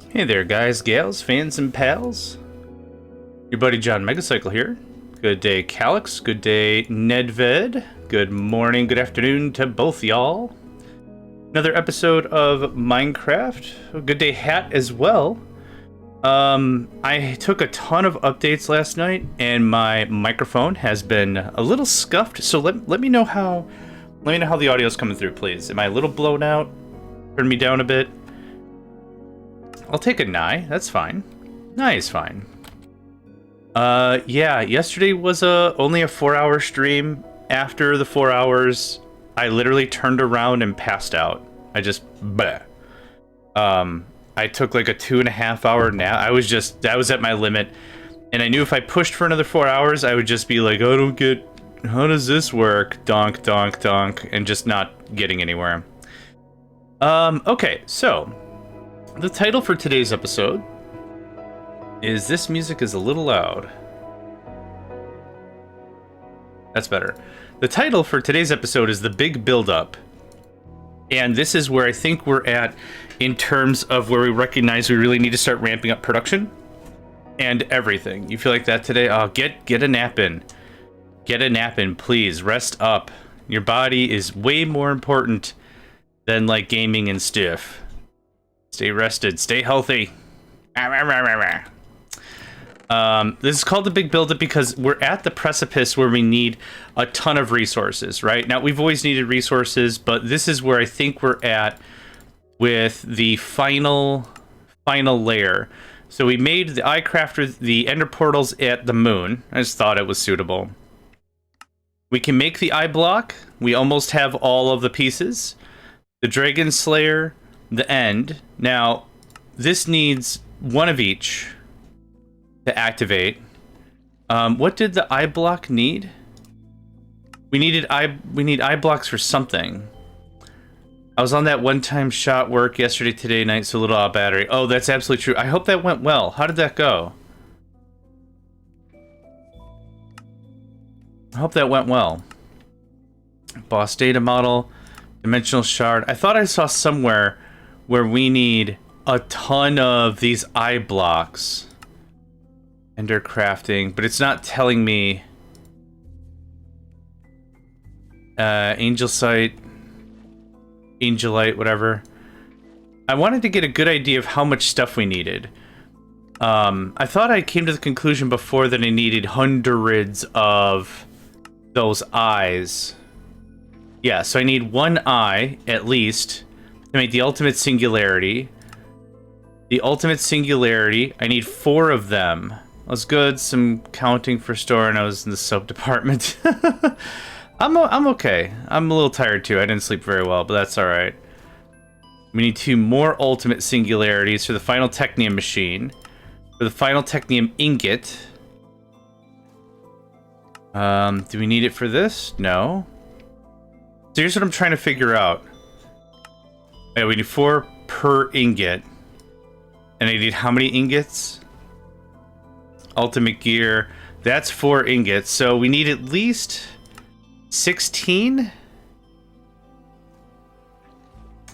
Hey there, guys, gals, fans, and pals. Your buddy JohnMegacycle here. Good day, Calix. Good day, Nedved. Good morning, good afternoon to both y'all. Another episode of Minecraft. Good day, Hat, as well. I took a ton of updates last night, and my microphone has been a little scuffed. So let me know how the audio's coming through, please. Am I a little blown out? Turn me down a bit. I'll take a nigh. That's fine. Nigh is fine. Yeah, yesterday was only a 4-hour stream. After the 4 hours, I literally turned around and passed out. I just, bleh. I took like a 2.5 hour nap. That was at my limit. And I knew if I pushed for another 4 hours, I would just be like, how does this work? Donk, donk, donk. And just not getting anywhere. Okay, so the title for today's episode is This Music is a Little Loud. That's better. The title for today's episode is The Big Build-Up. And this is where I think we're at in terms of where we recognize we really need to start ramping up production and everything. You feel like that today? Oh, get a nap in. Get a nap in, please. Rest up. Your body is way more important than like gaming and stuff. Stay rested. Stay healthy. This is called the big build-up because we're at the precipice where we need a ton of resources, right? Now, we've always needed resources, but this is where I think we're at with the final layer. So we made the iCrafter, the ender portals at the moon. I just thought it was suitable. We can make the eye block. We almost have all of the pieces. The Dragon Slayer, the end. Now, this needs one of each to activate. What did the eye block need? We need eye blocks for something. I was on that one-time shot work yesterday, today, night, so little out battery. Oh, that's absolutely true. I hope that went well. How did that go? I hope that went well. Boss data model, dimensional shard. I thought I saw somewhere where we need a ton of these eye blocks. Ender crafting, but it's not telling me. Angel sight, angelite, whatever. I wanted to get a good idea of how much stuff we needed. I thought I came to the conclusion before that I needed hundreds of those eyes. Yeah, so I need one eye at least to make the ultimate singularity. The ultimate singularity, I need 4 of them. Was good. Some counting for store, and I was in the soap department. I'm okay. I'm a little tired too. I didn't sleep very well, but that's all right. We need 2 more ultimate singularities for the final technium machine. For the final technium ingot. Do we need it for this? No. So here's what I'm trying to figure out. Yeah, we need 4 per ingot, and I need how many ingots? Ultimate gear, that's 4 ingots, so we need at least 16?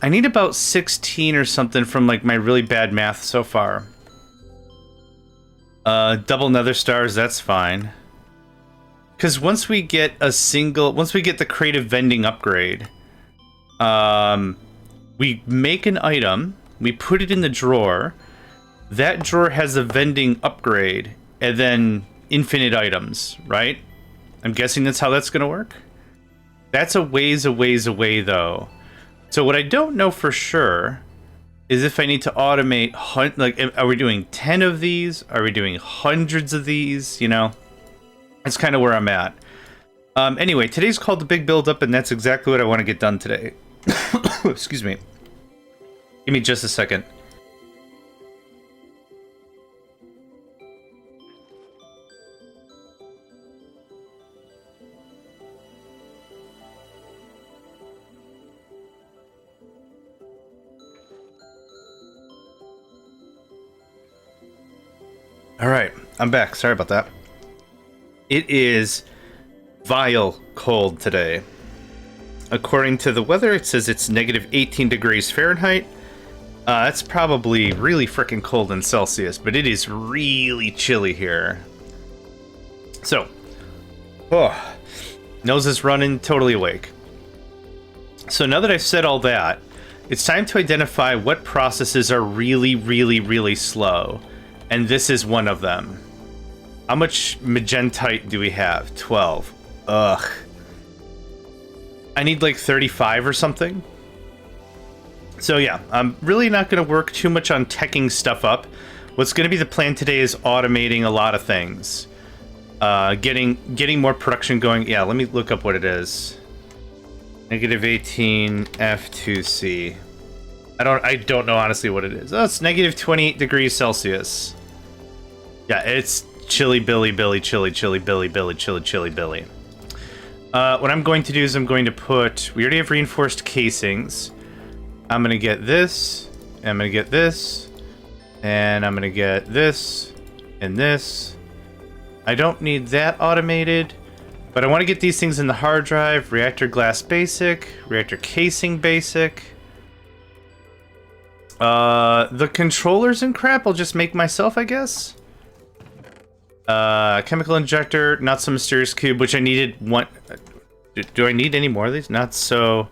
I need about 16 or something from like my really bad math so far. Double nether stars, that's fine. Because once we get the creative vending upgrade, we make an item, we put it in the drawer, that drawer has a vending upgrade, and then infinite items, right? I'm guessing that's how that's going to work. That's a ways away, though. So what I don't know for sure is if I need to automate, like, are we doing 10 of these? Are we doing hundreds of these? You know, that's kind of where I'm at. Anyway, today's called the Big Build Up, and that's exactly what I want to get done today. Excuse me. Give me just a second. Alright, I'm back. Sorry about that. It is vile cold today. According to the weather, it says it's negative 18 degrees Fahrenheit That's probably really freaking cold in Celsius, but it is really chilly here. So, oh, nose is running, totally awake. So now that I've said all that, it's time to identify what processes are really, really, really slow. And this is one of them. How much magentite do we have? 12. Ugh. I need like 35 or something. So yeah, I'm really not going to work too much on teching stuff up. What's going to be the plan today is automating a lot of things. Getting more production going. Yeah, let me look up what it is. -18 F2C. I don't know honestly what it is. Oh, it's -28 degrees Celsius. Yeah, it's chilly Billy, chilly Billy, chilly Billy. What I'm going to do is I'm going to put... We already have reinforced casings. I'm going to get this, and I'm going to get this, and I'm going to get this, and this. I don't need that automated, but I want to get these things in the hard drive. Reactor glass basic, reactor casing basic. The controllers and crap I'll just make myself, I guess. Chemical injector, not so mysterious cube, which I needed one. Do I need any more of these? Not so.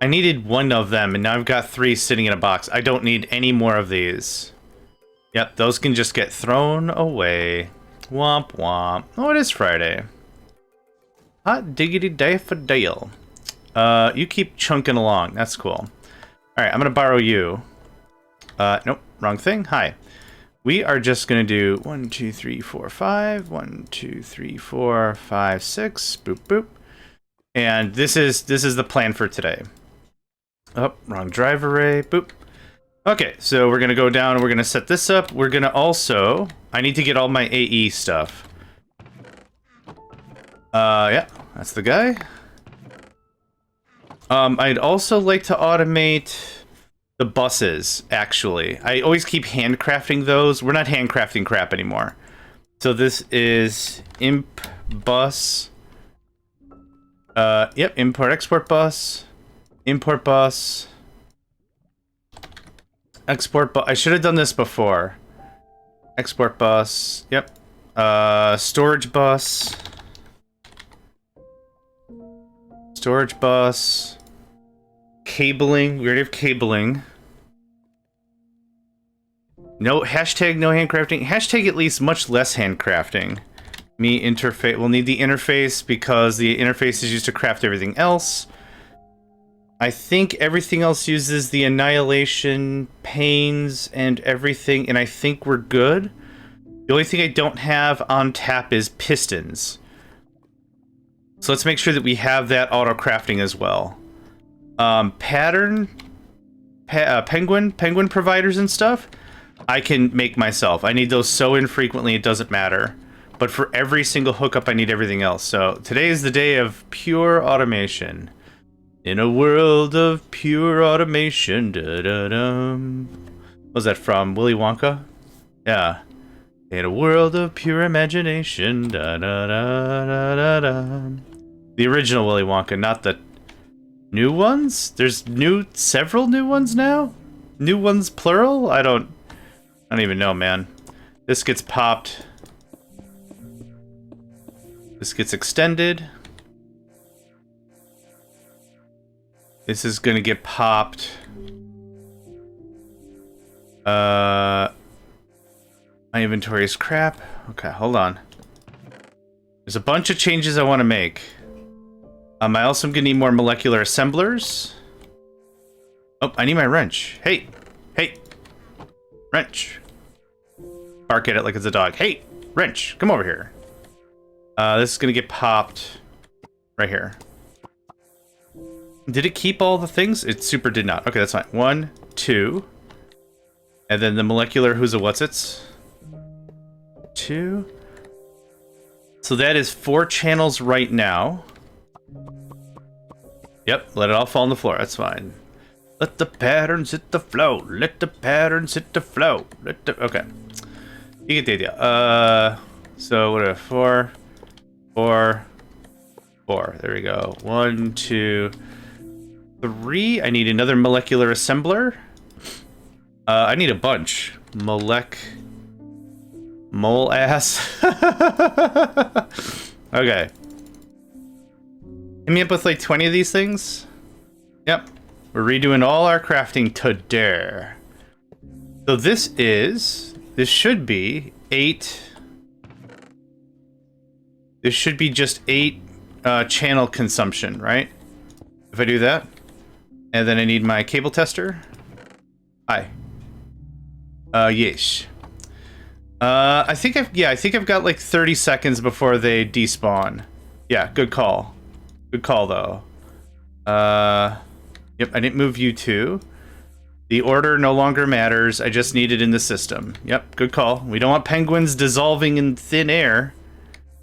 I needed one of them, and now I've got 3 sitting in a box. I don't need any more of these. Yep, those can just get thrown away. Womp womp. Oh, it is Friday. Hot diggity daffodil. You keep chunking along. That's cool. Alright, I'm gonna borrow you. Nope, wrong thing. Hi. We are just gonna do 1, 2, 3, 4, 5. 1, 2, 3, 4, 5, 6. Boop boop. And this is the plan for today. Oh, wrong drive array. Boop. Okay, so we're gonna go down and we're gonna set this up. We're gonna also... I need to get all my AE stuff. Yeah, that's the guy. I'd also like to automate the buses, actually. I always keep handcrafting those. We're not handcrafting crap anymore. So this is imp bus. Yep, import-export bus. Import bus. Export bus. I should have done this before. Export bus. Yep. Storage bus. Storage bus. Cabling. We already have cabling. No, hashtag no handcrafting. Hashtag at least much less handcrafting. Me interface. We'll need the interface because the interface is used to craft everything else. I think everything else uses the annihilation panes and everything, and I think we're good. The only thing I don't have on tap is pistons. So let's make sure that we have that auto crafting as well. Penguin providers and stuff, I can make myself. I need those so infrequently it doesn't matter. But for every single hookup, I need everything else. So today is the day of pure automation. In a world of pure automation. Da-da-dum. What was that from? Willy Wonka? Yeah. In a world of pure imagination. Da-da-da-da-da-da. The original Willy Wonka, not the new ones? There's several new ones now? New ones plural? I don't even know, man. This gets popped. This gets extended. This is gonna get popped. My inventory is crap. Okay, hold on. There's a bunch of changes I want to make. I also am gonna need more molecular assemblers. Oh, I need my wrench. Hey! Hey! Wrench. Bark at it like it's a dog. Hey! Wrench! Come over here. This is gonna get popped right here. Did it keep all the things? It super did not. Okay, that's fine. 1, 2. And then the molecular who's a what's-its. 2. So that is 4 channels right now. Yep, let it all fall on the floor. That's fine. Let the patterns hit the flow. Let the patterns hit the flow. Okay. You get the idea. So what are 4, 4, 4. There we go. 1, 2, 3. I need another molecular assembler. I need a bunch. Mole ass. Okay. Hit me up with like 20 of these things. Yep. We're redoing all our crafting today. So this should be 8. This should be just 8 channel consumption, right? If I do that. And then I need my cable tester. Hi. Yes. I think I've got like 30 seconds before they despawn. Yeah, good call. Good call though. Yep, I didn't move you two. The order no longer matters. I just need it in the system. Yep, good call. We don't want penguins dissolving in thin air.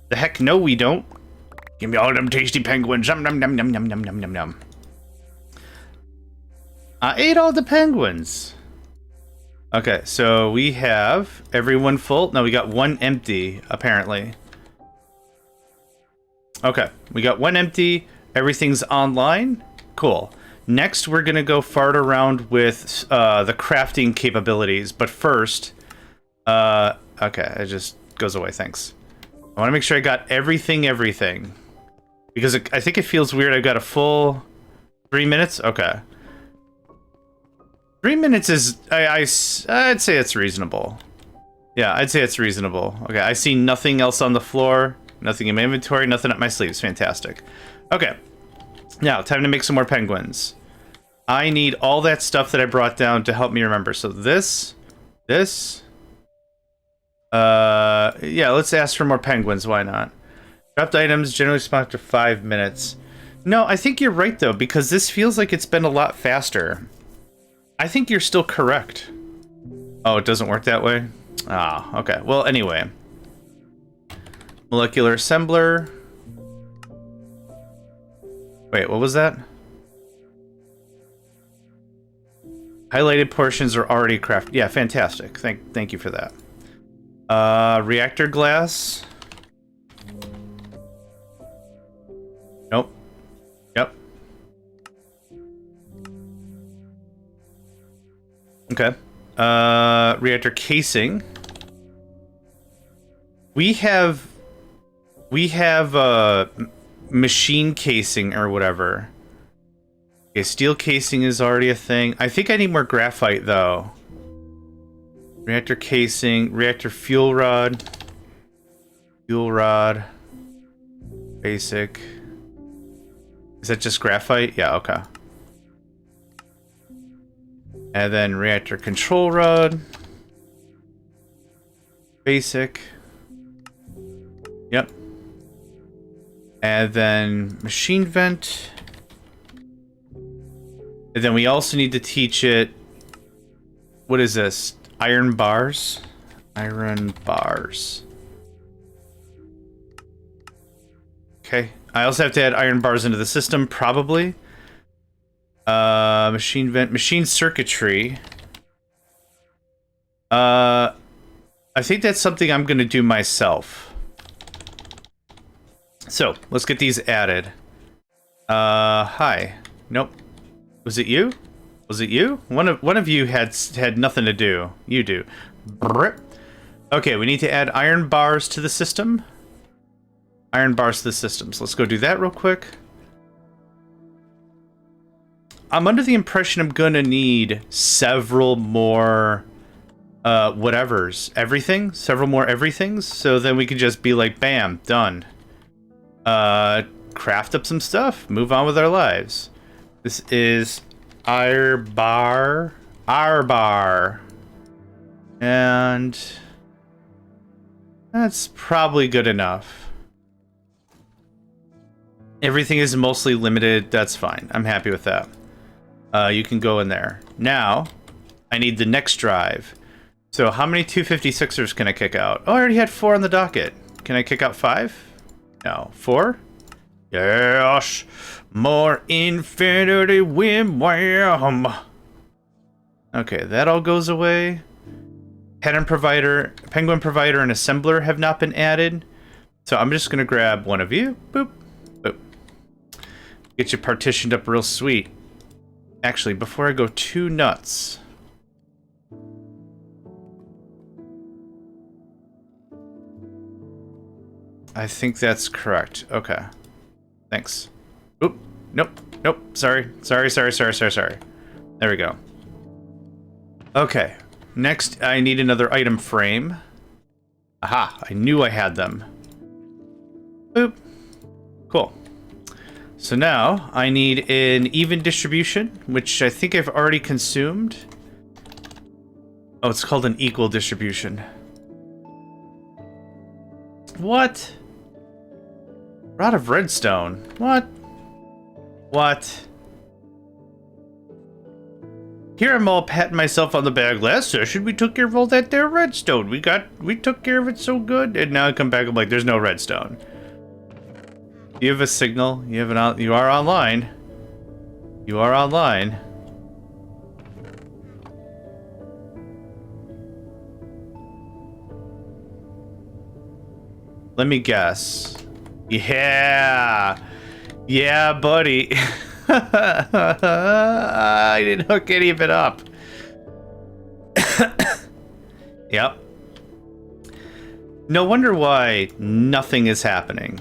The heck no we don't. Give me all them tasty penguins. Num num num num num num num num num. I ate all the penguins. Okay, so we have everyone full. No, we got one empty, apparently. Okay, we got one empty. Everything's online. Cool. Next, we're going to go fart around with the crafting capabilities. But first... okay, it just goes away, thanks. I want to make sure I got everything. Because I think it feels weird. I've got a full 3 minutes. Okay. 3 minutes is... I'd say it's reasonable. Yeah, I'd say it's reasonable. Okay, I see nothing else on the floor. Nothing in my inventory. Nothing up my sleeves. Fantastic. Okay. Now, time to make some more penguins. I need all that stuff that I brought down to help me remember. So this... yeah, let's ask for more penguins. Why not? Dropped items generally spawn after 5 minutes. No, I think you're right, though, because this feels like it's been a lot faster. I think you're still correct. Oh, it doesn't work that way? Ah, okay. Well, anyway. Molecular assembler. Wait, what was that? Highlighted portions are already crafted. Yeah, fantastic. Thank you for that. Reactor glass. Nope. Yep. Okay. Reactor casing. We have machine casing or whatever. Okay, steel casing is already a thing. I think I need more graphite though. Reactor casing, reactor fuel rod. Fuel rod. Basic. Is that just graphite? Yeah, okay. And then reactor control rod. Basic. Yep. And then machine vent. And then we also need to teach it... What is this? Iron bars? Iron bars. Okay. I also have to add iron bars into the system, probably. Machine vent. Machine circuitry. I think that's something I'm going to do myself. So, let's get these added. Hi. Nope. Was it you? Was it you? One of you had nothing to do. You do. Brrr. Okay, we need to add iron bars to the system. Iron bars to the system. So let's go do that real quick. I'm under the impression I'm gonna need several more whatevers. Everything? Several more everythings? So then we can just be like, bam, done. Craft up some stuff. Move on with our lives. This is iron bar. And that's probably good enough. Everything is mostly limited. That's fine. I'm happy with that. You can go in there. Now, I need the next drive. So how many 256ers can I kick out? Oh, I already had 4 on the docket. Can I kick out 5? No. 4? Yes. More infinity wham wham. Okay, that all goes away. Penguin provider, and assembler have not been added. So I'm just gonna grab one of you. Boop. Boop. Get you partitioned up real sweet. Actually, before I go too nuts, I think that's correct. Okay. Thanks. Oop. Nope. Nope. Sorry. Sorry. There we go. Okay. Next, I need another item frame. Aha. I knew I had them. Boop. Cool. So now, I need an even distribution, which I think I've already consumed. Oh, it's called an equal distribution. What? We're out of redstone. What? What? Here I'm all patting myself on the back. Last session we took care of all that there redstone. We took care of it so good. And now I come back, I'm like, there's no redstone. You have a signal. You are online. You are online. Let me guess. Yeah. Yeah, buddy. I didn't hook any of it up. Yep. No wonder why nothing is happening.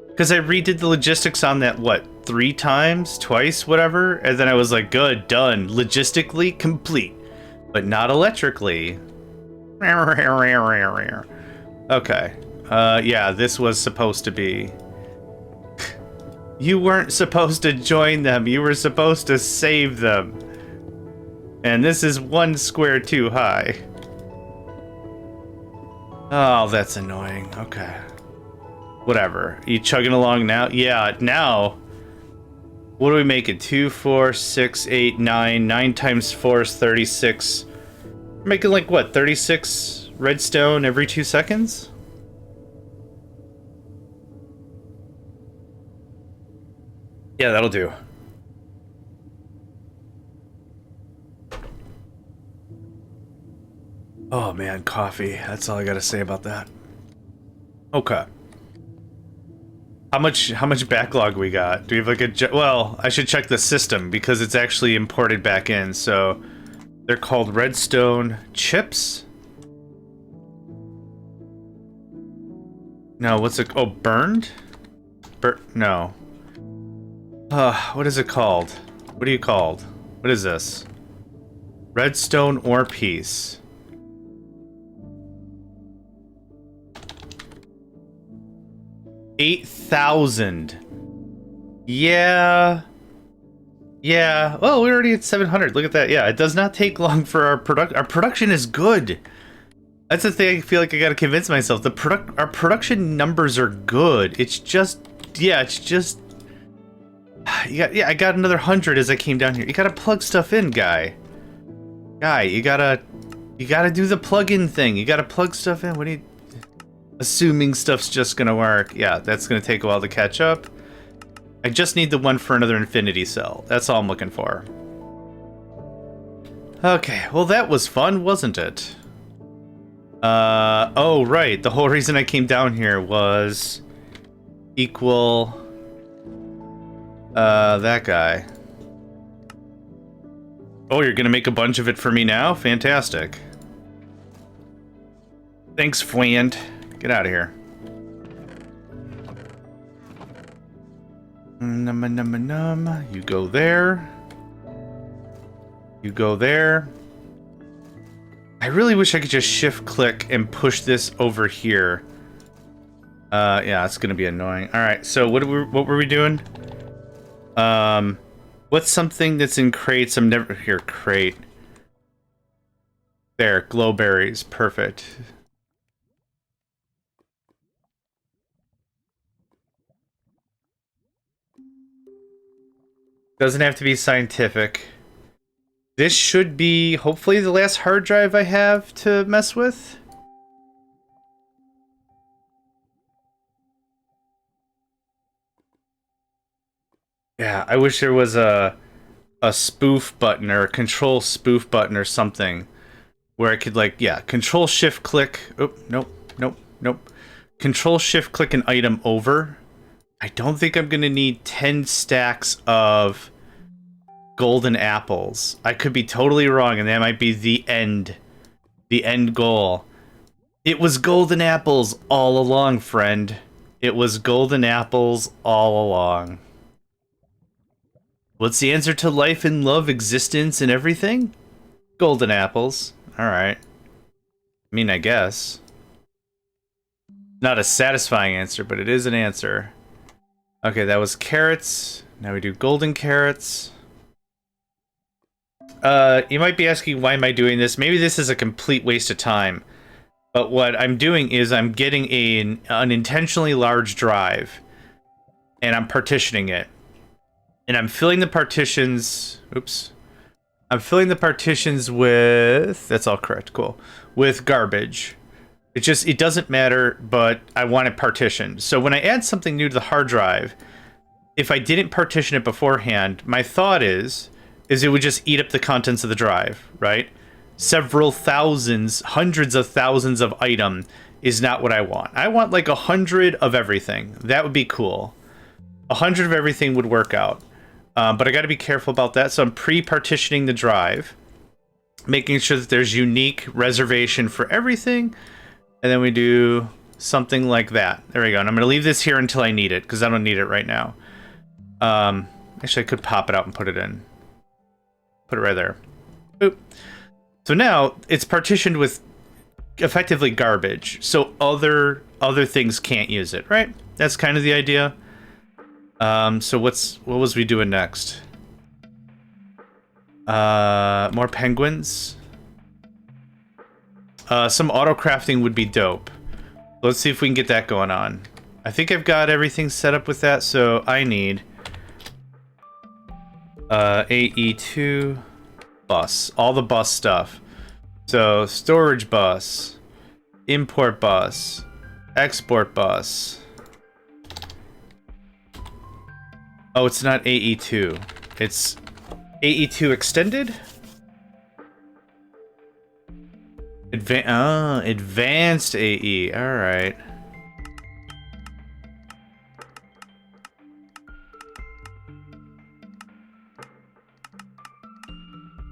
Because I redid the logistics on that, what, 3 times? Twice? Whatever? And then I was like, good, done. Logistically complete. But not electrically. Okay. Yeah, this was supposed to be... You weren't supposed to join them. You were supposed to save them. And this is 1 square too high. Oh, that's annoying. Okay. Whatever. You chugging along now? Yeah, now. What do we make it? 2, 4, 6, 8, 9. 9 times 4 is 36. We're making like, what, 36 redstone every 2 seconds? Yeah, that'll do. Oh man, coffee. That's all I gotta say about that. Okay. How much backlog we got? Do we have like a... Well, I should check the system because it's actually imported back in. So they're called redstone chips. No, what's it? Oh, burned? No. What is it called? What are you called? What is this? Redstone ore piece. $8,000. Yeah. Yeah. Well, we're already at 700. Look at that. Yeah, it does not take long for our production. Our production is good. That's the thing I feel like I gotta convince myself. Our production numbers are good. It's just... Yeah, it's just... Yeah, I got another 100 as I came down here. You gotta plug stuff in, guy. You gotta do the plug-in thing. You gotta plug stuff in. What do you... Assuming stuff's just gonna work. Yeah, that's gonna take a while to catch up. I just need the one for another infinity cell. That's all I'm looking for. Okay, well that was fun, wasn't it? Oh right, the whole reason I came down here was... Equal... that guy. Oh, you're gonna make a bunch of it for me now? Fantastic. Thanks, friend. Get out of here. Num. You go there. You go there. I really wish I could just shift click and push this over here. Yeah, it's gonna be annoying. Alright, so what were we doing? What's something that's in crates? I'm never here. Crate. There, glowberries. Perfect. Doesn't have to be scientific. This should be hopefully the last hard drive I have to mess with. Yeah, I wish there was a spoof button or a control spoof button or something where I could like, yeah, control shift click. Oh, nope. Control shift click an item over. I don't think I'm gonna need 10 stacks of golden apples. I could be totally wrong, and that might be the end goal. It was golden apples all along, friend. It was golden apples all along. What's the answer to life and love, existence, and everything? Golden apples. Alright. I mean, I guess. Not a satisfying answer, but it is an answer. Okay, that was carrots. Now we do golden carrots. You might be asking, why am I doing this? Maybe this is a complete waste of time. But what I'm doing is I'm getting an intentionally large drive, and I'm partitioning it. And I'm filling the partitions... Oops. I'm filling the partitions with... That's all correct, cool. With garbage. It doesn't matter, but I want it partitioned. So when I add something new to the hard drive, if I didn't partition it beforehand, my thought is it would just eat up the contents of the drive, right? Several thousands, hundreds of thousands of item is not what I want. I want like 100 of everything. That would be cool. 100 of everything would work out. But I got to be careful about that. So I'm pre-partitioning the drive, making sure that there's unique reservation for everything. And then we do something like that. There we go. And I'm going to leave this here until I need it, because I don't need it right now. Actually, I could pop it out and put it in. Put it right there. Boop. So now it's partitioned with effectively garbage. So other things can't use it, right? That's kind of the idea. So what was we doing next? More penguins. Some auto crafting would be dope. Let's see if we can get that going on. I think I've got everything set up with that, so I need AE2 bus, all the bus stuff. So storage bus, import bus, export bus. Oh, it's not AE2. It's AE2 extended? Advanced AE. All right.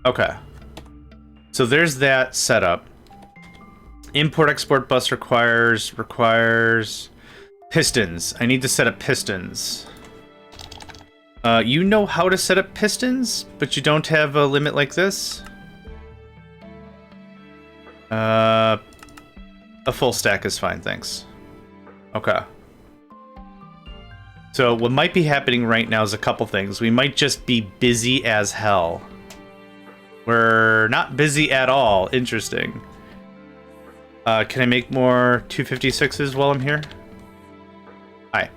Okay. So there's that setup. Import-export bus requires pistons. I need to set up pistons. You know how to set up pistons, but you don't have a limit like this? A full stack is fine, thanks. Okay. So what might be happening right now is a couple things. We might just be busy as hell. We're not busy at all. Interesting. Can I make more 256s while I'm here? Hi.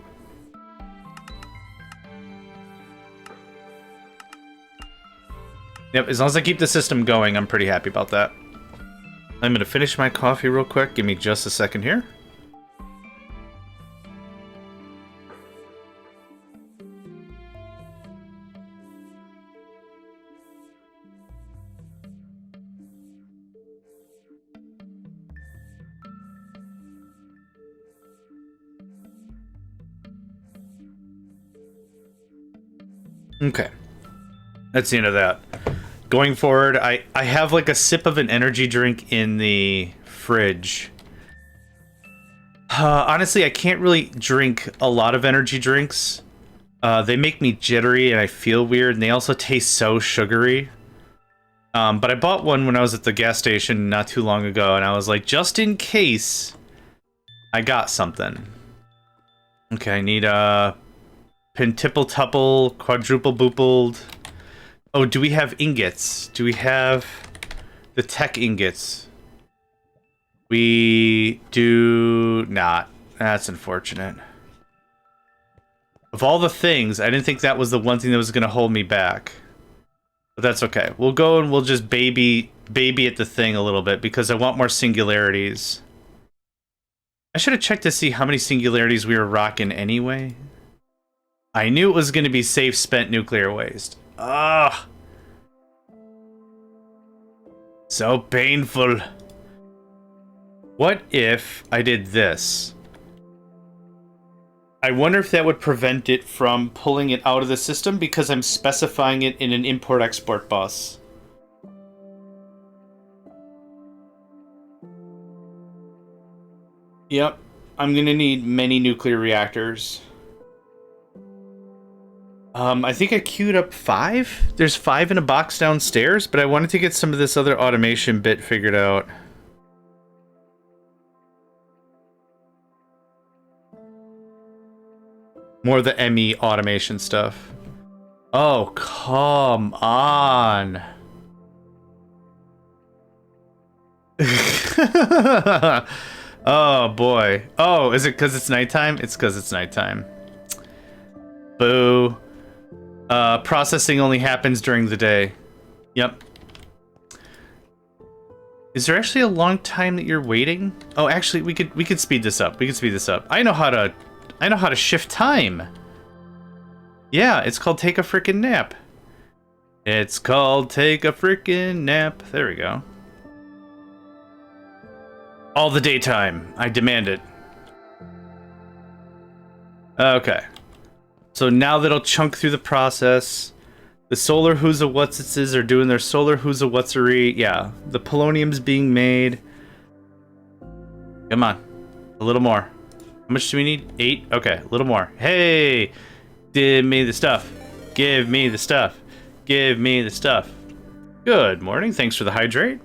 Yep, as long as I keep the system going, I'm pretty happy about that. I'm going to finish my coffee real quick. Give me just a second here. Okay. That's the end of that. Going forward, I have like a sip of an energy drink in the fridge. Honestly, I can't really drink a lot of energy drinks. They make me jittery and I feel weird, and they also taste so sugary. But I bought one when I was at the gas station not too long ago, and I was like, just in case I got something. Okay, I need pentipple-tuple, quadruple-boopled. Oh, do we have ingots? Do we have the tech ingots? We do not. That's unfortunate. Of all the things, I didn't think that was the one thing that was going to hold me back. But that's okay. We'll go and we'll just baby at the thing a little bit because I want more singularities. I should have checked to see how many singularities we were rocking anyway. I knew it was going to be safe spent nuclear waste. Ah, so painful. What if I did this? I wonder if that would prevent it from pulling it out of the system because I'm specifying it in an import-export bus. Yep. I'm gonna need many nuclear reactors. I think I queued up 5. There's 5 in a box downstairs, but I wanted to get some of this other automation bit figured out. More of the ME automation stuff. Oh, come on. Oh, boy. Oh, is it because it's nighttime? It's because it's nighttime. Boo. Processing only happens during the day. Yep. Is there actually a long time that you're waiting? Oh, actually, we could speed this up. We could speed this up. I know how to shift time. Yeah, it's called take a frickin' nap. It's called take a frickin' nap. There we go. All the daytime. I demand it. Okay. So now that'll chunk through the process. The solar who's-a what's-itses are doing their solar who's-a what's-ery. Yeah, the polonium's being made. Come on. A little more. How much do we need? 8? Okay, a little more. Hey! Give me the stuff. Give me the stuff. Give me the stuff. Good morning. Thanks for the hydrate.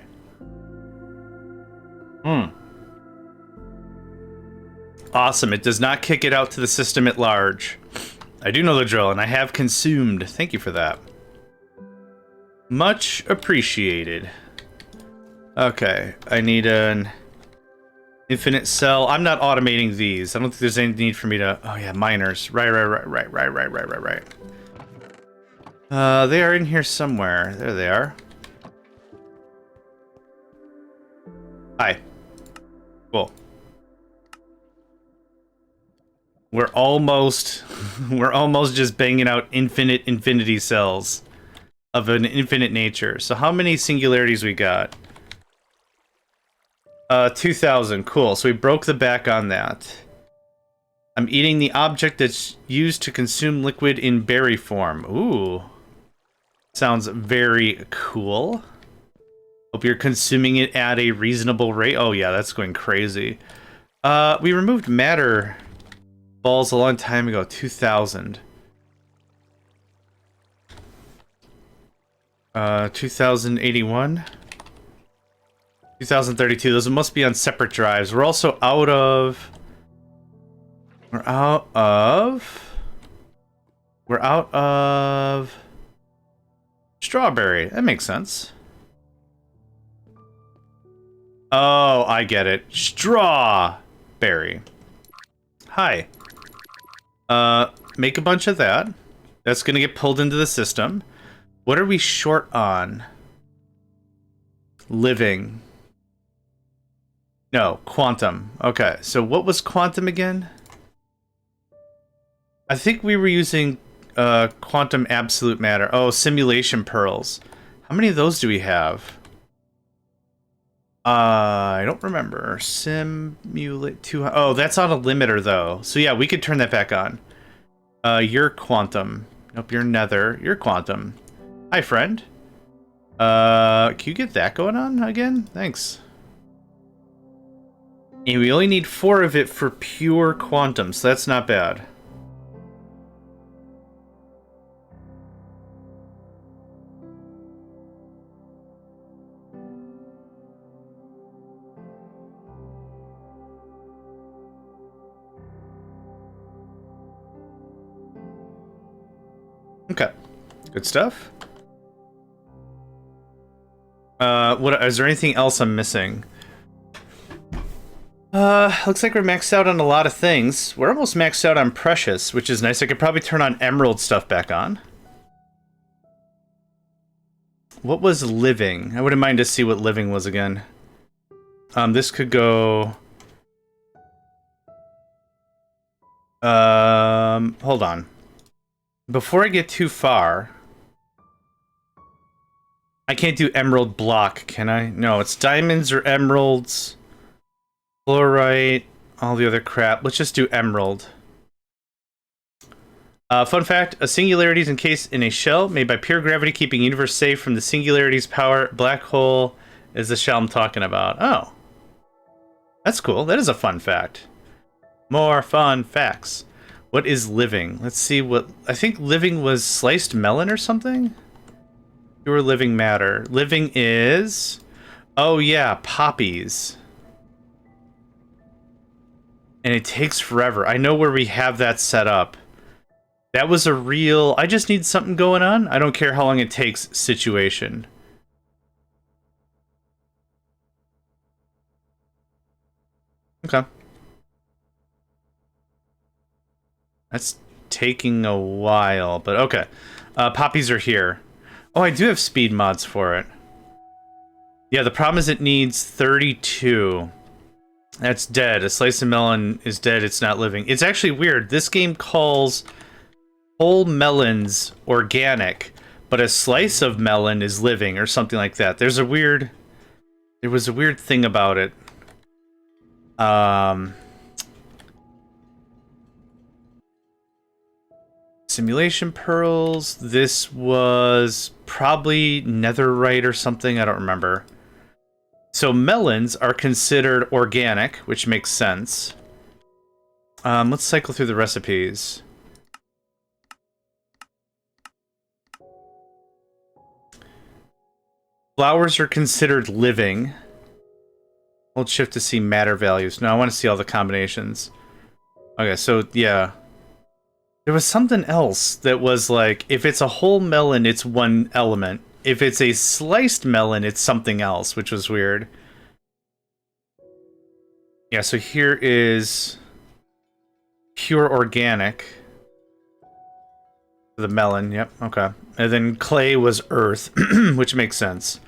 Awesome. It does not kick it out to the system at large. I do know the drill, and I have consumed. Thank you for that. Much appreciated. Okay, I need an infinite cell. I'm not automating these. I don't think there's any need for me to... Oh yeah, miners. Right. They are in here somewhere. There they are. Hi. Cool. We're almost just banging out infinity cells of an infinite nature. So how many singularities we got? 2,000. Cool. So we broke the back on that. I'm eating the object that's used to consume liquid in berry form. Ooh. Sounds very cool. Hope you're consuming it at a reasonable rate. Oh yeah, that's going crazy. We removed matter balls a long time ago. 2,000. 2081. 2032. Those must be on separate drives. We're also out of... We're out of... Strawberry. That makes sense. Oh, I get it. Strawberry. Hi. Make a bunch of that. That's gonna get pulled into the system. What are we short on? Living. No, quantum. Okay, so what was quantum again? I think we were using quantum absolute matter. Oh, simulation pearls. How many of those do we have? I don't remember. Simulate 200. Oh, that's on a limiter though. So yeah, we could turn that back on. You're quantum. Nope, you're nether. You're quantum. Hi, friend. Can you get that going on again? Thanks. And we only need 4 of it for pure quantum, so that's not bad. Okay. Good stuff. What is there anything else I'm missing? Looks like we're maxed out on a lot of things. We're almost maxed out on precious, which is nice. I could probably turn on emerald stuff back on. What was living? I wouldn't mind to see what living was again. This could go... hold on. Before I get too far... I can't do emerald block, can I? No, it's diamonds or emeralds. Fluorite, all the other crap. Let's just do emerald. Fun fact, a singularity is encased in a shell made by pure gravity, keeping universe safe from the singularity's power. Black hole is the shell I'm talking about. Oh. That's cool. That is a fun fact. More fun facts. What is living? Let's see what... I think living was sliced melon or something? Pure living matter. Living is... Oh yeah, poppies. And it takes forever. I know where we have that set up. That was a real... I just need something going on. I don't care how long it takes situation. Okay. That's taking a while, but okay. Poppies are here. Oh, I do have speed mods for it. Yeah, the problem is it needs 32. That's dead. A slice of melon is dead. It's not living. It's actually weird. This game calls whole melons organic, but a slice of melon is living or something like that. There was a weird thing about it. Simulation pearls. This was probably netherite or something. I don't remember. So melons are considered organic, which makes sense. Let's cycle through the recipes. Flowers are considered living. Hold shift to see matter values. No, I want to see all the combinations. Okay, so yeah. There was something else that was like, if it's a whole melon, it's one element. If it's a sliced melon, it's something else, which was weird. Yeah, so here is pure organic. The melon, yep, okay. And then clay was earth, which makes sense.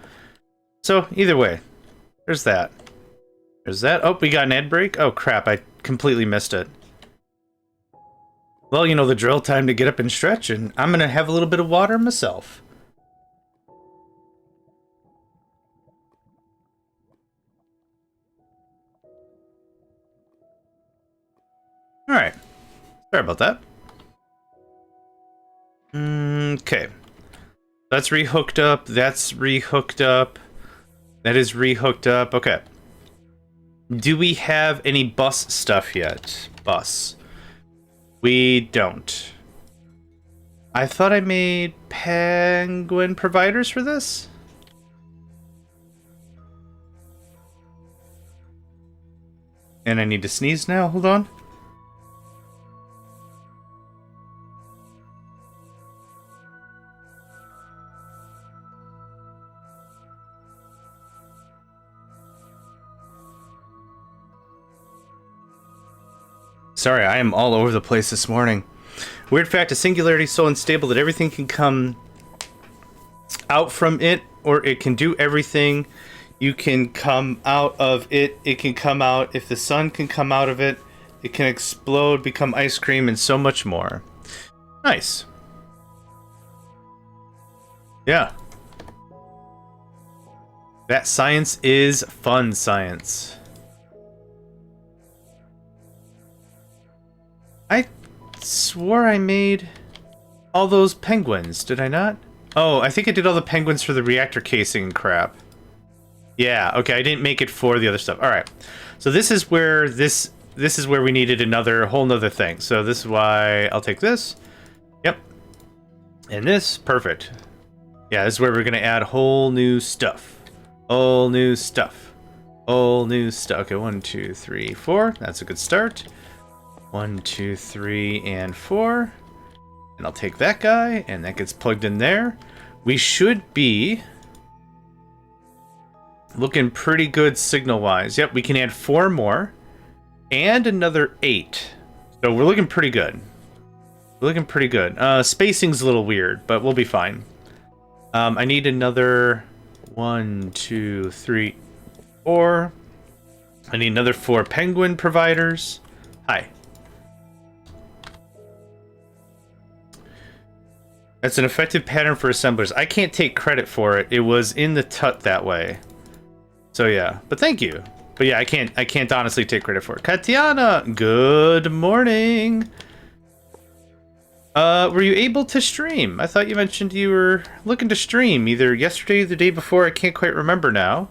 So, either way, there's that. There's that. Oh, we got an ad break? Oh, crap, I completely missed it. Well, you know the drill, time to get up and stretch, and I'm gonna have a little bit of water myself. Alright. Sorry about that. Okay. That's rehooked up, that's rehooked up. That is rehooked up, okay. Do we have any bus stuff yet? Bus. We don't. I thought I made penguin providers for this? And I need to sneeze now, hold on. Sorry, I am all over the place this morning. Weird fact, a singularity is so unstable that everything can come out from it, or it can do everything. You can come out of it, it can come out, if the sun can come out of it, it can explode, become ice cream, and so much more. Nice. Yeah. That science is fun science. I swore I made all those penguins, did I not? Oh, I think I did all the penguins for the reactor casing and crap. Yeah, okay, I didn't make it for the other stuff. Alright. So this is where this is where we needed another whole nother thing. So this is why I'll take this. Yep. And this, perfect. Yeah, this is where we're gonna add whole new stuff. Whole new stuff. Whole new stuff. Okay, 1, 2, 3, 4. That's a good start. 1, 2, 3, and 4. And I'll take that guy, and that gets plugged in there. We should be looking pretty good signal-wise. Yep, we can add 4 more. And another 8. So we're looking pretty good. We're looking pretty good. Spacing's a little weird, but we'll be fine. I need another 1, 2, 3, 4. I need another 4 penguin providers. Hi. That's an effective pattern for assemblers. I can't take credit for it. It was in the tut that way. So yeah, but thank you. But yeah, I can't honestly take credit for it. Katiana, good morning. Were you able to stream? I thought you mentioned you were looking to stream either yesterday or the day before. I can't quite remember now.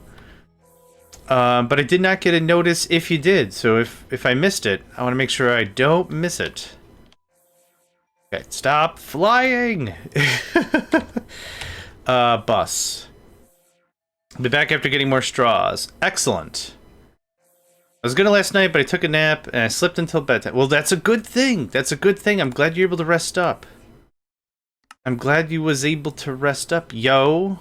But I did not get a notice if you did. So if I missed it, I want to make sure I don't miss it. Okay, stop flying. Bus. I'll be back after getting more straws. Excellent. I was gonna last night, but I took a nap and I slept until bedtime. Well, that's a good thing. That's a good thing. I'm glad you're able to rest up. I'm glad you was able to rest up, yo.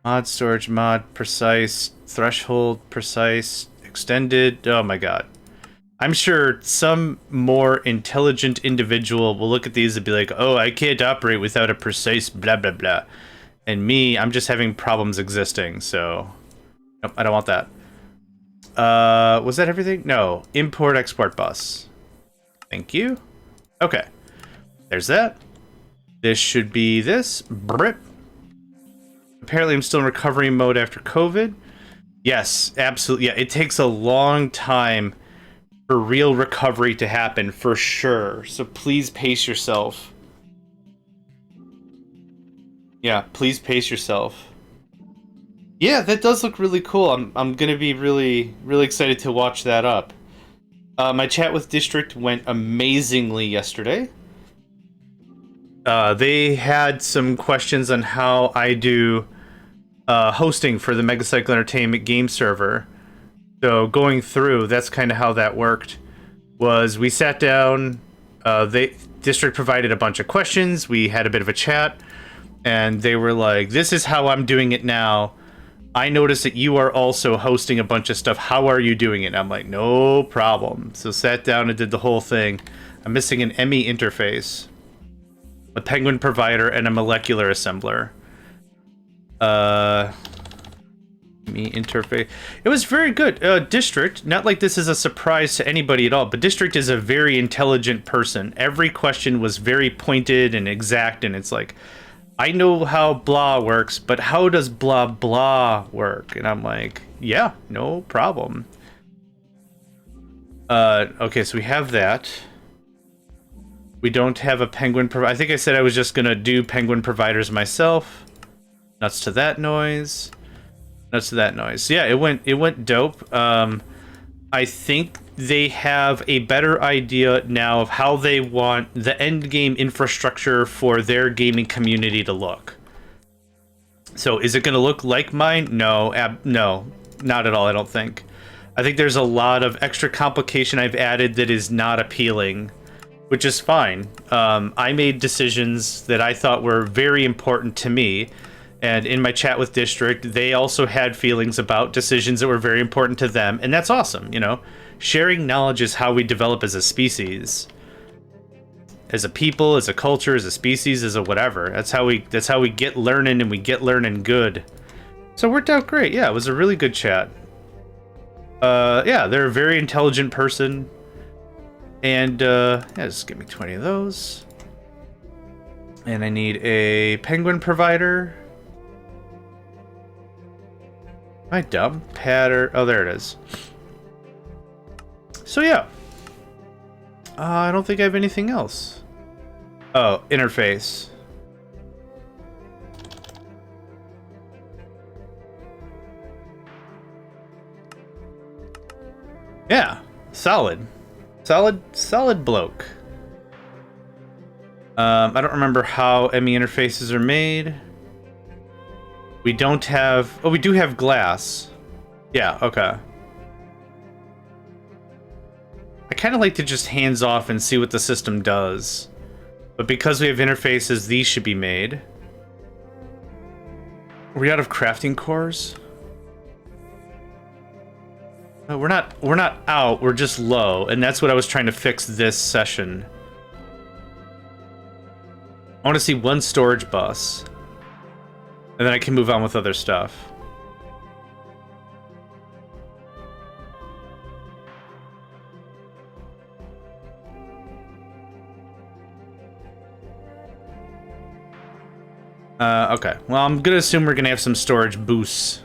Mod storage, mod precise, threshold precise, extended. Oh my god. I'm sure some more intelligent individual will look at these and be like, oh, I can't operate without a precise blah blah blah. And me, I'm just having problems existing, so nope, I don't want that. Was that everything? No. Import export bus. Thank you. Okay. There's that. This should be this. Brip. Apparently I'm still in recovery mode after COVID. Yes, absolutely. Yeah, it takes a long time for real recovery to happen, for sure. So please pace yourself. Yeah, please pace yourself. Yeah, that does look really cool. I'm gonna be really excited to watch that up. My chat with District went amazingly yesterday. They had some questions on how I do hosting for the Megacycle Entertainment game server. So going through, that's kind of how that worked. Was we sat down, District provided a bunch of questions, we had a bit of a chat, and they were like, this is how I'm doing it now. I noticed that you are also hosting a bunch of stuff. How are you doing it? And I'm like, no problem. So sat down and did the whole thing. I'm missing an ME interface, a penguin provider, and a molecular assembler. ME interface. It was very good. District, not like this is a surprise to anybody at all, but District is a very intelligent person. Every question was very pointed and exact, and it's like, I know how blah works, but how does blah blah work? And I'm like, yeah, no problem. Okay, so we have that. We don't have a penguin provider. I think I said I was just gonna do penguin providers myself. Nuts to that noise. Nuts to that noise. Yeah, it went dope. I think they have a better idea now of how they want the end game infrastructure for their gaming community to look. So is it going to look like mine? No, no, not at all, I don't think. I think there's a lot of extra complication I've added that is not appealing, which is fine. I made decisions that I thought were very important to me. And in my chat with District, they also had feelings about decisions that were very important to them. And that's awesome, you know? Sharing knowledge is how we develop as a species. As a people, as a culture, as a species, as a whatever. That's how we get learning, and we get learning good. So it worked out great. Yeah, it was a really good chat. Yeah, they're a very intelligent person. And, yeah, just give me 20 of those. And I need a penguin provider. My dumb pattern. Oh, there it is. So yeah. I don't think I have anything else. Oh, interface. Yeah, solid. Solid bloke. I don't remember how ME interfaces are made. We don't have... Oh, we do have glass. Yeah, okay. I kind of like to just hands off and see what the system does. But because we have interfaces, these should be made. Are we out of crafting cores? No, we're not out, we're just low, and that's what I was trying to fix this session. I want to see one storage bus. And then I can move on with other stuff. Okay. Well, I'm gonna assume we're gonna have some storage boosts.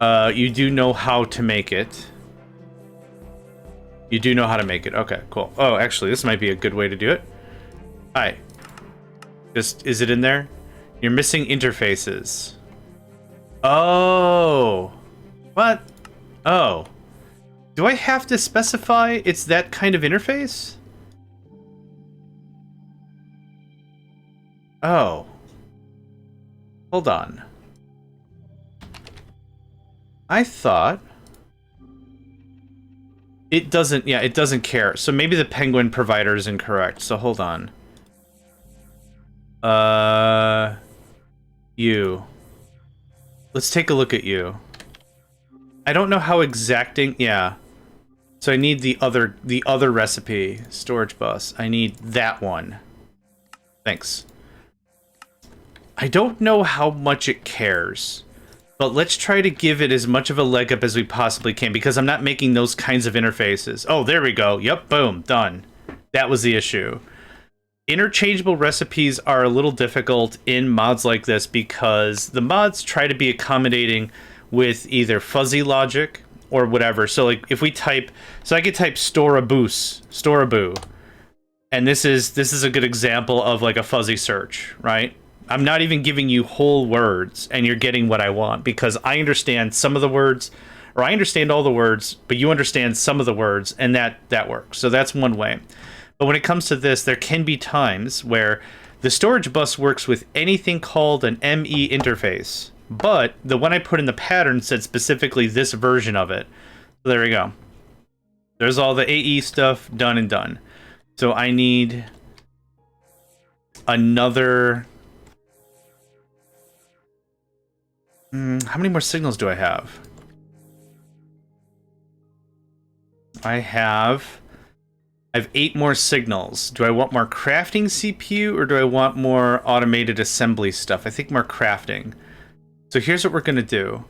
You do know how to make it. You do know how to make it. Okay, cool. Oh, actually, this might be a good way to do it. Hi. Just, is it in there? You're missing interfaces. Oh. What? Oh. Do I have to specify it's that kind of interface? Oh. Hold on. I thought... It doesn't... Yeah, it doesn't care. So maybe the Penguin provider is incorrect. So hold on. You. Let's take a look at you. I don't know how exacting... Yeah. So I need the other recipe. Storage bus. I need that one. Thanks. I don't know how much it cares. But let's try to give it as much of a leg up as we possibly can, because I'm not making those kinds of interfaces. Oh, there we go. Yep, boom, done. That was the issue. Interchangeable recipes are a little difficult in mods like this because the mods try to be accommodating with either fuzzy logic or whatever. So like if we type, so I could type storaboo, and this is a good example of like a fuzzy search, right? I'm not even giving you whole words and you're getting what I want because I understand some of the words, or I understand all the words, but you understand some of the words, and that works. So that's one way. But when it comes to this, there can be times where the storage bus works with anything called an ME interface, but the one I put in the pattern said specifically this version of it. So there we go. There's all the AE stuff done and done. So I need another... how many more signals do I have? I have 8 more signals. Do I want more crafting CPU or do I want more automated assembly stuff? I think more crafting. So here's what we're going to do.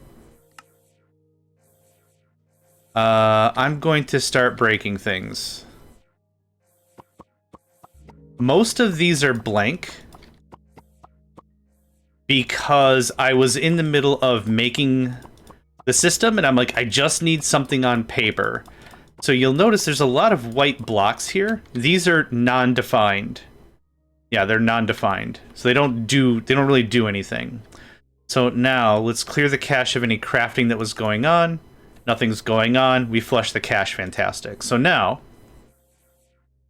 I'm going to start breaking things. Most of these are blank because I was in the middle of making the system and I'm like, I just need something on paper. So you'll notice there's a lot of white blocks here. These are non-defined. Yeah, they're non-defined. So they don't really do anything. So now let's clear the cache of any crafting that was going on. Nothing's going on. We flush the cache. Fantastic. So now,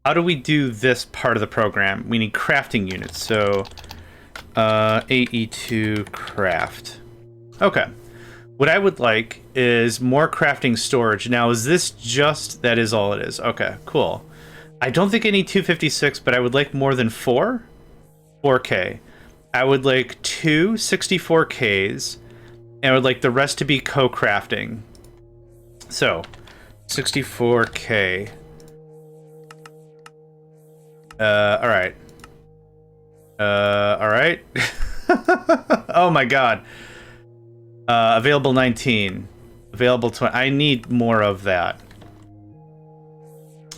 how do we do this part of the program? We need crafting units. So AE2 craft. Okay. What I would like is more crafting storage. Now, is this just... That is all it is. Okay, cool. I don't think I need 256, but I would like more than 4? 4K. I would like 2 64Ks, and I would like the rest to be co-crafting. So, 64K. Alright. Alright. Oh my god. Available 19. Available 20. I need more of that.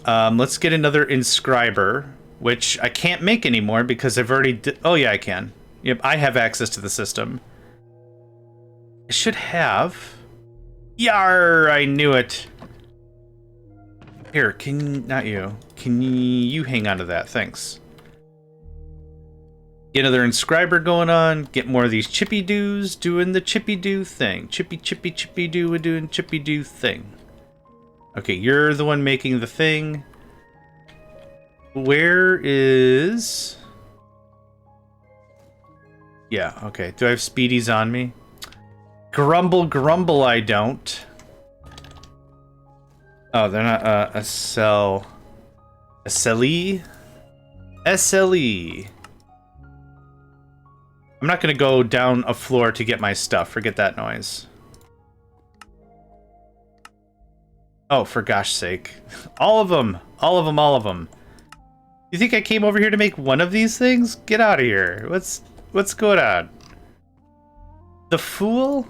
Let's get another inscriber, which I can't make anymore because I've already... Oh, yeah, I can. Yep, I have access to the system. I should have... Yar! I knew it. Here, not you. Can you hang on to that? Thanks. Get another inscriber going on. Get more of these chippy doos doing the chippy doo thing. Chippy doo, we're doing chippy doo thing. Okay, you're the one making the thing. Where is... Yeah, okay. Do I have speedies on me? Grumble, I don't. Oh, they're not, SLE? SLE. I'm not gonna go down a floor to get my stuff. Forget that noise. Oh, for gosh sake. All of them! All of them, all of them. You think I came over here to make one of these things? Get out of here. What's going on? The fool?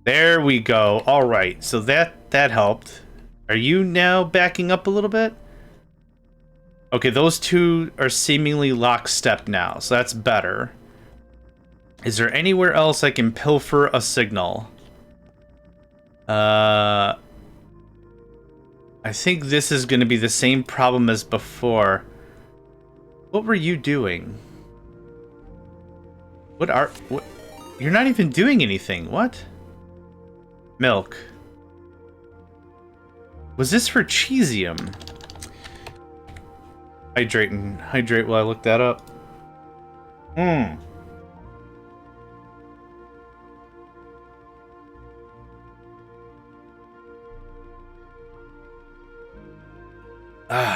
There we go. Alright, so that helped. Are you now backing up a little bit? Okay, those two are seemingly lockstep now, so that's better. Is there anywhere else I can pilfer a signal? I think this is going to be the same problem as before. What were you doing? What? You're not even doing anything. What? Milk. Was this for cheesium? Hydrate while I look that up.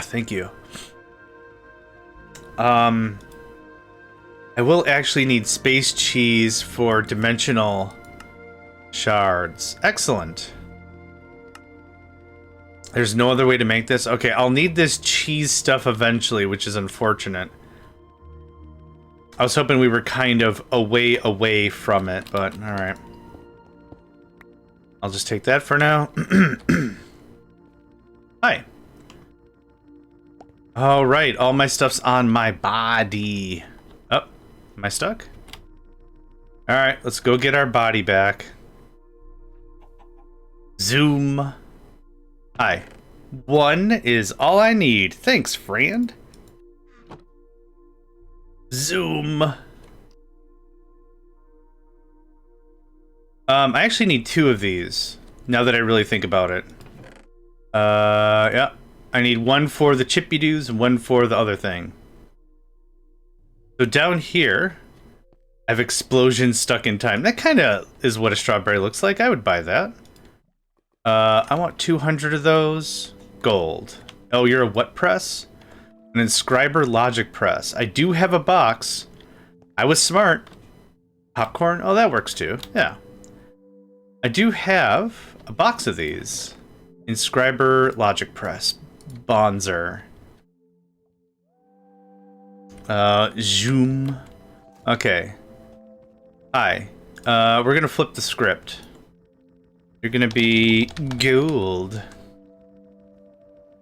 Thank you. I will actually need space cheese for dimensional shards. Excellent. There's no other way to make this? Okay, I'll need this cheese stuff eventually, which is unfortunate. I was hoping we were kind of away from it, but alright. I'll just take that for now. Hi. Alright, all my stuff's on my body. Oh, am I stuck? Alright, let's go get our body back. Zoom. Hi. 1 is all I need. Thanks, friend. Zoom. I actually need 2 of these, now that I really think about it. Yeah. I need 1 for the chippy-doos and 1 for the other thing. So down here, I have explosions stuck in time. That kind of is what a strawberry looks like. I would buy that. I want 200 of those. Gold. Oh, you're a what press? An inscriber logic press. I do have a box. I was smart. Popcorn? Oh, that works too. Yeah. I do have a box of these. Inscriber logic press. Bonzer. Zoom. Okay. Hi. We're gonna flip the script. You're gonna be gold.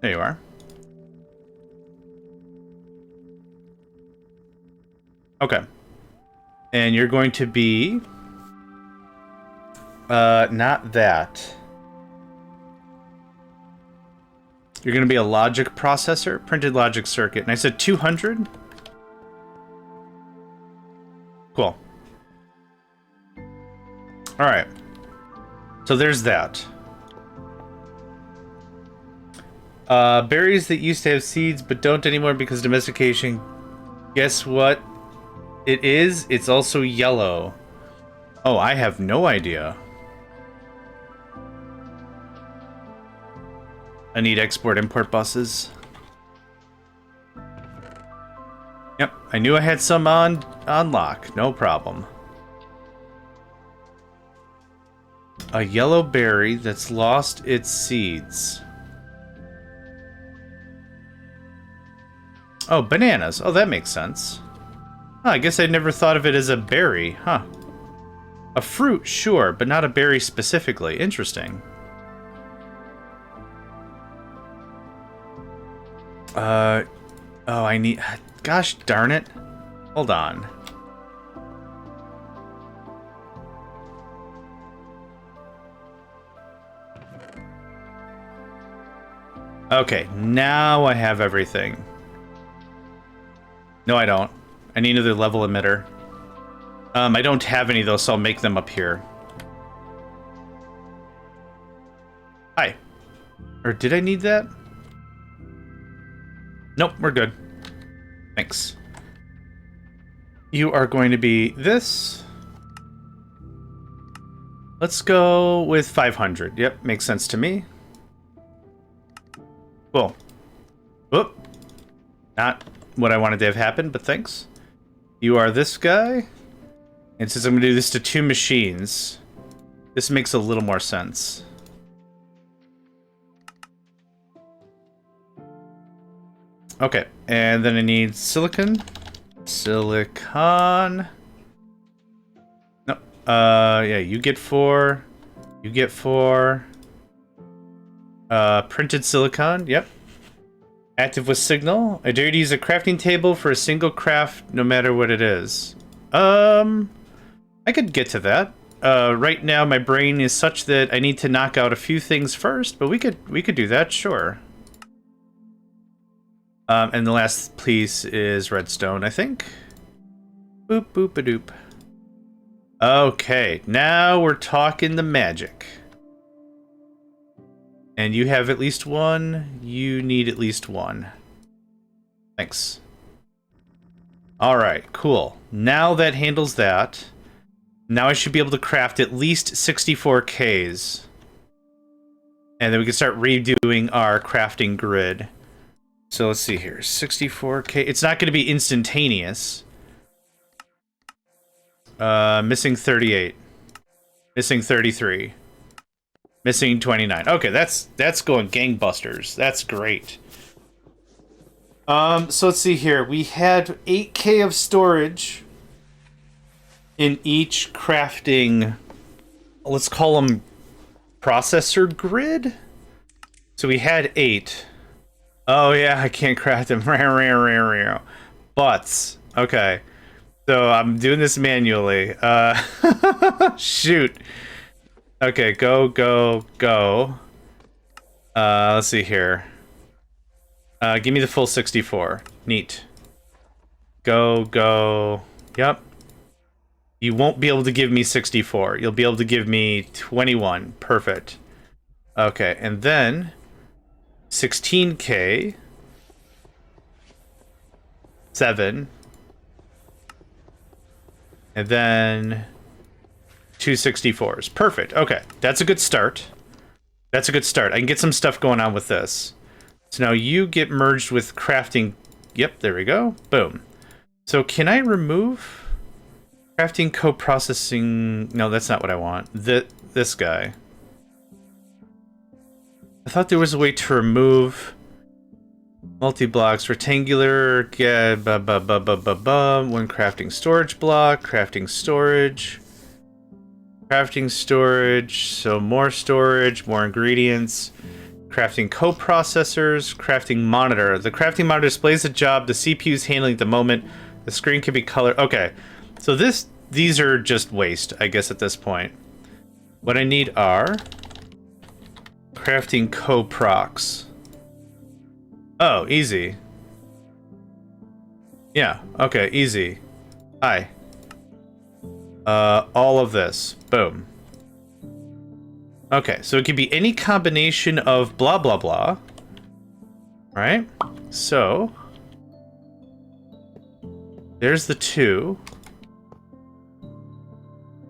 There you are. Okay. And you're going to be... not that. You're gonna be a logic processor, printed logic circuit. And I said 200? Cool. Alright. So there's that. Berries that used to have seeds but don't anymore because of domestication. Guess what it is? It's also yellow. Oh, I have no idea. I need export-import buses. Yep, I knew I had some on lock. No problem. A yellow berry that's lost its seeds. Oh, bananas. Oh, that makes sense. Oh, I guess I never thought of it as a berry. Huh. A fruit, sure, but not a berry specifically. Interesting. Oh, I need... Gosh darn it. Hold on. Okay, now I have everything. No, I don't. I need another level emitter. I don't have any, though, so I'll make them up here. Hi. Or did I need that? Nope, we're good. Thanks. You are going to be this. Let's go with 500. Yep, makes sense to me. Cool. Whoop. Not what I wanted to have happen, but thanks. You are this guy. And since I'm going to do this to 2 machines, this makes a little more sense. Okay, and then I need silicon. Silicon. No, yeah, you get 4. You get 4. Printed silicon, yep. Active with signal. I dare to use a crafting table for a single craft, no matter what it is. I could get to that. Right now my brain is such that I need to knock out a few things first, but we could do that, sure. And the last piece is redstone, I think. Boop, boop, a doop. Okay, now we're talking the magic. And you have at least one. You need at least one. Thanks. Alright, cool. Now that handles that. Now I should be able to craft at least 64 Ks. And then we can start redoing our crafting grid. So let's see here. 64K. It's not going to be instantaneous. Missing 38. Missing 33. Missing 29. Okay, that's going gangbusters. That's great. So let's see here. We had 8K of storage in each crafting, let's call them processor grid. So we had 8. Oh yeah, I can't craft them. Butts. Okay. So I'm doing this manually. Shoot. Okay, go. Let's see here. Give me the full 64. Neat. Go. Yep. You won't be able to give me 64. You'll be able to give me 21. Perfect. Okay, and then 16K. 7. And then 264s. Perfect. Okay, that's a good start. I can get some stuff going on with this. So now you get merged with crafting. Yep, there we go. Boom. So can I remove crafting co-processing? No, that's not what I want. This guy. I thought there was a way to remove multi-blocks, rectangular, one crafting storage block, crafting storage, so more storage, more ingredients. Crafting coprocessors, crafting monitor. The crafting monitor displays the job the CPU is handling at the moment. The screen can be colored. Okay, so these are just waste, I guess, at this point. What I need are crafting coprocs. Oh, easy. Yeah, okay, easy. Hi. All of this. Boom. Okay, so it could be any combination of blah, blah, blah. Right? So there's the 2.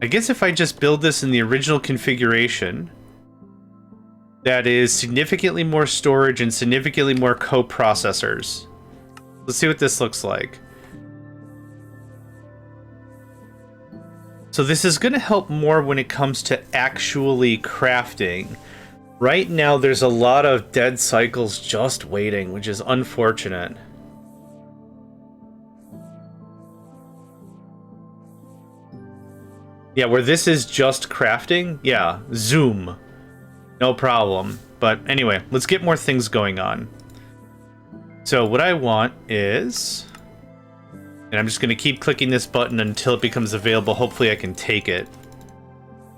I guess if I just build this in the original configuration, that is significantly more storage and significantly more coprocessors. Let's see what this looks like. So this is going to help more when it comes to actually crafting. Right now, there's a lot of dead cycles just waiting, which is unfortunate. Yeah, where this is just crafting, yeah, zoom. No problem. But anyway, let's get more things going on. So what I want is... And I'm just going to keep clicking this button until it becomes available. Hopefully I can take it.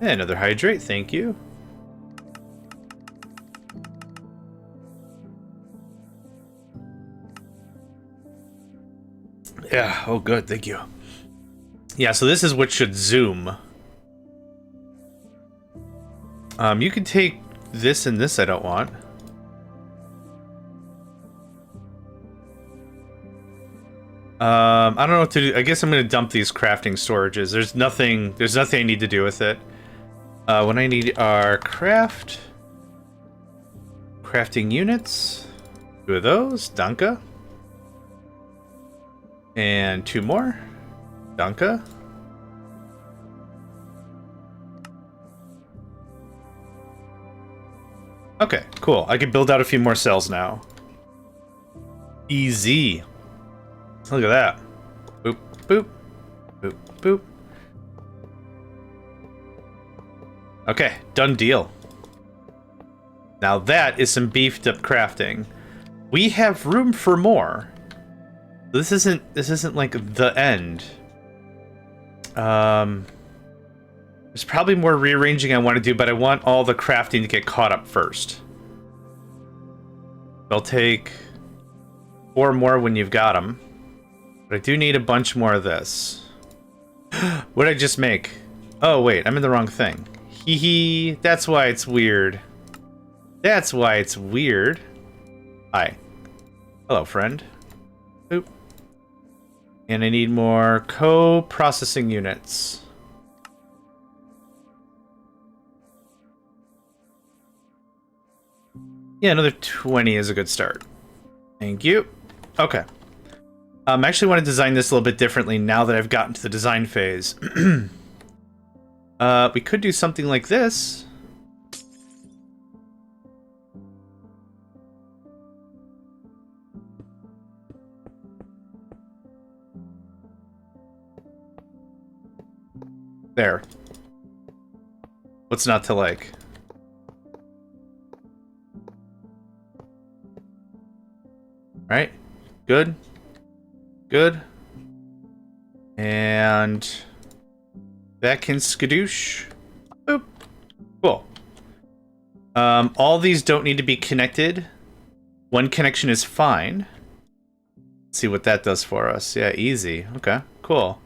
And another hydrate, thank you. Yeah, oh good, thank you. Yeah, so this is what should zoom. You can take this and this I don't want. I don't know what to do. I guess I'm going to dump these crafting storages. There's nothing I need to do with it. What I need are crafting units. 2 of those. Danke. And 2 more. Danke. Okay, cool. I can build out a few more cells now. Easy. Look at that. Boop, boop, boop, boop. Okay, done deal. Now that is some beefed up crafting. We have room for more. This isn't like the end. There's probably more rearranging I want to do, but I want all the crafting to get caught up first. I'll take 4 more when you've got them. But I do need a bunch more of this. What did I just make? Oh, wait, I'm in the wrong thing. Hee hee, that's why it's weird. That's why it's weird. Hi. Hello, friend. Oop. And I need more co-processing units. Yeah, another 20 is a good start. Thank you. Okay. I actually want to design this a little bit differently now that I've gotten to the design phase. We could do something like this. There. What's not to like? Right? Good. Good. And back in skadoosh. Boop. Cool. All these don't need to be connected. One connection is fine. Let's see what that does for us. Yeah, easy. Okay, cool.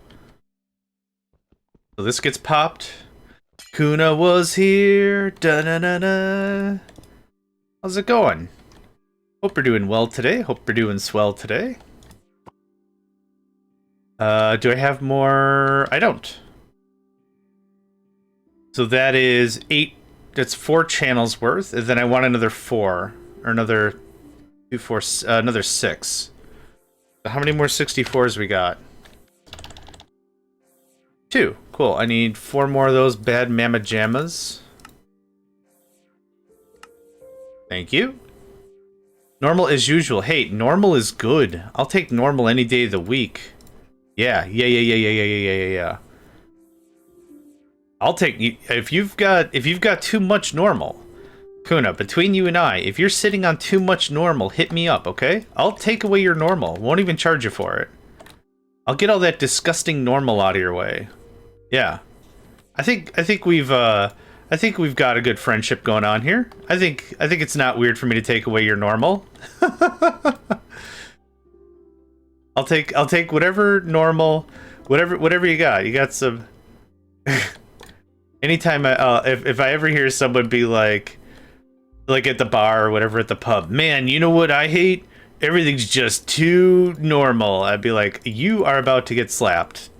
So this gets popped. Kuna was here. Da-na-na-na. How's it going? Hope you're doing well today. Hope you're doing swell today. Do I have more? I don't. So that is 8. That's 4 channels worth. And then I want another 4. Or another 2, 4, another 6. So how many more 64s we got? 2. Cool. I need 4 more of those bad mamma jammas. Thank you. Normal as usual. Hey, normal is good. I'll take normal any day of the week. Yeah. I'll take if you've got too much normal. Kuna, between you and I, if you're sitting on too much normal, hit me up, okay? I'll take away your normal. Won't even charge you for it. I'll get all that disgusting normal out of your way. Yeah. I think we've got a good friendship going on here. I think it's not weird for me to take away your normal. I'll take whatever normal, whatever you got. You got some. Anytime if I ever hear someone be like at the bar or whatever at the pub, man, you know what I hate? Everything's just too normal. I'd be like, you are about to get slapped.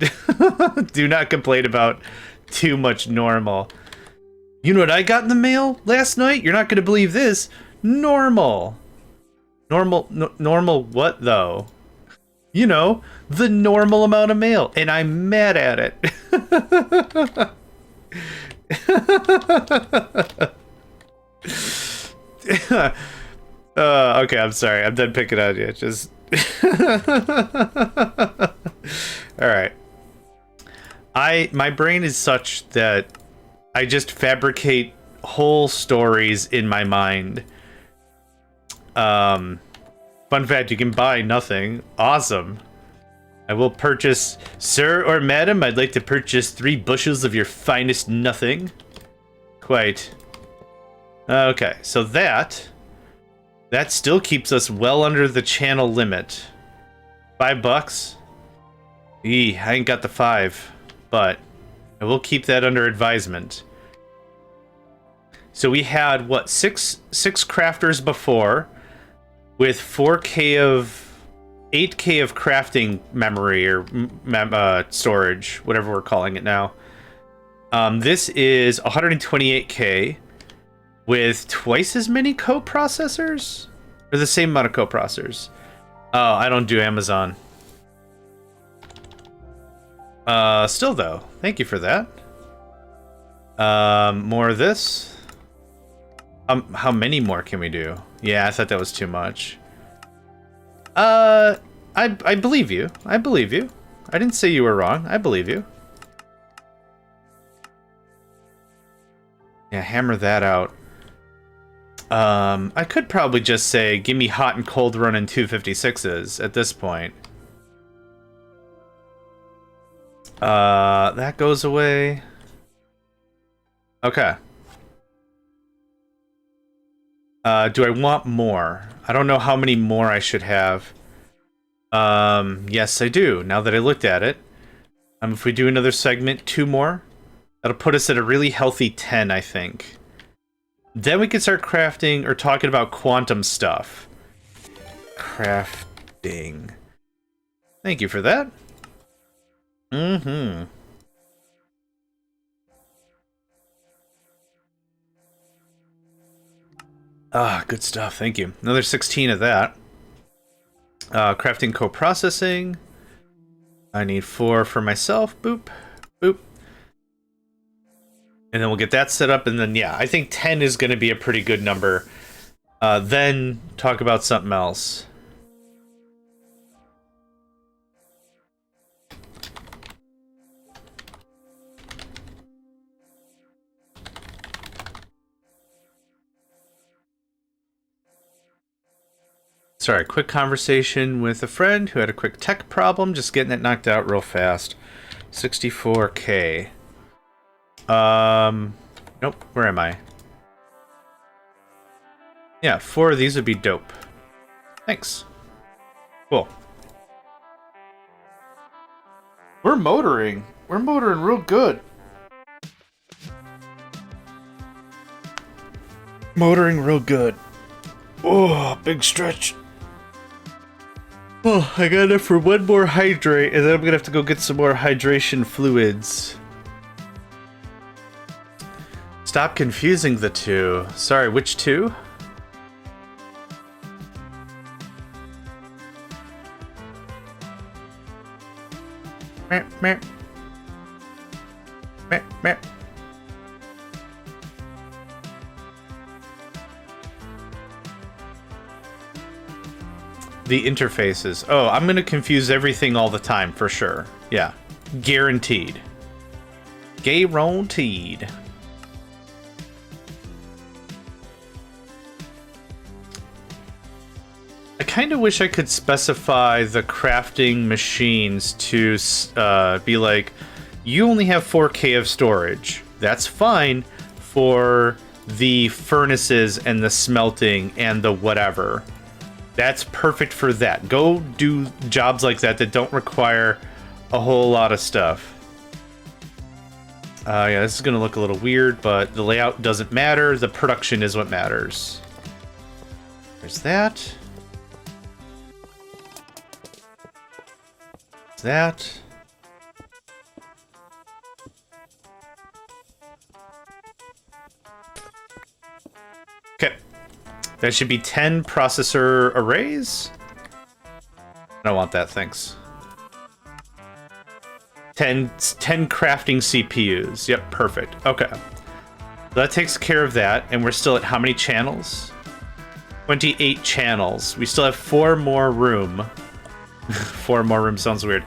Do not complain about too much normal. You know what I got in the mail last night? You're not going to believe this. Normal. Normal what, though? You know, the normal amount of mail. And I'm mad at it. Okay, I'm sorry. I'm done picking on you. Just... Alright. My brain is such that I just fabricate whole stories in my mind. Fun fact, you can buy nothing. Awesome. I will purchase, sir or madam, I'd like to purchase 3 bushels of your finest nothing. Quite. Okay, so that still keeps us well under the channel limit. $5? I ain't got the 5, but I will keep that under advisement. So we had, what, six crafters before, with 8K of crafting memory, or storage, whatever we're calling it now. This is 128K, with twice as many coprocessors? Or the same amount of coprocessors? Oh, I don't do Amazon. Still though, thank you for that. More of this. How many more can we do? Yeah, I thought that was too much. I believe you. I believe you. I didn't say you were wrong. I believe you. Yeah, hammer that out. I could probably just say, give me hot and cold running 256s at this point. That goes away. Okay. Do I want more? I don't know how many more I should have. Yes, I do, now that I looked at it. If we do another segment, 2 more, that'll put us at a really healthy 10, I think. Then we can start crafting or talking about quantum stuff. Crafting. Thank you for that. Mm-hmm. Ah, good stuff. Thank you. Another 16 of that. Crafting co-processing. I need 4 for myself. Boop. Boop. And then we'll get that set up. And then, yeah, I think 10 is going to be a pretty good number. Then talk about something else. Sorry, quick conversation with a friend who had a quick tech problem. Just getting it knocked out real fast. 64K. Nope. Where am I? Yeah, 4 of these would be dope. Thanks. Cool. We're motoring. We're motoring real good. Motoring real good. Oh, big stretch. Oh, I got enough for one more hydrate, and then I'm gonna have to go get some more hydration fluids. Stop confusing the two. Sorry, which two? Meh, meh. Meh, meh. The interfaces. Oh, I'm gonna confuse everything all the time, for sure. Yeah. Guaranteed. Guaranteed. I kind of wish I could specify the crafting machines to be like, you only have 4K of storage. That's fine for the furnaces and the smelting and the whatever. That's perfect for that. Go do jobs like that that don't require a whole lot of stuff. Yeah, this is going to look a little weird, but the layout doesn't matter. The production is what matters. There's that. There's that. Okay. That should be 10 processor arrays. I don't want that, thanks. 10 crafting CPUs. Yep, perfect. Okay. That takes care of that, and we're still at how many channels? 28 channels. We still have 4 more room. 4 more room sounds weird.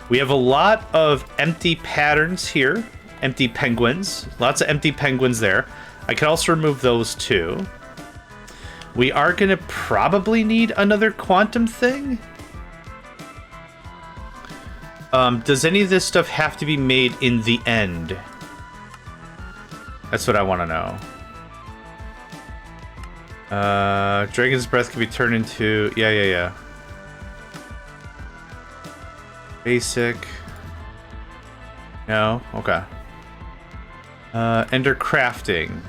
We have a lot of empty patterns here. Empty penguins. Lots of empty penguins there. I could also remove those too. We are going to probably need another quantum thing. Does any of this stuff have to be made in the end? That's what I want to know. Dragon's Breath can be turned into... Yeah. Basic. No? Okay. Ender Crafting.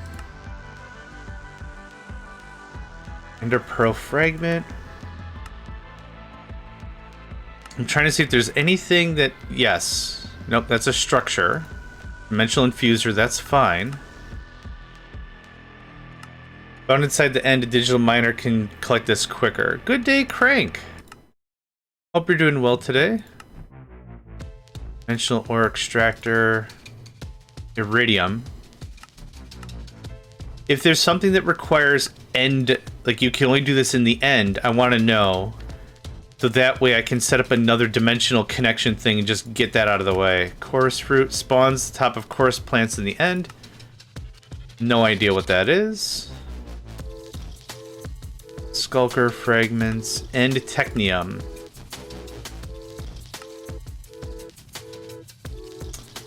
Ender Pearl Fragment. I'm trying to see if there's anything that... Yes. Nope, that's a structure. Dimensional Infuser, that's fine. Found inside the end, a digital miner can collect this quicker. Good day, Crank! Hope you're doing well today. Dimensional Ore Extractor. Iridium. If there's something that requires end... Like, you can only do this in the end, I want to know. So that way I can set up another dimensional connection thing and just get that out of the way. Chorus Fruit spawns the top of chorus plants in the end. No idea what that is. Skulker Fragments. End Technium.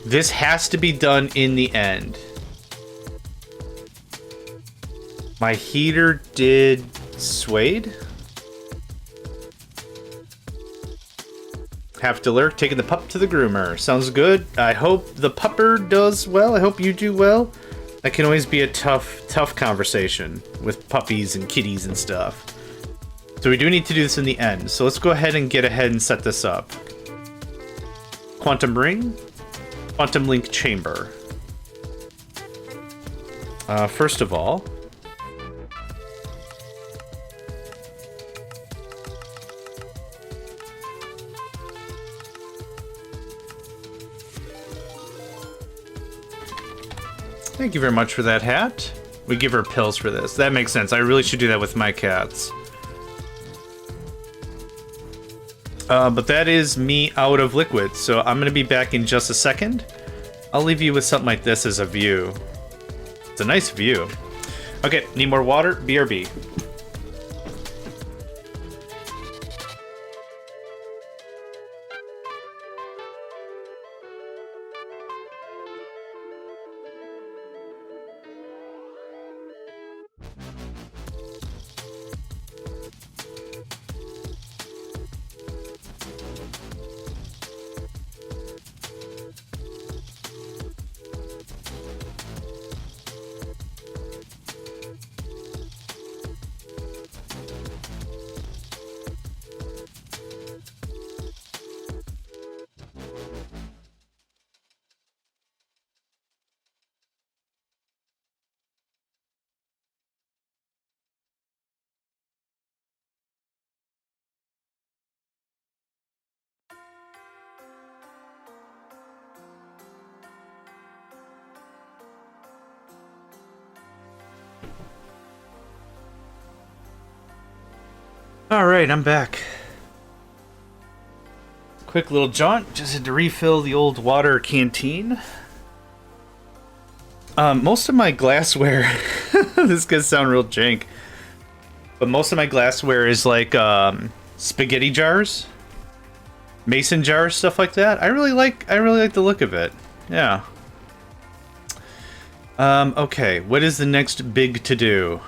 This has to be done in the end. My heater did Suede. Have to lurk, taking the pup to the groomer. Sounds good. I hope the pupper does well. I hope you do well. That can always be a tough conversation with puppies and kitties and stuff. So we do need to do this in the end. So let's go ahead and get ahead and set this up. Quantum ring, quantum link chamber. First of all, thank you very much for that hat. We give her pills for this. That makes sense. I really should do that with my cats. But that is me out of liquid, so I'm gonna be back in just a second. I'll leave you with something like this as a view. It's a nice view. Okay, need more water? BRB. Alright, I'm back. Quick little jaunt, just had to refill the old water canteen. Most of my glassware, this could sound real jank, but most of my glassware is like spaghetti jars, mason jars, stuff like that. I really like the look of it. Yeah. Okay, what is the next big to do?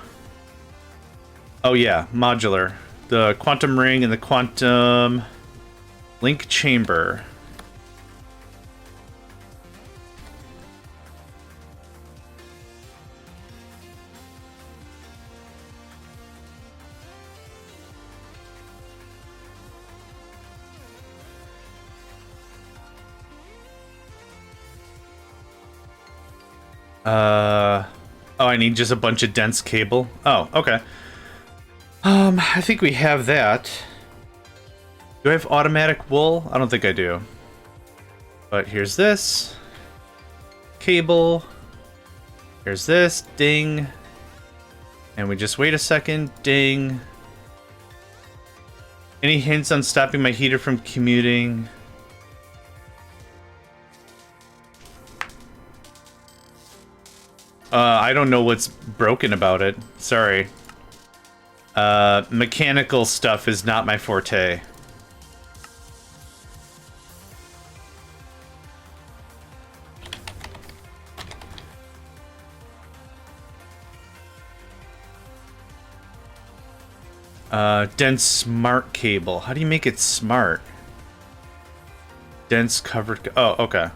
Oh yeah, modular. The quantum ring and the quantum link chamber. Oh, I need just a bunch of dense cable. Oh, okay. I think we have that. Do I have automatic wool? I don't think I do. But here's this. Cable. Here's this. Ding. And we just wait a second. Ding. Any hints on stopping my heater from commuting? I don't know what's broken about it. Sorry. Mechanical stuff is not my forte. Dense smart cable. How do you make it smart? Dense covered. Oh, okay.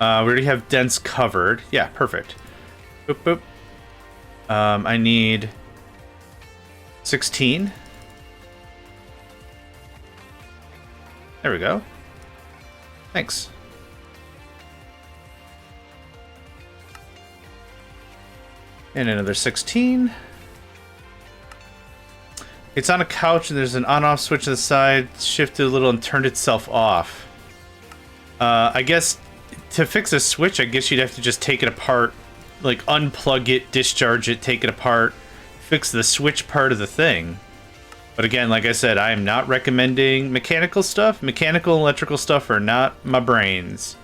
We already have dense covered. Yeah, perfect. Boop, boop. I need 16. There we go. Thanks. And another 16. It's on a couch and there's an on-off switch to the side. Shifted a little and turned itself off. I guess to fix a switch, I guess you'd have to just take it apart. Like unplug it, discharge it, take it apart. Fix the switch part of the thing. But again, like I said, I am not recommending mechanical stuff. Mechanical and electrical stuff are not my brains.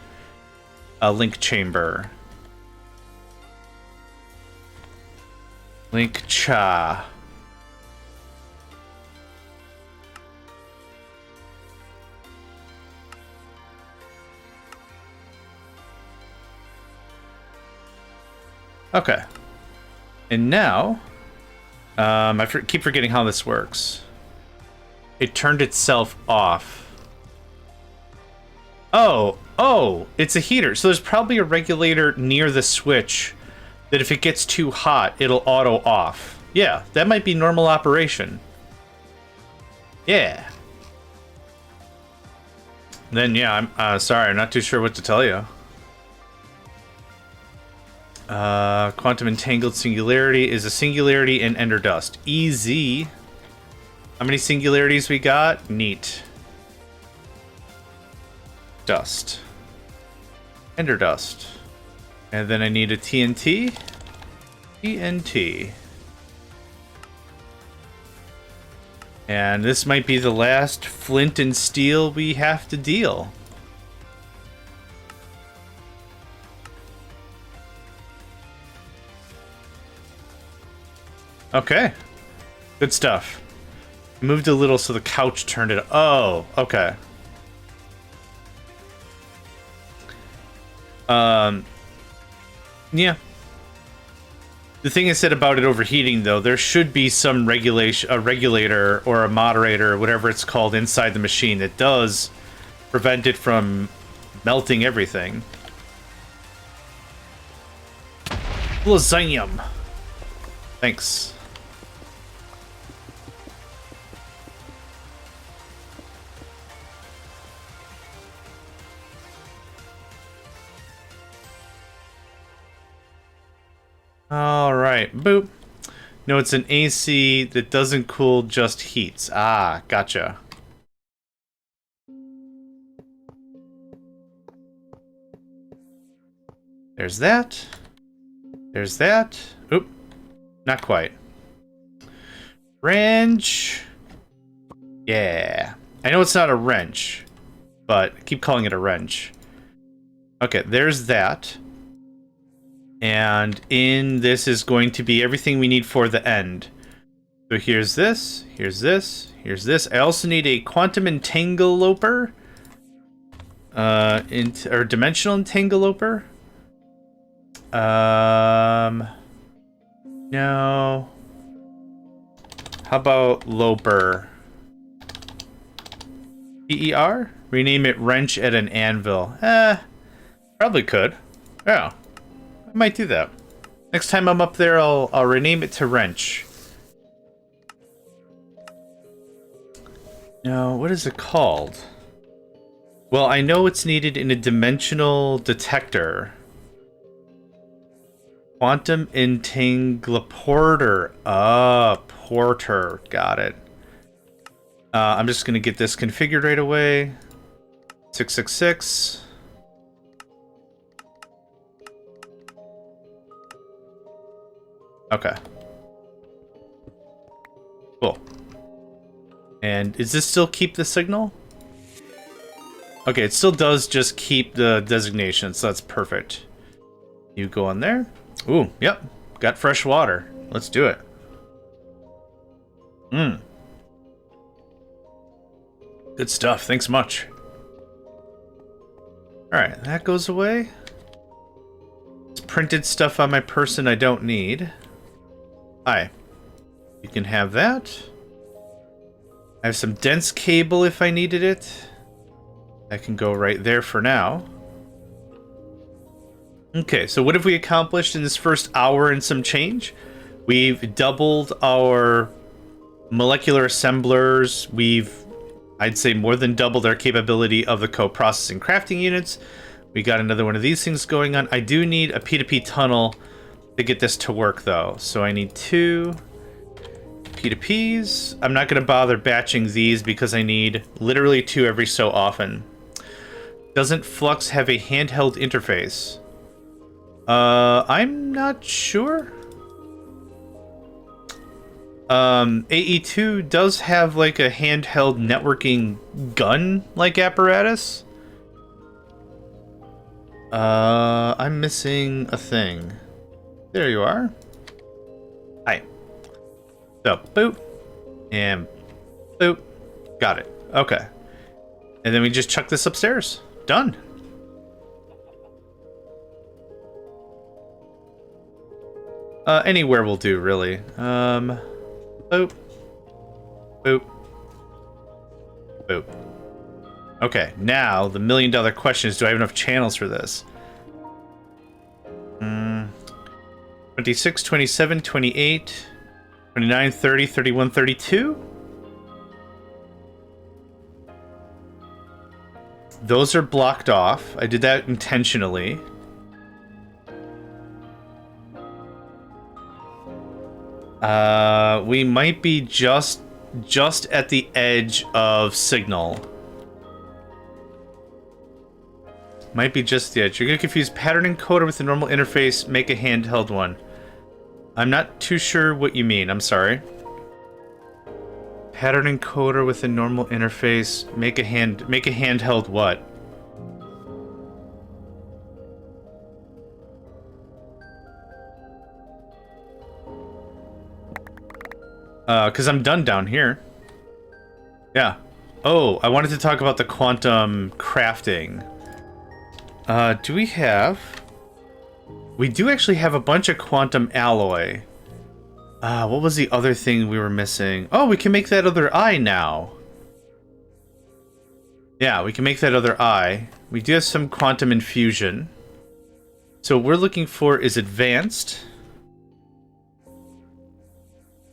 A link chamber. Link cha. Okay. And now, I keep forgetting how this works. It turned itself off. Oh, it's a heater. So there's probably a regulator near the switch that if it gets too hot, it'll auto off. Yeah, that might be normal operation. Yeah. Then, yeah, I'm sorry, I'm not too sure what to tell you. Quantum entangled singularity is a singularity in ender dust. Easy. How many singularities we got? Neat. Dust. Ender dust. And then I need a TNT. TNT. And this might be the last flint and steel we have to deal. Okay. Good stuff. Moved a little so the couch turned it. Oh, okay. Yeah. The thing I said about it overheating, though, there should be some regulation, a regulator or a moderator, whatever it's called, inside the machine that does prevent it from melting everything. Lasagna. Thanks. All right, boop. No, it's an AC that doesn't cool, just heats. Ah, gotcha. There's that. There's that. Oop. Not quite. Wrench. Yeah. I know it's not a wrench, but I keep calling it a wrench. Okay, there's that. And in this is going to be everything we need for the end. So here's this, here's this, here's this. I also need a quantum entangloper. Or dimensional entangloper. No. How about loper? PER? Rename it wrench at an anvil. Probably could. Yeah. I might do that. Next time I'm up there, I'll rename it to wrench. No, what is it called? Well, I know it's needed in a dimensional detector. Quantum entangloporter. Ah, porter. Got it. I'm just going to get this configured right away. 666. Okay. Cool. And does this still keep the signal? Okay, it still does just keep the designation, so that's perfect. You go on there. Ooh, yep. Got fresh water. Let's do it. Good stuff. Thanks much. Alright, that goes away. It's printed stuff on my person I don't need. Hi. You can have that. I have some dense cable if I needed it. I can go right there for now. Okay, so what have we accomplished in this first hour and some change? We've doubled our molecular assemblers. We've, I'd say, more than doubled our capability of the co-processing crafting units. We got another one of these things going on. I do need a P2P tunnel to get this to work, though. So I need 2 P2Ps. I'm not going to bother batching these because I need literally 2 every so often. Doesn't Flux have a handheld interface? I'm not sure. AE2 does have like a handheld networking gun-like apparatus. I'm missing a thing. There you are. Hi. So, boop. And boop. Got it. Okay. And then we just chuck this upstairs. Done. Anywhere will do, really. Boop. Boop. Boop. Okay, now the million-dollar question is, do I have enough channels for this? 26, 27, 28, 29, 30, 31, 32. Those are blocked off. I did that intentionally. We might be just at the edge of signal. Might be just the edge. You're gonna confuse pattern encoder with the normal interface. Make a handheld one. I'm not too sure what you mean. I'm sorry. Pattern encoder with a normal interface. Make a handheld what? Because I'm done down here. Yeah. Oh, I wanted to talk about the quantum crafting. Do we have... We do actually have a bunch of quantum alloy. What was the other thing we were missing? Oh, we can make that other eye now. Yeah, we can make that other eye. We do have some quantum infusion. So what we're looking for is advanced.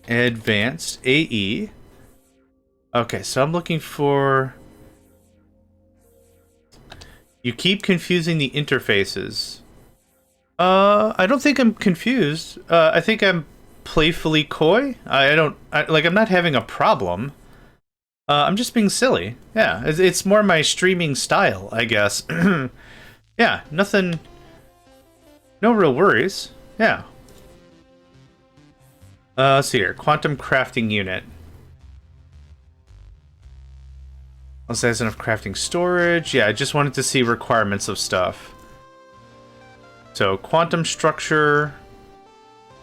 Advanced AE. Okay, so I'm looking for... You keep confusing the interfaces. I don't think I'm confused. I think I'm playfully coy. I'm not having a problem. I'm just being silly. Yeah, it's more my streaming style, I guess. Yeah, nothing... No real worries. Yeah. Let's see here. Quantum crafting unit. Also has enough crafting storage. Yeah, I just wanted to see requirements of stuff. So, quantum structure,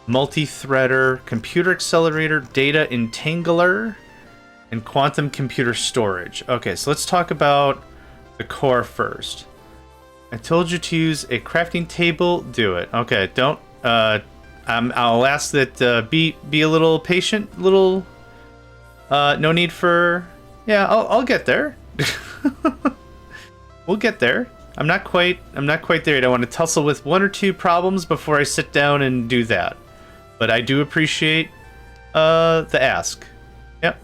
multi-threader, computer accelerator, data entangler, and quantum computer storage. Okay, so let's talk about the core first. I told you to use a crafting table. Do it. Okay, don't... I'll ask that be a little patient. No need for... Yeah, I'll get there. We'll get there. I'm not quite there yet. I want to tussle with one or two problems before I sit down and do that. But I do appreciate the ask. Yep.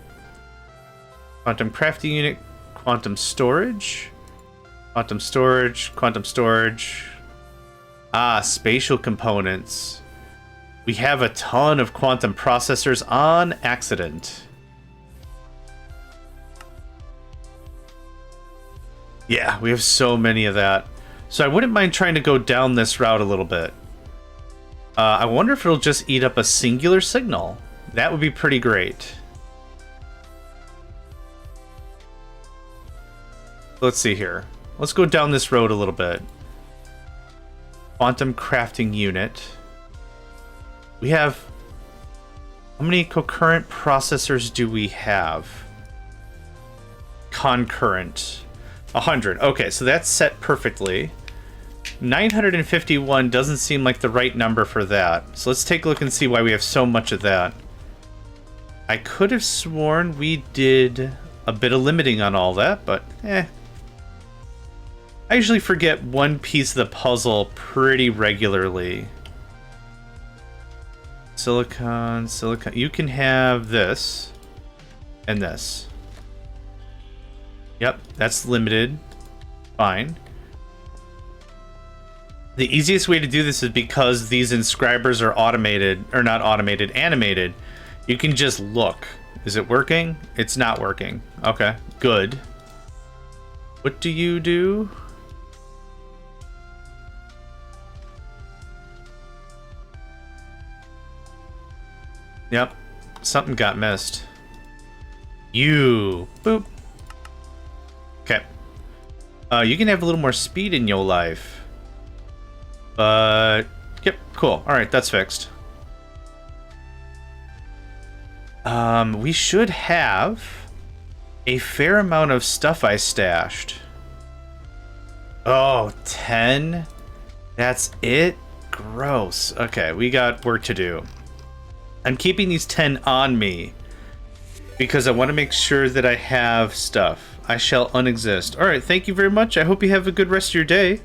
Quantum crafting unit, quantum storage. Quantum storage. Ah, spatial components. We have a ton of quantum processors on accident. Yeah, we have so many of that. So I wouldn't mind trying to go down this route a little bit. I wonder if it'll just eat up a singular signal. That would be pretty great. Let's see here. Let's go down this road a little bit. Quantum crafting unit. We have... How many concurrent processors do we have? Concurrent. 100. Okay, so that's set perfectly. 951 doesn't seem like the right number for that. So let's take a look and see why we have so much of that. I could have sworn we did a bit of limiting on all that, but I usually forget one piece of the puzzle pretty regularly. Silicon. You can have this and this. Yep, that's limited. Fine. The easiest way to do this is because these inscribers are automated, or not automated, animated. You can just look. Is it working? It's not working. Okay, good. What do you do? Yep, something got missed. You. Boop. Okay. You can have a little more speed in your life. But, yep, cool. Alright, that's fixed. We should have a fair amount of stuff I stashed. Oh, 10? That's it? Gross. Okay, we got work to do. I'm keeping these 10 on me because I want to make sure that I have stuff. I shall unexist. Alright, thank you very much. I hope you have a good rest of your day.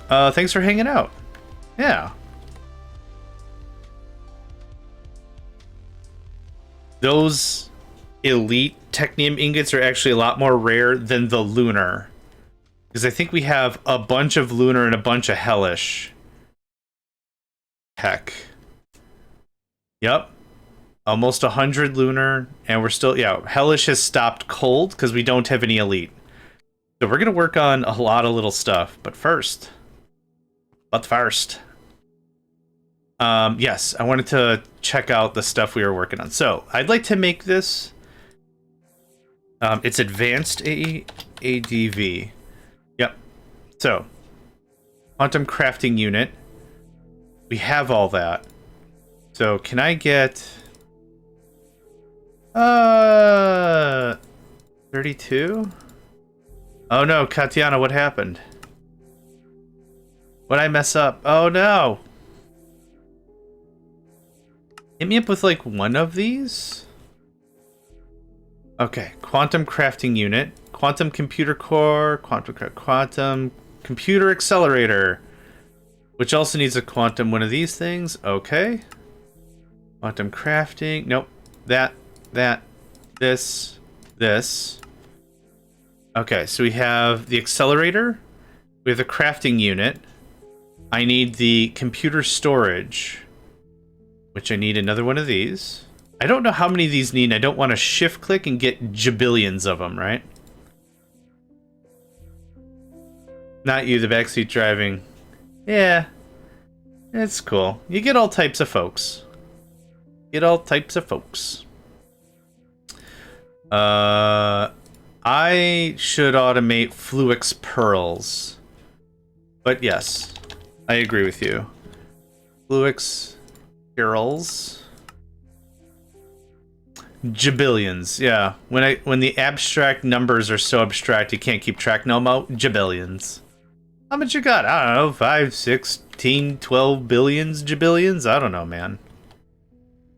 Thanks for hanging out. Yeah. those elite technium ingots are actually a lot more rare than the lunar. Because I think we have a bunch of lunar and a bunch of hellish. Heck. Yep. Almost 100 lunar, and we're still, yeah, hellish has stopped cold because we don't have any elite. So we're going to work on a lot of little stuff, but first, yes, I wanted to check out the stuff we were working on. So I'd like to make this, it's advanced ADV. Yep. So, quantum crafting unit. We have all that. So can I get 32? Oh no, Katiana, what happened? What'd I mess up? Oh no. Hit me up with like one of these? Okay, quantum crafting unit, quantum computer core, quantum computer accelerator, which also needs a quantum one of these things. Okay. Quantum crafting. Nope. That. This. Okay, so we have the accelerator. We have the crafting unit. I need the computer storage, which I need another one of these. I don't know how many of these need. I don't want to shift click and get jabillions of them, right? Not you, the backseat driving. Yeah, it's cool. You get all types of folks. I should automate Fluix pearls. But yes, I agree with you. Fluix pearls. Jabillions, yeah. When the abstract numbers are so abstract you can't keep track no more. Jabillions. How much you got? I don't know, 5, 16, 12 billions, jabillions? I don't know, man.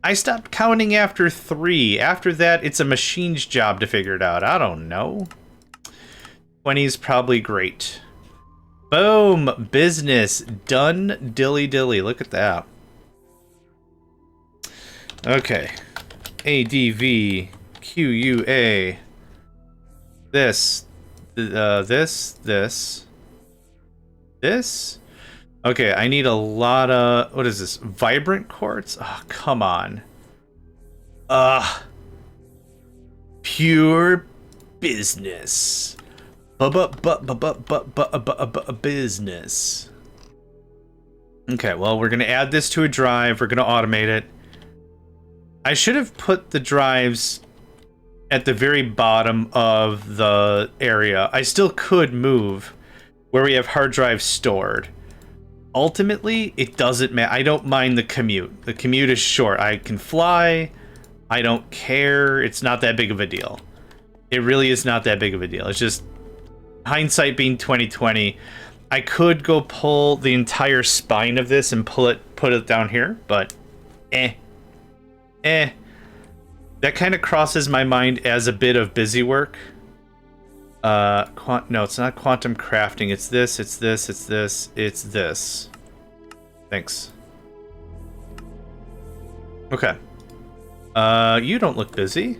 I stopped counting after 3. After that, it's a machine's job to figure it out. I don't know. 20's probably great. Boom! Business done. Dilly. Look at that. Okay. ADV QUA. This. Okay, I need a lot of... What is this? Vibrant quartz? Oh, come on. Pure business. Business. Okay, well, we're going to add this to a drive. We're going to automate it. I should have put the drives at the very bottom of the area. I still could move where we have hard drives stored. Ultimately, it doesn't matter. I don't mind the commute. The commute is short. I can fly. I don't care. It's not that big of a deal. It really is not that big of a deal. It's just hindsight being 2020. I could go pull the entire spine of this and put it down here, but that kind of crosses my mind as a bit of busy work. No, it's not quantum crafting. It's this. Thanks. Okay. You don't look busy.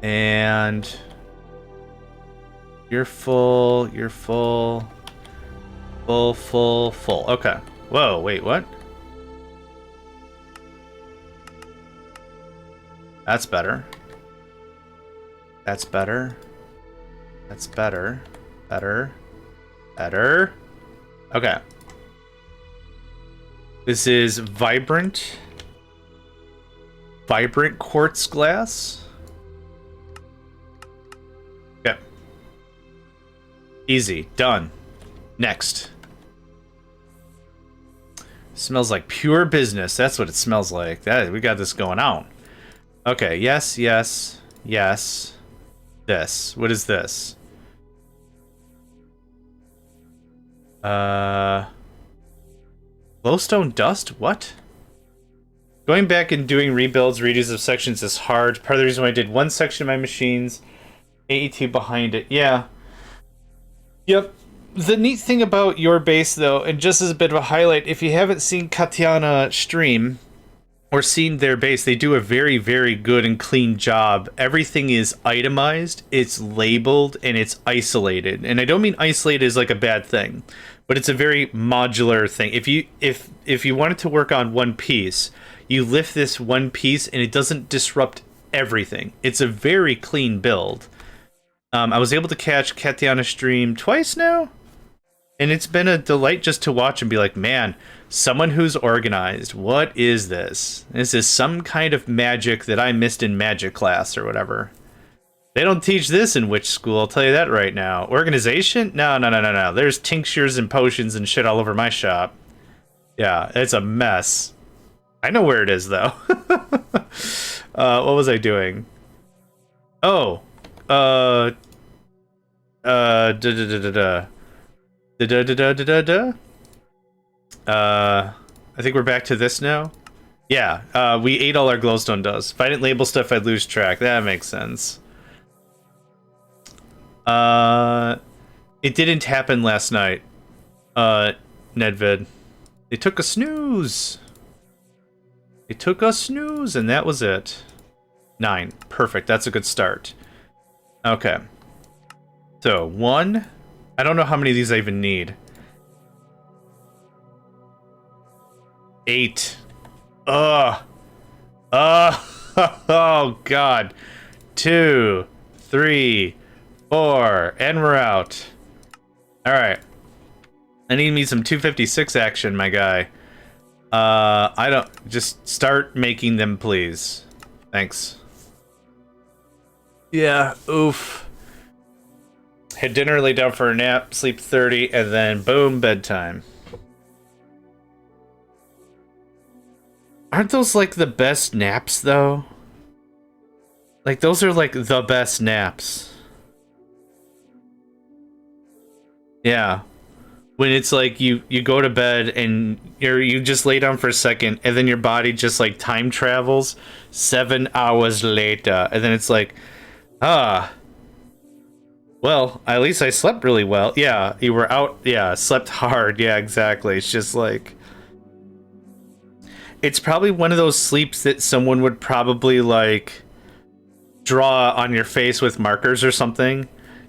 And you're full. Full. Okay. Whoa, wait, what? That's better. Better. Okay. This is vibrant quartz glass. Okay. Easy. Done. Next. Smells like pure business. That's what it smells like. We got this going on. Okay. Yes. This. What is this? Glowstone dust? What? Going back and doing rebuilds, redos of sections is hard. Part of the reason why I did one section of my machines, AE2 behind it. Yeah. Yep. The neat thing about your base, though, and just as a bit of a highlight, if you haven't seen Katiana stream, or seen their base, they do a very, very good and clean job. Everything is itemized, it's labeled, and it's isolated. And I don't mean isolated as like a bad thing, but it's a very modular thing. If you wanted to work on one piece, you lift this one piece and it doesn't disrupt everything. It's a very clean build. I was able to catch Katiana stream twice now, and it's been a delight just to watch and be like, man, someone who's organized. What is this? This is some kind of magic that I missed in magic class or whatever. They don't teach this in witch school, I'll tell you that right now. Organization? No. There's tinctures and potions and shit all over my shop. Yeah, it's a mess. I know where it is, though. What was I doing? Oh. I think we're back to this now. Yeah, we ate all our glowstone dust. If I didn't label stuff, I'd lose track. That makes sense. It didn't happen last night. Nedvid. They took a snooze. They took a snooze, and that was it. 9. Perfect. That's a good start. Okay. So, 1. I don't know how many of these I even need. 8. Ugh. Oh, God. 2, 3, 4, and we're out. Alright. I need me some 256 action, my guy. I don't... Just start making them, please. Thanks. Yeah, oof. Had dinner, lay down for a nap, sleep 30, and then boom, bedtime. Aren't those like the best naps, though? Like, those are like the best naps. Yeah. When it's like you go to bed and you just lay down for a second, and then your body just like time travels 7 hours later, and then it's like, well, at least I slept really well. Yeah, you were out. Yeah, slept hard. Yeah, exactly. It's just like... It's probably one of those sleeps that someone would probably, like, draw on your face with markers or something.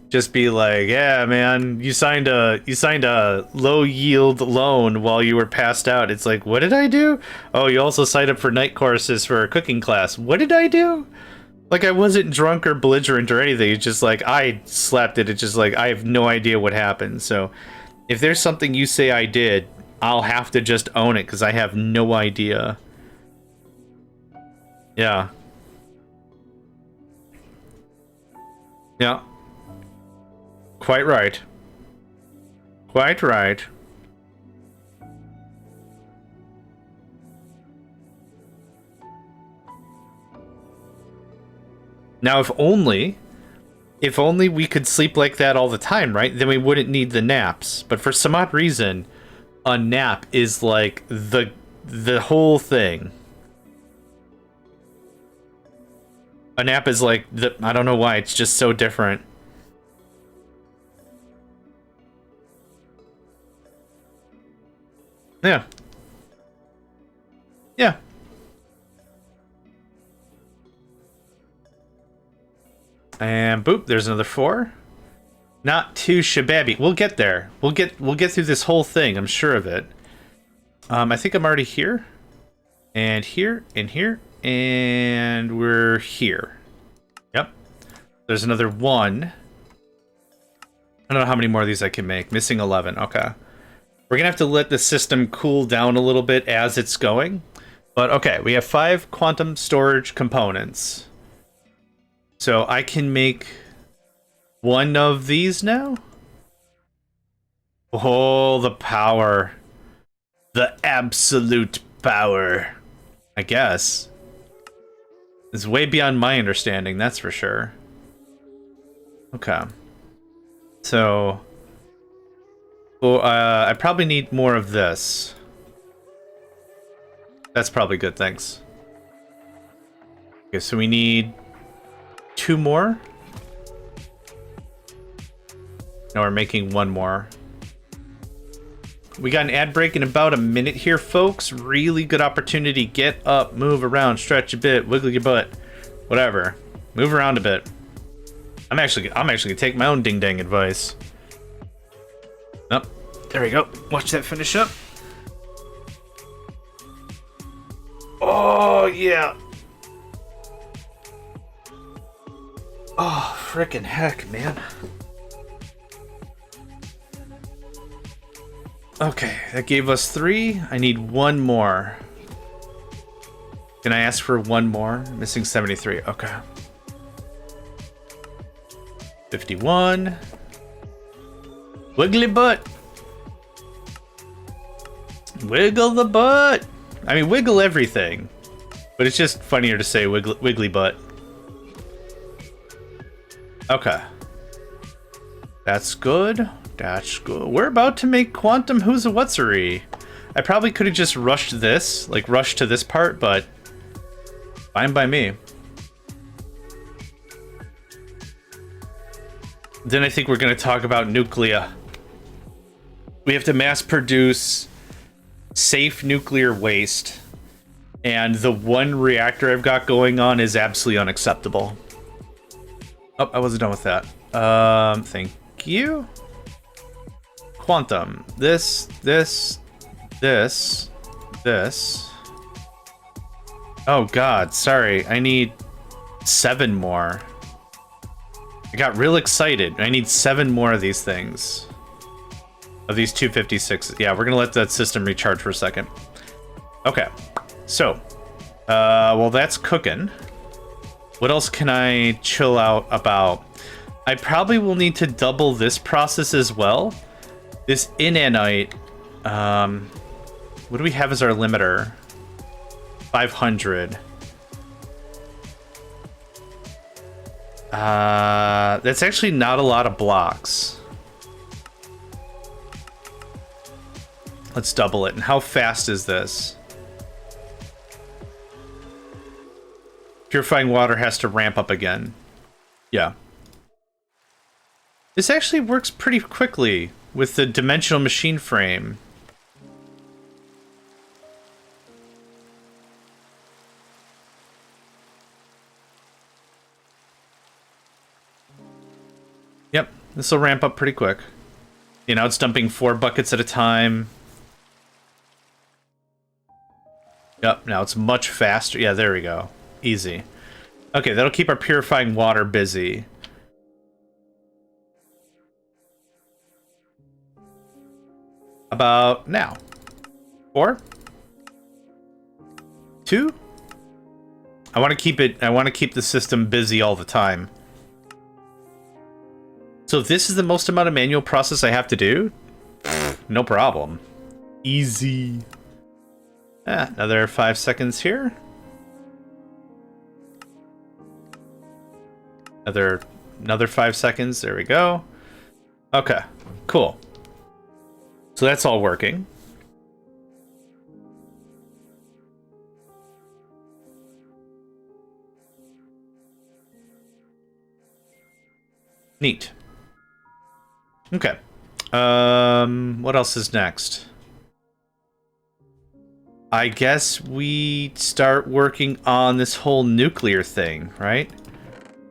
Just be like, yeah, man, you signed a low-yield loan while you were passed out. It's like, what did I do? Oh, you also signed up for night courses for a cooking class. What did I do? Like, I wasn't drunk or belligerent or anything. It's just like, I slept it. It's just like, I have no idea what happened. So, if there's something you say I did, I'll have to just own it, because I have no idea. Yeah. Yeah. Quite right. Quite right. Now, if only we could sleep like that all the time, right? Then we wouldn't need the naps. But for some odd reason, a nap is like the whole thing. A nap is like I don't know why, it's just so different. Yeah. Yeah. And boop, there's another 4. Not too shabby. We'll get there. We'll get through this whole thing, I'm sure of it. I think I'm already here. And here, and here, and we're here. Yep. There's another 1. I don't know how many more of these I can make. Missing 11. Okay. We're gonna have to let the system cool down a little bit as it's going. But okay, we have 5 quantum storage components. So I can make 1 of these now? Oh, the power. The absolute power. I guess. It's way beyond my understanding, that's for sure. Okay. So... Well, I probably need more of this. That's probably good, thanks. Okay, so we need 2 more. No, we're making 1 more. We got an ad break in about a minute here, folks. Really good opportunity. Get up, move around, stretch a bit, wiggle your butt, whatever. Move around a bit. I'm actually gonna take my own ding dang advice. Oh, there we go. Watch that finish up. Oh yeah. Oh, frickin' heck, man. Okay, that gave us 3. I need 1 more. Can I ask for 1 more? Missing 73. Okay. 51. Wiggly butt. Wiggle the butt. I mean, wiggle everything. But it's just funnier to say wiggly butt. Okay. That's good. That's good. We're about to make quantum who's-a-whatsery. I probably could have just rushed this, like rushed to this part, but fine by me. Then I think we're going to talk about nuclear. We have to mass produce safe nuclear waste, and the 1 reactor I've got going on is absolutely unacceptable. Oh, I wasn't done with that. Thank you. Quantum. This. Oh god, sorry. I need 7 more. I got real excited. I need 7 more of these things. Of these 256. Yeah, we're gonna let that system recharge for a second. Okay. So, well, that's cooking. What else can I chill out about? I probably will need to double this process as well. This inanite, what do we have as our limiter? 500. That's actually not a lot of blocks. Let's double it. And how fast is this? Purifying water has to ramp up again. Yeah. This actually works pretty quickly with the dimensional machine frame. Yep, this will ramp up pretty quick. You know, it's dumping 4 buckets at a time. Yep, now it's much faster. Yeah, there we go. Easy. Okay, that'll keep our purifying water busy. About now. 4? 2? I want to keep the system busy all the time. So if this is the most amount of manual process I have to do, no problem. Easy. Another 5 seconds here. Another 5 seconds. There we go. Okay, cool. So that's all working. Neat. Okay. What else is next? I guess we start working on this whole nuclear thing, right?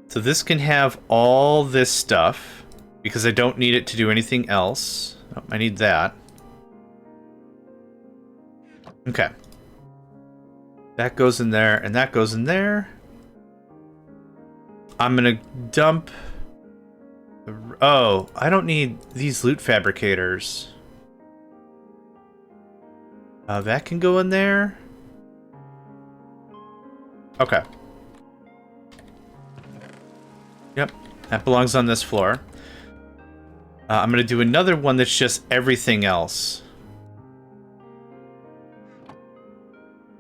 So this can have all this stuff because I don't need it to do anything else. Oh, I need that. Okay. That goes in there and that goes in there. I'm gonna dump... Oh, I don't need these loot fabricators. That can go in there. Okay. Yep, that belongs on this floor. I'm gonna do another one that's just everything else.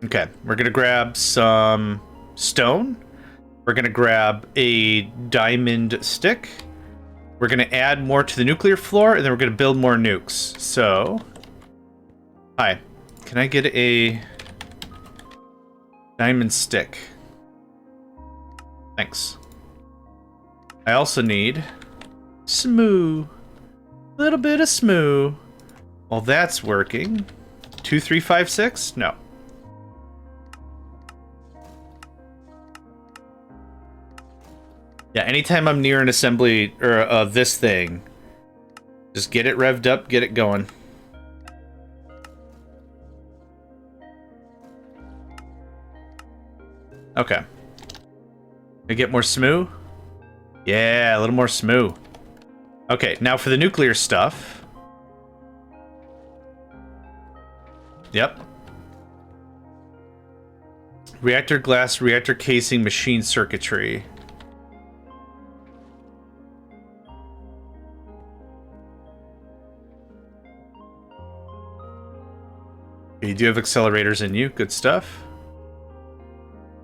Okay, we're gonna grab some stone. We're gonna grab a diamond stick. We're gonna add more to the nuclear floor, and then we're gonna build more nukes. So, hi, can I get a diamond stick? Thanks. I also need smooth. A little bit of smooth. Well, that's working. 2356? No. Yeah, anytime I'm near an assembly or this thing, just get it revved up, get it going. Okay. I get more smooth? Yeah, a little more smooth. Okay, now for the nuclear stuff. Yep. Reactor glass, reactor casing, machine circuitry. You do have accelerators in you. Good stuff.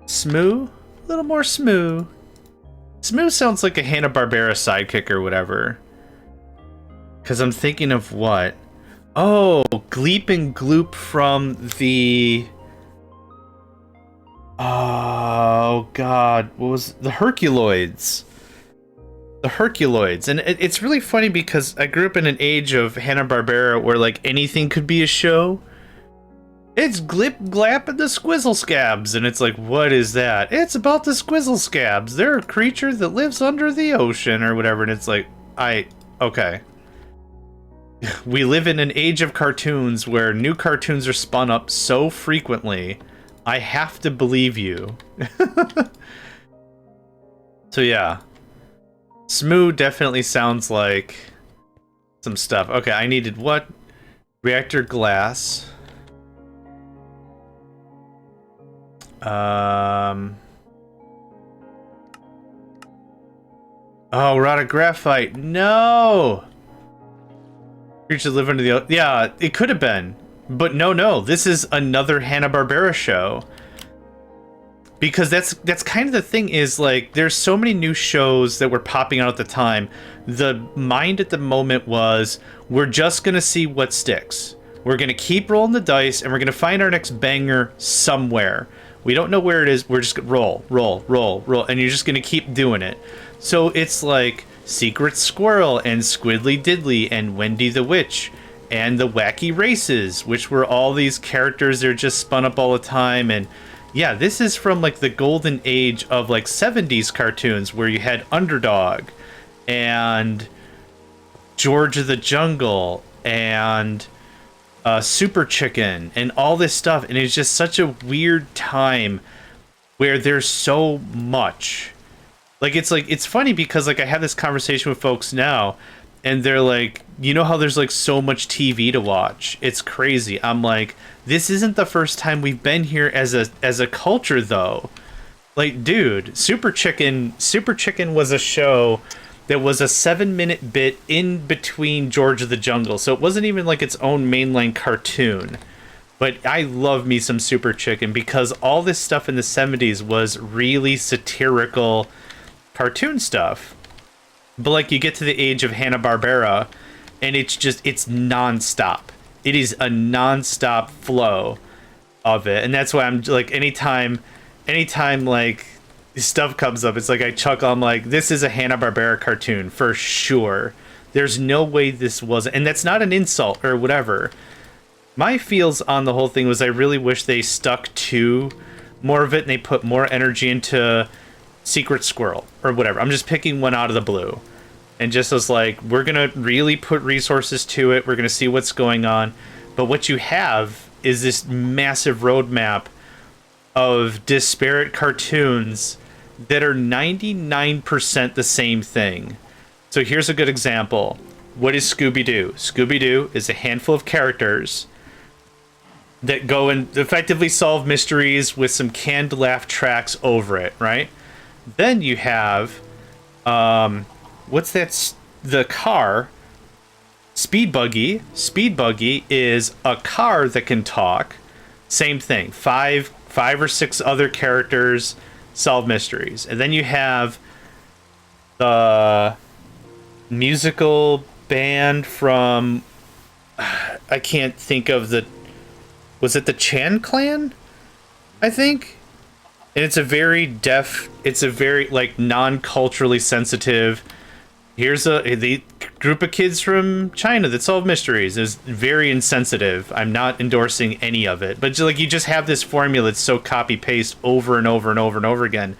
Smooth? A little more smooth. Smooth sounds like a Hanna-Barbera sidekick or whatever. Because I'm thinking of what? Oh, Gleep and Gloop from the... Oh, God. What was... The Herculoids. The Herculoids. And it's really funny because I grew up in an age of Hanna-Barbera where, like, anything could be a show. It's Glip Glap and the Squizzle Scabs, and it's like, what is that? It's about the Squizzle Scabs. They're a creature that lives under the ocean or whatever, and it's like, okay. We live in an age of cartoons where new cartoons are spun up so frequently, I have to believe you. So yeah. Smooth definitely sounds like some stuff. Okay, I needed what? Reactor glass. Oh, we're out of graphite. No! Creatures live under the... Yeah, it could have been. But no. This is another Hanna-Barbera show. Because that's kind of the thing is, like, there's so many new shows that were popping out at the time. The mind at the moment was, we're just going to see what sticks. We're going to keep rolling the dice, and we're going to find our next banger somewhere. We don't know where it is. We're just roll, and you're just gonna keep doing it. So it's like Secret Squirrel and Squiddly Diddly and Wendy the Witch and the Wacky Races, which were all these characters that are just spun up all the time. And yeah, this is from like the golden age of like 70s cartoons where you had Underdog and George of the Jungle and Super Chicken and all this stuff, and it's just such a weird time where there's so much. It's funny because like I have this conversation with folks now, and they're like, you know how there's like so much TV to watch? It's crazy. I'm like, this isn't the first time we've been here as a culture though. Like, dude, Super Chicken was a show that was a 7-minute bit in between George of the Jungle. So it wasn't even like its own mainline cartoon. But I love me some Super Chicken because all this stuff in the 70s was really satirical cartoon stuff. But like you get to the age of Hanna-Barbera and it's nonstop. It is a nonstop flow of it. And that's why I'm like, anytime like stuff comes up, it's like I chuckle. I'm like, this is a Hanna-Barbera cartoon for sure. There's no way this wasn't, and that's not an insult or whatever. My feels on the whole thing was I really wish they stuck to more of it and they put more energy into Secret Squirrel or whatever. I'm just picking one out of the blue, and just was like, we're gonna really put resources to it. We're gonna see what's going on, but what you have is this massive roadmap of disparate cartoons that are 99% the same thing. So here's a good example. What is Scooby-Doo? Scooby-Doo is a handful of characters that go and effectively solve mysteries with some canned laugh tracks over it, right? Then you have, what's that? The car, Speed Buggy. Speed Buggy is a car that can talk. Same thing. Five or six other characters solve mysteries. And then you have the musical band from, I can't think of was it the Chan Clan? I think. And it's a very like non-culturally sensitive here's the group of kids from China that solve mysteries. Is very insensitive. I'm not endorsing any of it, but just, like, you just have this formula that's so copy paste over and over and over and over again.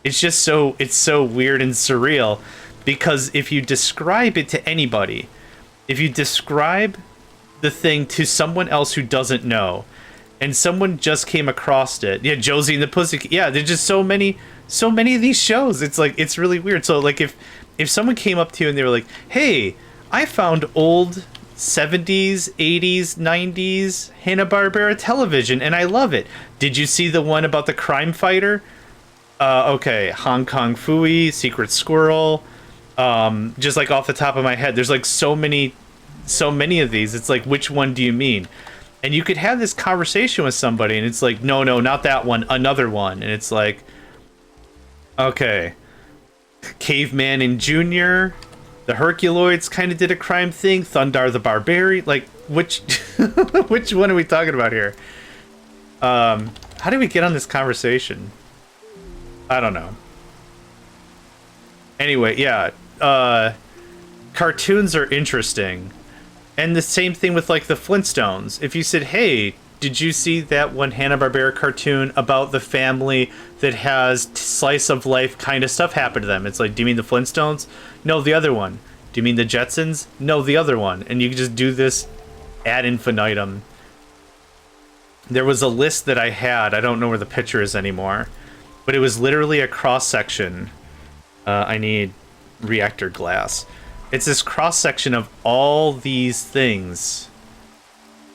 It's just so weird and surreal, because if you describe it to anybody, if you describe the thing to someone else who doesn't know, and someone just came across it, yeah, Josie and the Pussycat, yeah, there's just so many of these shows. It's like, it's really weird. So like, if someone came up to you and they were like, hey, I found old 70s, 80s, 90s Hanna-Barbera television and I love it. Did you see the one about the crime fighter? Okay, Hong Kong Phooey, Secret Squirrel. Just like off the top of my head, there's like so many of these. It's like, which one do you mean? And you could have this conversation with somebody and it's like, no, not that one, another one. And it's like, okay, Caveman and Junior, the Herculoids kind of did a crime thing, Thundar the Barbarian, like, which which one are we talking about here? How did we get on this conversation? I don't know. Anyway, yeah, cartoons are interesting. And the same thing with, like, the Flintstones. If you said, hey, did you see that one Hanna-Barbera cartoon about the family that has slice of life kind of stuff happen to them? It's like, do you mean the Flintstones? No, the other one. Do you mean the Jetsons? No, the other one. And you can just do this ad infinitum. There was a list that I had. I don't know where the picture is anymore. But it was literally a cross-section. I need reactor glass. It's this cross-section of all these things.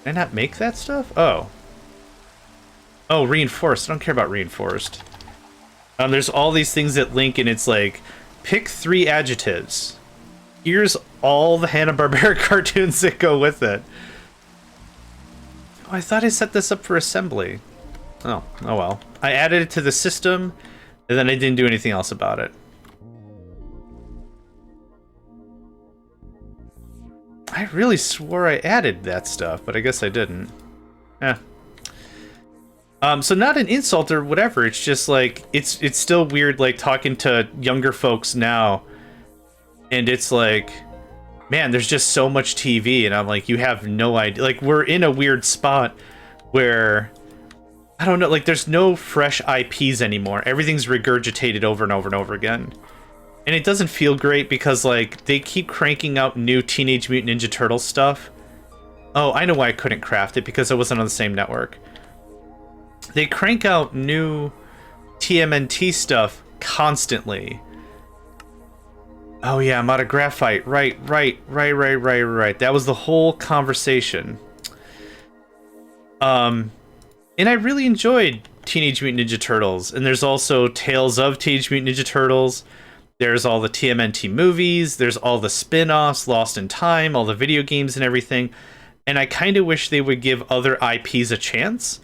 Did I not make that stuff? Oh, reinforced. I don't care about reinforced. There's all these things that link, and it's like, pick 3 adjectives. Here's all the Hanna-Barbera cartoons that go with it. Oh, I thought I set this up for assembly. Oh well. I added it to the system, and then I didn't do anything else about it. I really swore I added that stuff, but I guess I didn't. So not an insult or whatever, it's just like, it's still weird, like, talking to younger folks now, and it's like, man, there's just so much TV, and I'm like, you have no idea. Like, we're in a weird spot where, I don't know, like, there's no fresh IPs anymore. Everything's regurgitated over and over and over again. And it doesn't feel great because, like, they keep cranking out new Teenage Mutant Ninja Turtles stuff. Oh, I know why I couldn't craft it, because I wasn't on the same network. They crank out new TMNT stuff constantly. Oh yeah, I'm out of graphite. Right. That was the whole conversation. And I really enjoyed Teenage Mutant Ninja Turtles. And there's also Tales of Teenage Mutant Ninja Turtles. There's all the TMNT movies, there's all the spin-offs, Lost in Time, all the video games and everything. And I kind of wish they would give other IPs a chance.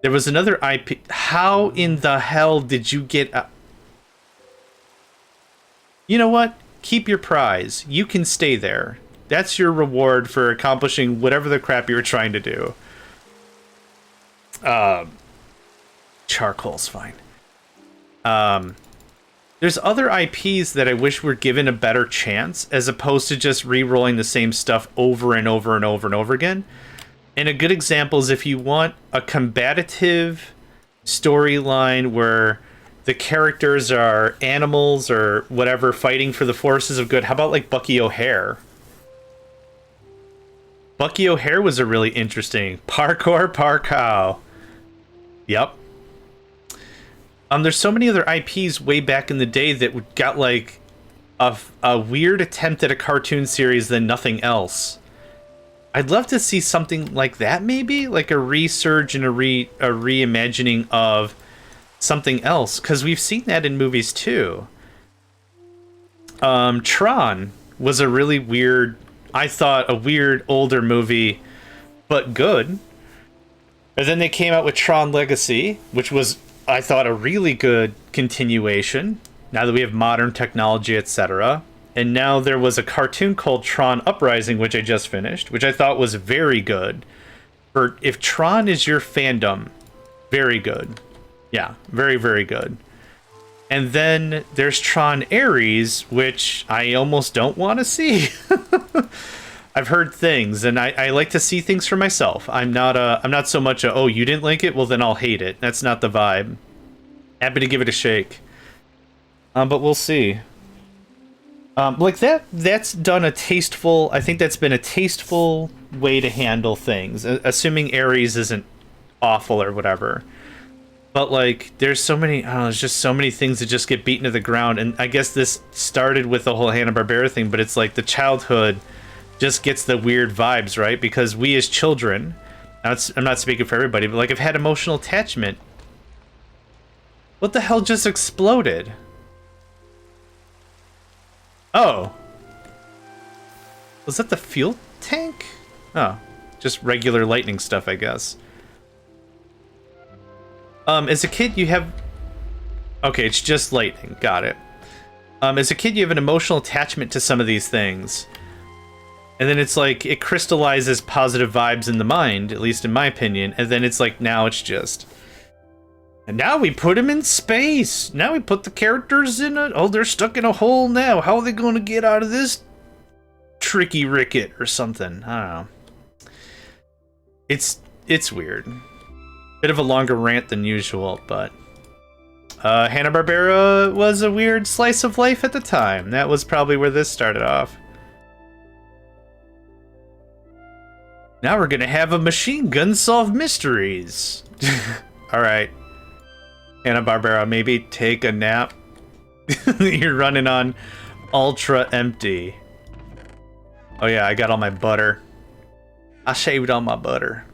There was another IP. How in the hell did you get a... You know what? Keep your prize. You can stay there. That's your reward for accomplishing whatever the crap you were trying to do. Charcoal's fine. There's other IPs that I wish were given a better chance, as opposed to just re-rolling the same stuff over and over and over and over again. And a good example is if you want a combative storyline where the characters are animals or whatever fighting for the forces of good, how about like Bucky O'Hare? Bucky O'Hare was a really interesting parkour. Yep. There's so many other IPs way back in the day that got like a weird attempt at a cartoon series than nothing else. I'd love to see something like that, maybe like a resurge and a reimagining of something else, because we've seen that in movies too. Tron was a really weird, I thought, a weird older movie, but good. And then they came out with Tron Legacy, which was, I thought, a really good continuation, now that we have modern technology, etc. And now there was a cartoon called Tron Uprising, which I just finished, which I thought was very good. For if Tron is your fandom, very good. Yeah, very, very good. And then there's Tron Ares, which I almost don't want to see. I've heard things, and I like to see things for myself. I'm not so much a, oh, you didn't like it? Well, then I'll hate it. That's not the vibe. Happy to give it a shake. But we'll see. Like that's done a tasteful, I think that's been a tasteful way to handle things, assuming Ares isn't awful or whatever. But like, there's so many, I don't know, there's just so many things that just get beaten to the ground, and I guess this started with the whole Hanna-Barbera thing, but it's like the childhood just gets the weird vibes, right? Because we as children, I'm not speaking for everybody, but like, have had emotional attachment. What the hell just exploded? Oh. Was that the fuel tank? Oh, just regular lightning stuff, I guess. As a kid, you have... Okay, it's just lightning. Got it. As a kid, you have an emotional attachment to some of these things. And then it's like, it crystallizes positive vibes in the mind, at least in my opinion. And then it's like, now it's just... And now we put them in space. Now we put the characters in a... Oh, they're stuck in a hole now. How are they going to get out of this tricky ricket or something? I don't know. It's weird. Bit of a longer rant than usual, but... Hanna-Barbera was a weird slice of life at the time. That was probably where this started off. Now we're gonna have a machine gun solve mysteries. Alright. Hanna-Barbera, maybe take a nap. You're running on ultra empty. Oh yeah, I got all my butter. I shaved all my butter.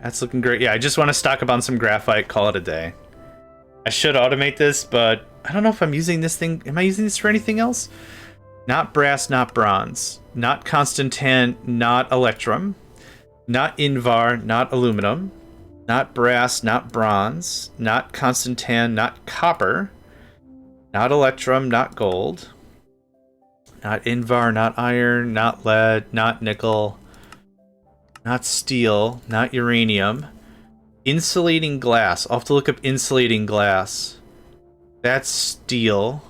That's looking great. Yeah, I just want to stock up on some graphite, call it a day. I should automate this, but I don't know if I'm using this thing. Am I using this for anything else? Not brass, not bronze. Not Constantan, not electrum. Not Invar, not aluminum. Not brass, not bronze. Not Constantan, not copper. Not electrum, not gold. Not Invar, not iron, not lead, not nickel. Not steel, not uranium. Insulating glass. I'll have to look up insulating glass. That's steel.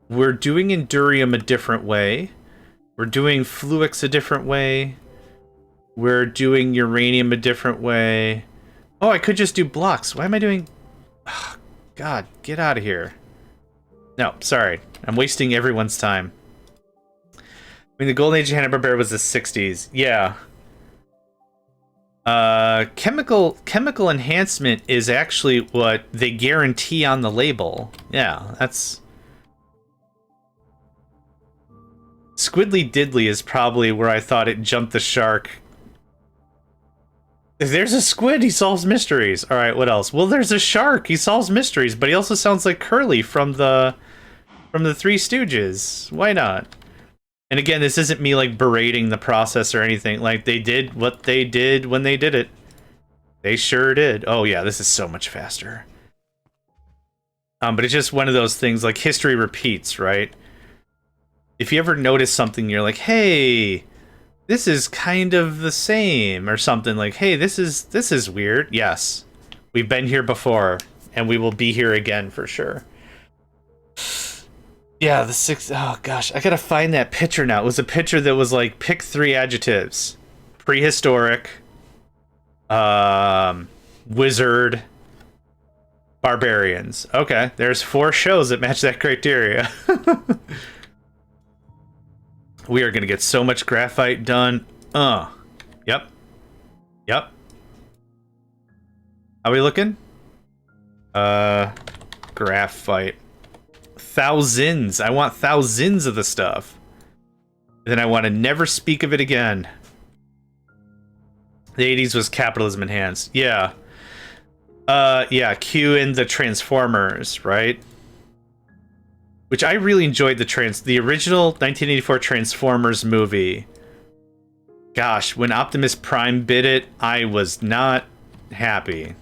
We're doing Endurium a different way. We're doing Fluix a different way. We're doing uranium a different way. Oh, I could just do blocks. Why am I doing... Oh, God, get out of here. No, sorry. I'm wasting everyone's time. I mean, the golden age of Hanna-Barbera was the 60s. Yeah. Chemical enhancement is actually what they guarantee on the label. Yeah, that's... Squiddly Diddly is probably where I thought it jumped the shark. If there's a squid, he solves mysteries. Alright, what else? Well, there's a shark, he solves mysteries, but he also sounds like Curly from the Three Stooges. Why not? And again, this isn't me like berating the process or anything. Like, they did what they did when they did it. They sure did. Oh yeah, this is so much faster. But it's just one of those things, like, history repeats, right? If you ever notice something, you're like, hey, this is kind of the same, or something like, hey, this is weird. Yes, we've been here before, and we will be here again for sure. Yeah, the six... Oh, gosh, I gotta find that picture now. It was a picture that was like, pick 3 adjectives. Prehistoric, wizard, barbarians. Okay, there's 4 shows that match that criteria. We are gonna get so much graphite done. Yep. Yep. How we looking? Graphite. Thousands. I want thousands of the stuff. Then I want to never speak of it again. The 80s was capitalism enhanced. Yeah. Yeah, Q and the Transformers, right? Which I really enjoyed the original 1984 Transformers movie. Gosh, when Optimus Prime bit it, I was not happy.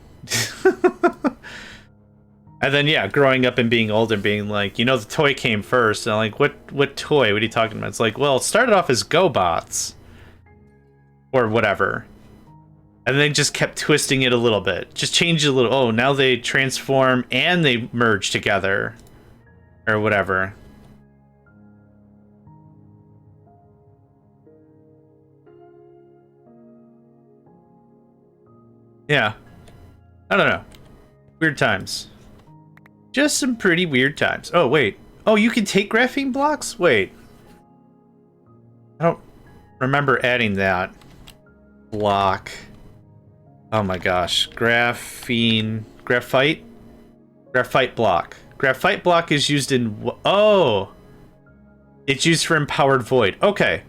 And then, yeah, growing up and being old and being like, you know, the toy came first. And I'm like, what toy? What are you talking about? It's like, well, it started off as GoBots. Or whatever. And they just kept twisting it a little bit. Just change it a little. Oh, now they transform and they merge together. Or whatever. Yeah. I don't know. Weird times. Just some pretty weird times. Oh, wait. Oh, you can take graphene blocks? Wait. I don't remember adding that. Block. Oh my gosh. Graphene. Graphite? Graphite block. Graphite block is used in... Oh! It's used for empowered void. Okay.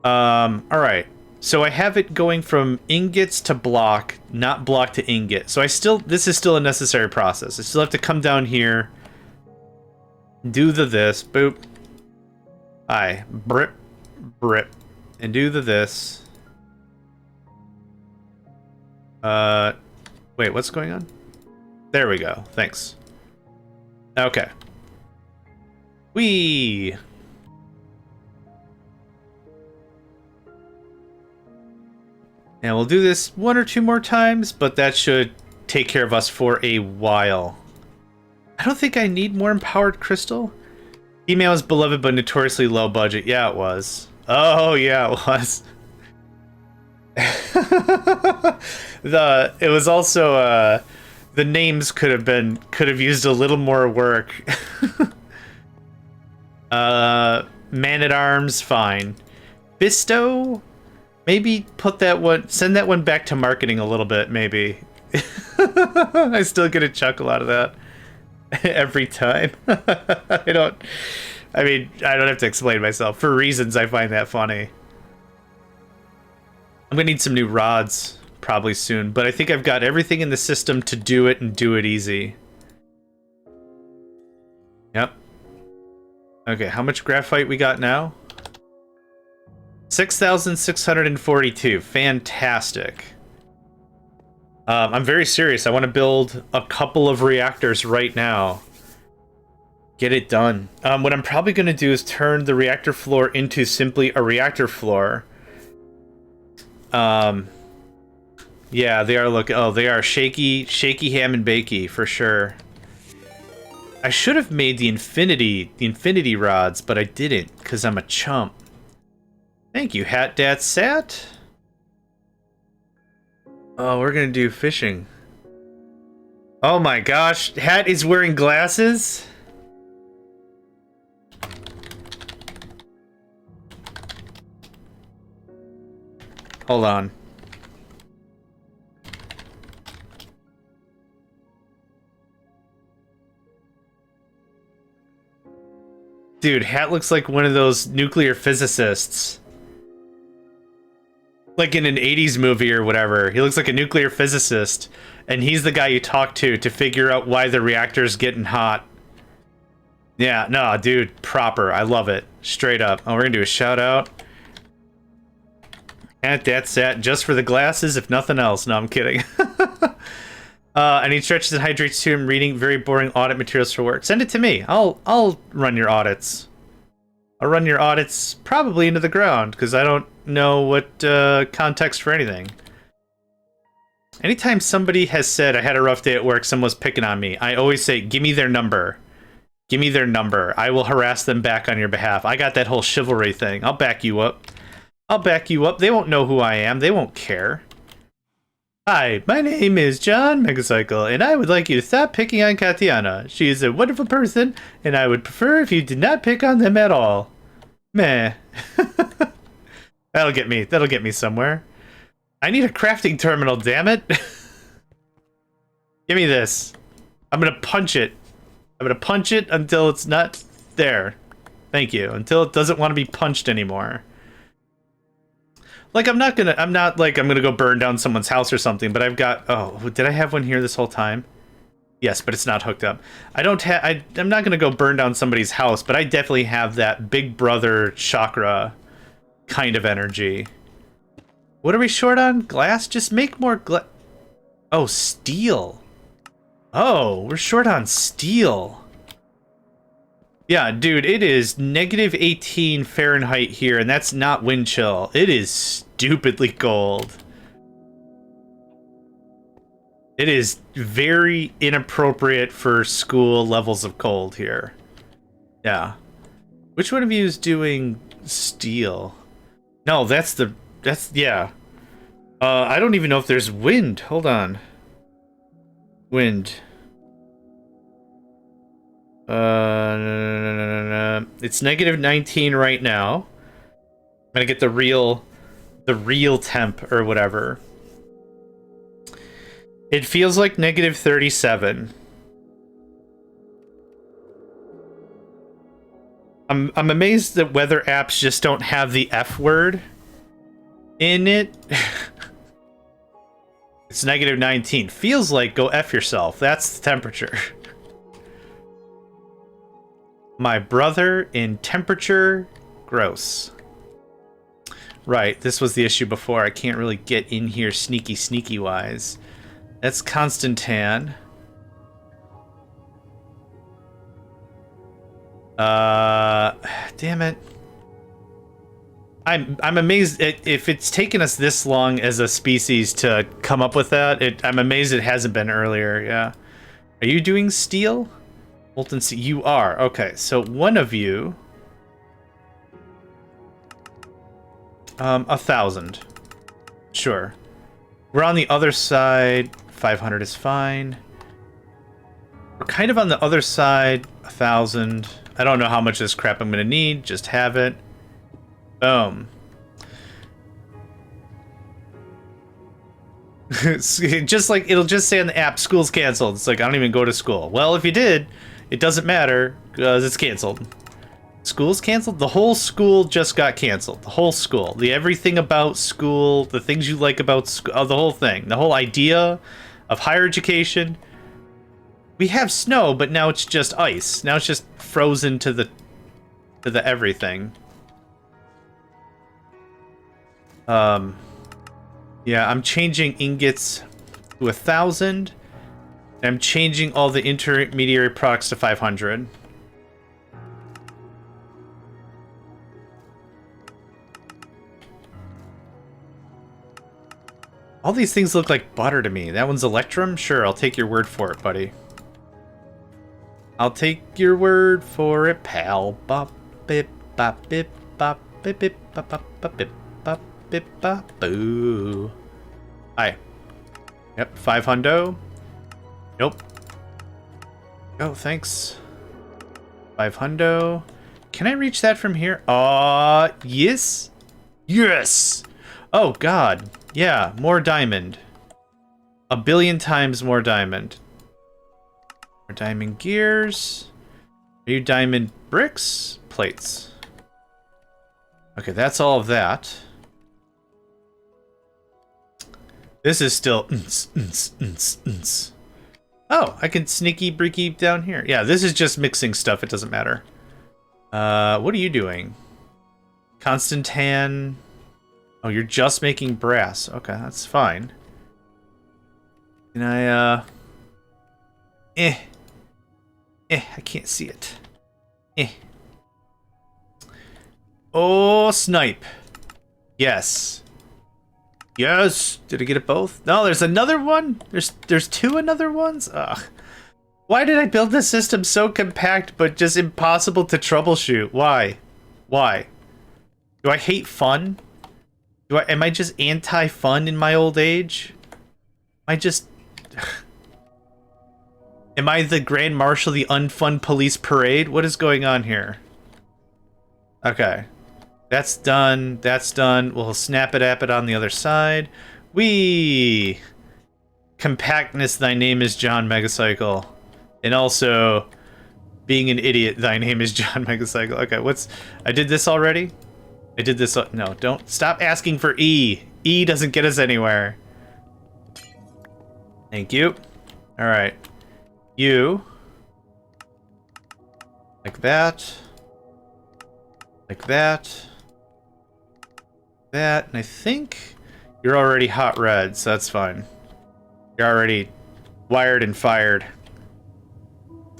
Alright. So I have it going from ingots to block, not block to ingot. So this is still a necessary process. I still have to come down here, do this, boop. Brip, brip, and do this. Wait, what's going on? There we go, thanks. Okay. Whee! And we'll do this 1 or 2 more times, but that should take care of us for a while. I don't think I need more empowered crystal. Email is beloved but notoriously low budget. Yeah, it was. Oh, yeah, it was. It was also the names could have used a little more work. Man at Arms, fine. Bisto? Maybe send that one back to marketing a little bit, maybe. I still get a chuckle out of that every time. I don't have to explain myself. For reasons I find that funny. I'm gonna need some new rods probably soon, but I think I've got everything in the system to do it and do it easy. Yep. Okay, how much graphite we got now? 6,642. Fantastic. I'm very serious. I want to build a couple of reactors right now. Get it done. What I'm probably going to do is turn the reactor floor into simply a reactor floor. Yeah, they are they are shaky ham and bakey for sure. I should have made the infinity rods, but I didn't because I'm a chump. Thank you, Hat Dat Sat. Oh, we're gonna do fishing. Oh my gosh, Hat is wearing glasses? Hold on. Dude, Hat looks like one of those nuclear physicists. Like in an 80s movie or whatever. He looks like a nuclear physicist, and he's the guy you talk to figure out why the reactor's getting hot. Yeah, no, dude, proper. I love it. Straight up. Oh, we're gonna do a shout out. At that set, just for the glasses, if nothing else. No, I'm kidding. I need stretches and hydrates too. I'm reading very boring audit materials for work. Send it to me. I'll run your audits. I'll run your audits probably into the ground, because I don't know what context for anything. Anytime somebody has said, I had a rough day at work, someone's picking on me, I always say, give me their number. Give me their number. I will harass them back on your behalf. I got that whole chivalry thing. I'll back you up. I'll back you up. They won't know who I am. They won't care. Hi, my name is JohnMegacycle, and I would like you to stop picking on Katiana. She is a wonderful person, and I would prefer if you did not pick on them at all. Meh. That'll get me somewhere. I need a crafting terminal, damn it. Give me this. I'm gonna punch it. I'm gonna punch it until it's not there. Thank you. Until it doesn't want to be punched anymore. Like, I'm not like, I'm gonna go burn down someone's house or something, but I've got, oh, did I have one here this whole time? Yes, but it's not hooked up. I'm not gonna go burn down somebody's house, but I definitely have that big brother chakra kind of energy. What are we short on? Glass? Just make more oh, steel. Oh, we're short on steel. Yeah, dude, it is -18 Fahrenheit here, and that's not wind chill. It is stupidly cold. It is very inappropriate for school levels of cold here. Yeah. Which one of you is doing steel? No, that's yeah. I don't even know if there's wind. Hold on. Wind. No. It's -19 right now. I'm gonna get the real temp or whatever. It feels like -37. I'm amazed that weather apps just don't have the F word in it. It's -19. Feels like go F yourself. That's the temperature. My brother in temperature. Gross. Right, this was the issue before. I can't really get in here sneaky wise. That's Constantan. Damn it. I'm amazed if it's taken us this long as a species to come up with that. I'm amazed it hasn't been earlier. Yeah. Are you doing steel? Molten steel. You are. Okay, so one of you. 1,000. Sure. We're on the other side. 500 is fine. We're kind of on the other side. 1,000. I don't know how much of this crap I'm gonna need. Just have it. Boom. Just like it'll just say on the app, school's canceled. It's like I don't even go to school. Well, if you did, it doesn't matter because it's canceled. School's canceled? The whole school just got canceled. The whole school. The everything about school, the things you like about school, the whole thing. The whole idea of higher education. We have snow, but now it's just ice. Now it's just frozen to the everything. Yeah, I'm changing ingots to 1,000. I'm changing all the intermediary products to 500. All these things look like butter to me. That one's Electrum? Sure, I'll take your word for it, buddy. I'll take your word for it, pal. Bop, bip, bop, bip, bop, bip, bip, bop, bop, bop, bip, bop, bip, bop, boo. Hi. Yep, 500. Nope. Oh, thanks. 500. Can I reach that from here? Yes. Yes. Oh, God. Yeah, more diamond. 1 billion times more diamond. More diamond gears. Are you diamond bricks? Plates. Okay, that's all of that. This is still... Oh, I can sneaky breaky down here. Yeah, this is just mixing stuff. It doesn't matter. What are you doing? Constantan... Oh, you're just making brass. Okay, that's fine. Can I, I can't see it. Oh, snipe. Yes. Yes! Did I get it both? No, there's another one? There's two another ones? Ugh. Why did I build this system so compact but just impossible to troubleshoot? Why? Why? Do I hate fun? Am I just anti-fun in my old age? Am I the Grand Marshal of the Unfun Police Parade? What is going on here? Okay. That's done. That's done. We'll snap it on the other side. Whee! Compactness, thy name is JohnMegacycle. And also, being an idiot, thy name is JohnMegacycle. Okay, I did this already? I did this. No, don't. Stop asking for E. E doesn't get us anywhere. Thank you. Alright. You. Like that. Like that. That. And I think you're already hot red, so that's fine. You're already wired and fired.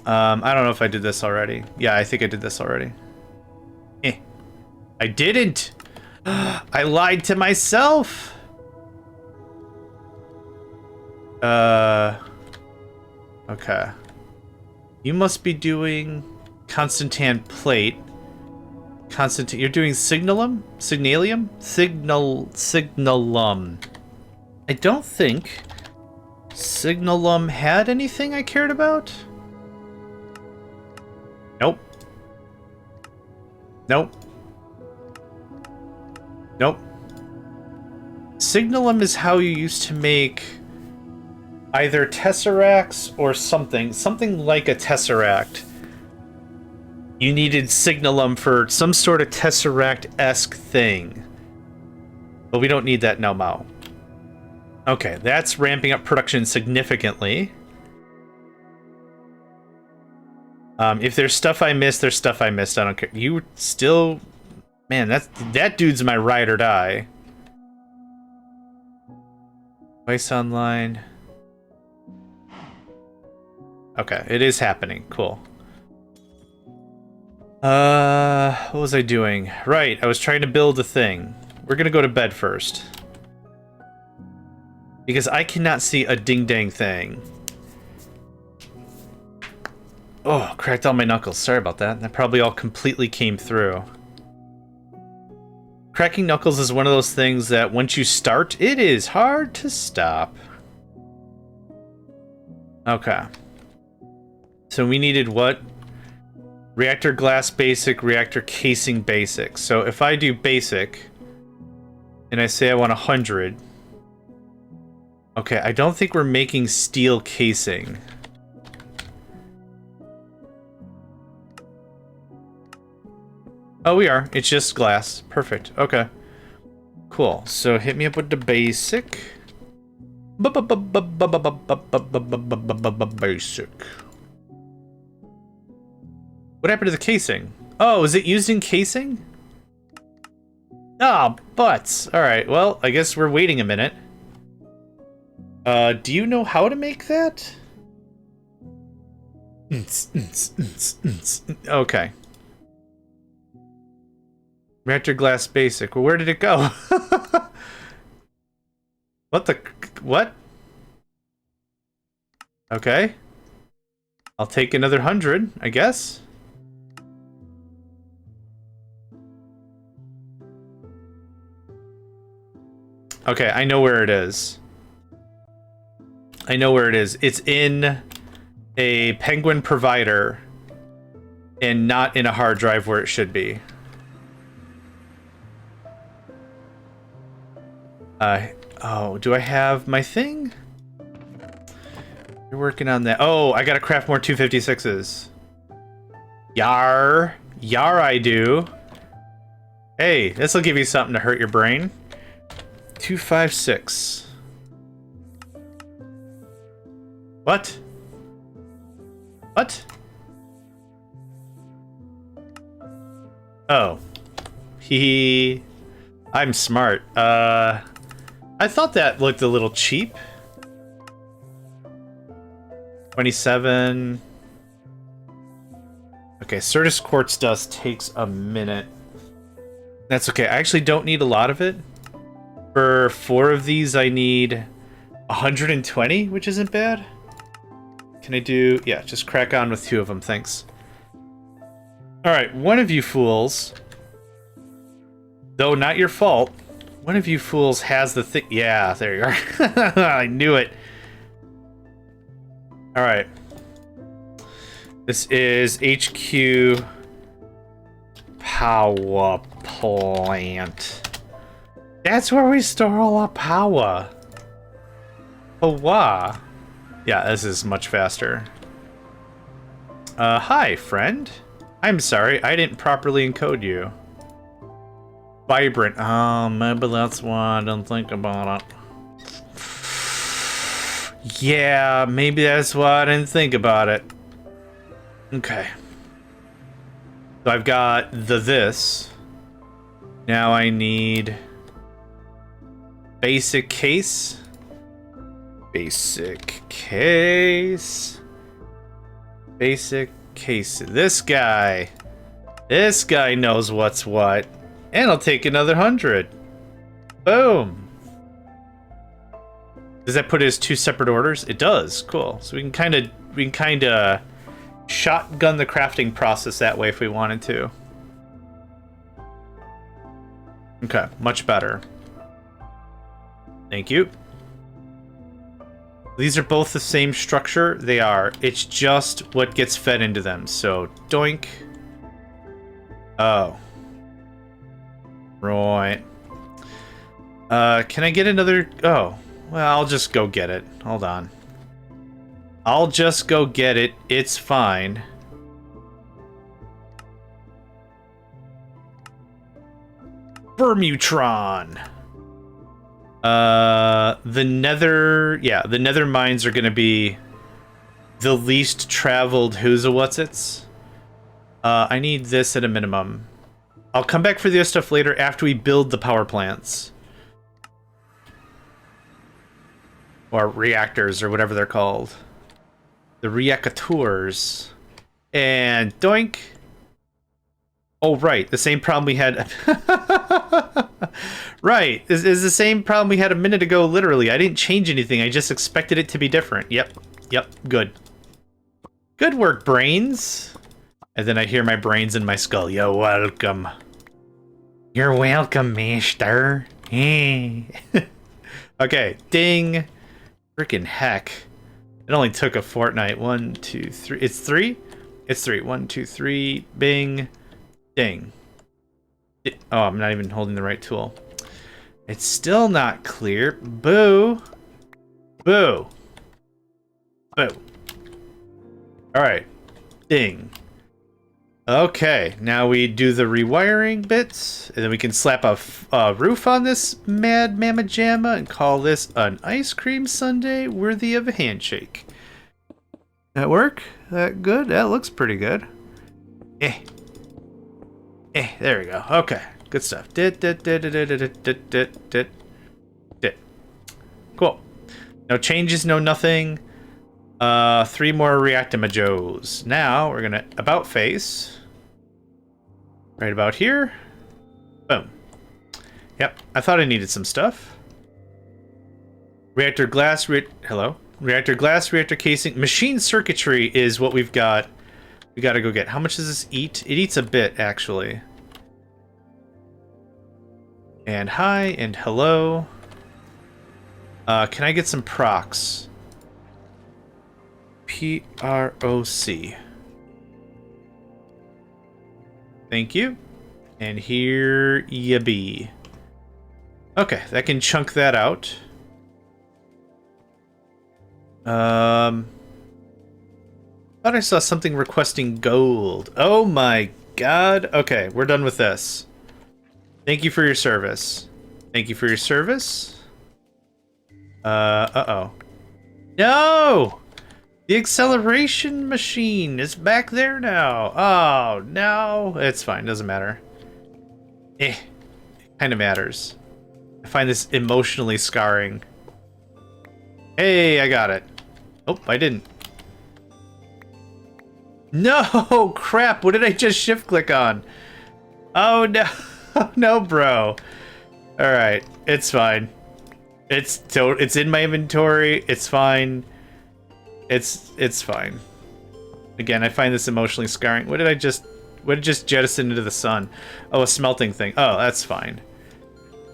I don't know if I did this already. Yeah, I think I did this already. I didn't! I lied to myself! Okay. You must be doing Constantan plate. You're doing signalum? Signalium? Signalum. I don't think Signalum had anything I cared about. Nope. Nope. Nope. Signalum is how you used to make either tesseracts or something like a tesseract. You needed signalum for some sort of tesseract-esque thing. But we don't need that now, Mao. Okay, that's ramping up production significantly. If there's stuff I missed, there's stuff I missed. I don't care. You still... Man, that dude's my ride or die. Voice online. Okay, it is happening. Cool. What was I doing? Right, I was trying to build a thing. We're gonna go to bed first. Because I cannot see a ding-dang thing. Oh, cracked all my knuckles. Sorry about that. That probably all completely came through. Cracking knuckles is one of those things that once you start, it is hard to stop. Okay. So we needed what? Reactor glass basic, reactor casing basic. So if I do basic, and I say I want 100... Okay, I don't think we're making steel casing. Oh, we are. It's just glass. Perfect. Okay. Cool. So hit me up with the basic. Basic. What happened to the casing? Oh, is it used in casing? Ah, butts. Alright, well, I guess we're waiting a minute. Do you know how to make that? Okay. Reactor glass basic. Well, where did it go? What the... What? Okay. I'll take another 100, I guess. Okay, I know where it is. I know where it is. It's in a Penguin provider and not in a hard drive where it should be. Oh, do I have my thing? You're working on that. Oh, I gotta craft more 256s. Yar. Yar I do. Hey, this'll give you something to hurt your brain. 256. What? What? Oh. I'm smart. I thought that looked a little cheap. 27. Okay, Certus Quartz dust takes a minute. That's okay. I actually don't need a lot of it. For 4 of these, I need 120, which isn't bad. Can I do... Yeah, just crack on with 2 of them, thanks. Alright, one of you fools... Though not your fault, one of you fools has the thing... Yeah, there you are. I knew it. Alright. This is HQ... Power Plant. That's where we store all our power. Oh, wow. Yeah, this is much faster. Hi, friend. I'm sorry, I didn't properly encode you. Vibrant. Oh, maybe that's why I didn't think about it. Yeah, maybe that's why I didn't think about it. Okay. So I've got this. Now I need... Basic case. Basic case. Basic case. This guy. This guy knows what's what. And I'll take another 100. Boom. Does that put it as two separate orders? It does. Cool. So we can kind of shotgun the crafting process that way if we wanted to. Okay, much better. Thank you. These are both the same structure. They are. It's just what gets fed into them. So, doink. Oh. Right. Can I get another... Oh. Well, I'll just go get it. Hold on. I'll just go get it. It's fine. Vermutron. The nether mines are gonna be the least traveled who's-a-what's-its. I need this at a minimum. I'll come back for the other stuff later after we build the power plants. Or reactors, or whatever they're called. The reactors. And doink. Oh, right. The same problem we had... Right. Is the same problem we had a minute ago, literally. I didn't change anything. I just expected it to be different. Yep. Yep. Good. Good work, brains. And then I hear my brains in my skull. You're welcome. You're welcome, master. Okay. Ding. Freaking heck. It only took a fortnight. 1, 2, 3. It's 3? It's 3. 1, 2, 3. Bing. Ding. Oh, I'm not even holding the right tool. It's still not clear. Boo. Boo. Boo. Alright. Ding. Okay, now we do the rewiring bits, and then we can slap a roof on this mad mamma jamma and call this an ice cream sundae worthy of a handshake. That work? That good? That looks pretty good. There we go. Okay, good stuff. Cool. No changes, no nothing. 3 more reactimajos. Now we're gonna about face. Right about here. Boom. Yep, I thought I needed some stuff. Reactor glass, hello? Reactor glass, reactor casing. Machine circuitry is what we've got. We gotta go get. How much does this eat? It eats a bit, actually. And hi, and hello. Can I get some procs? P-R-O-C. Thank you. And here ya be. Okay, that can chunk that out. Thought I saw something requesting gold. Oh my god. Okay, we're done with this. Thank you for your service. Thank you for your service. Uh-oh. No! The acceleration machine is back there now. Oh, no. It's fine. Doesn't matter. It kind of matters. I find this emotionally scarring. Hey, I got it. Oh, I didn't. No! Crap! What did I just shift click on? Oh, no. No, bro. Alright. It's fine. It's in my inventory. It's fine. It's fine. Again, I find this emotionally scarring. What did it just jettison into the sun? Oh, a smelting thing. Oh, that's fine.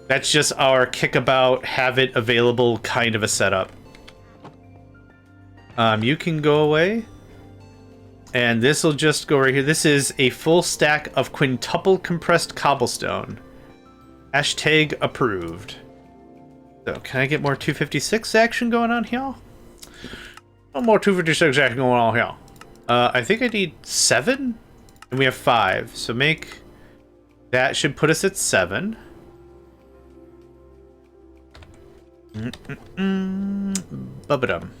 That's just our kickabout, have it available kind of a setup. You can go away. And this will just go right here. This is a full stack of quintuple compressed cobblestone. Hashtag approved. So, can I get more 256 action going on here? More 256 action going on here. I think I need 7, and we have 5. So make that should put us at 7. Bubba-dum.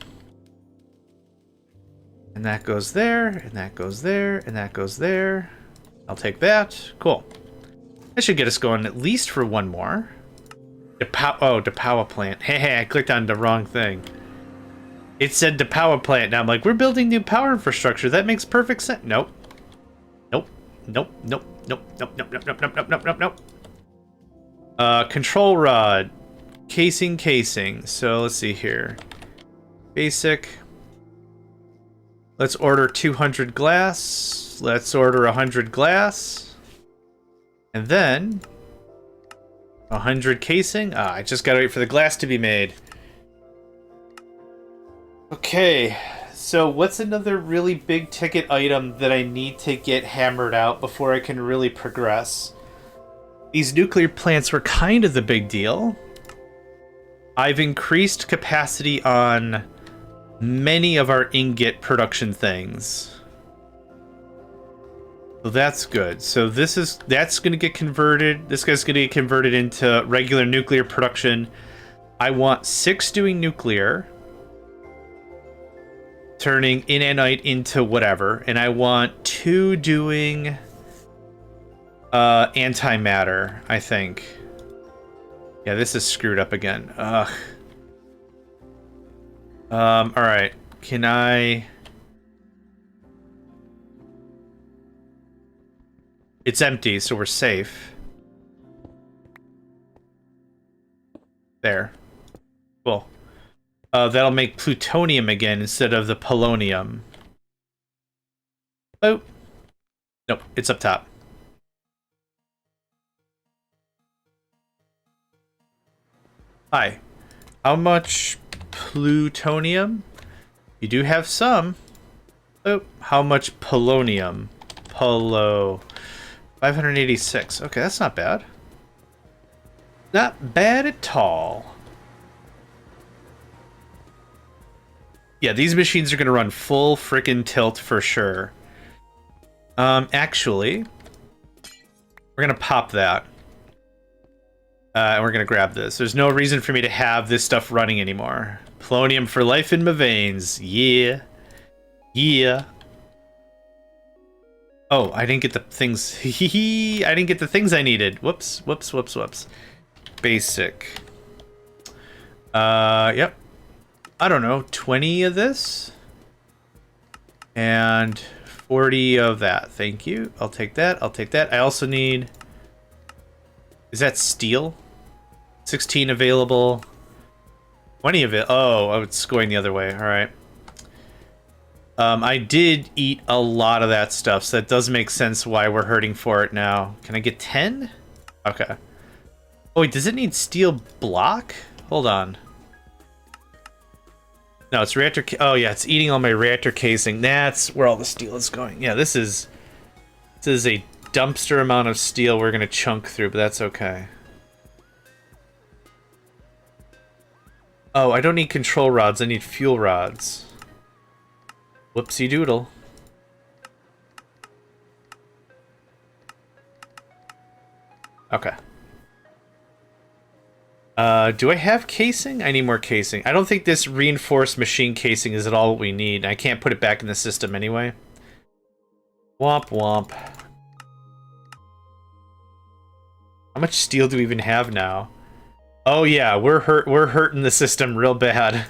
And that goes there, and that goes there, and that goes there. I'll take that. Cool. That should get us going at least for 1 more. The power plant. Hey, I clicked on the wrong thing. It said the power plant. Now I'm like, we're building new power infrastructure. That makes perfect sense. Nope. Nope. Nope. Nope. Nope. Nope. Nope. Nope. Nope. Nope. Nope. Nope. Nope. Control rod. Casing. So let's see here. Basic. Let's order 200 glass. Let's order 100 glass. And then 100 casing. Ah, I just gotta wait for the glass to be made. Okay, so what's another really big ticket item that I need to get hammered out before I can really progress? These nuclear plants were kind of the big deal. I've increased capacity on many of our ingot production things. So that's good. So that's going to get converted. This guy's going to get converted into regular nuclear production. I want 6 doing nuclear, turning inanite into whatever, and I want 2 doing antimatter, I think. Yeah, this is screwed up again. Ugh. Alright. Can I... It's empty, so we're safe. There. Cool. That'll make plutonium again instead of the polonium. Oh. Nope, it's up top. Hi. How much plutonium? You do have some. Oh, how much polonium? 586. Okay, that's not bad. Not bad at all. Yeah, these machines are going to run full frickin' tilt for sure. Actually, we're going to pop that. And we're going to grab this. There's no reason for me to have this stuff running anymore. Polonium for life in my veins. Yeah. Yeah. Oh, I didn't get the things. I didn't get the things I needed. Whoops. Basic. Yep. I don't know, 20 of this? And 40 of that. Thank you. I'll take that. I also need... Is that steel? 16 available. 20 of it. Oh, it's going the other way. All right. I did eat a lot of that stuff, so that does make sense why we're hurting for it now. Can I get 10? Okay. Oh, wait, does it need steel block? Hold on. No, it's reactor... Oh, yeah, it's eating all my reactor casing. That's where all the steel is going. Yeah, this is a dumpster amount of steel we're going to chunk through, but that's okay. Oh, I don't need control rods. I need fuel rods. Whoopsie doodle. Okay. Do I have casing? I need more casing. I don't think this reinforced machine casing is at all what we need. I can't put it back in the system anyway. Womp womp. How much steel do we even have now? Oh yeah, we're hurting the system real bad.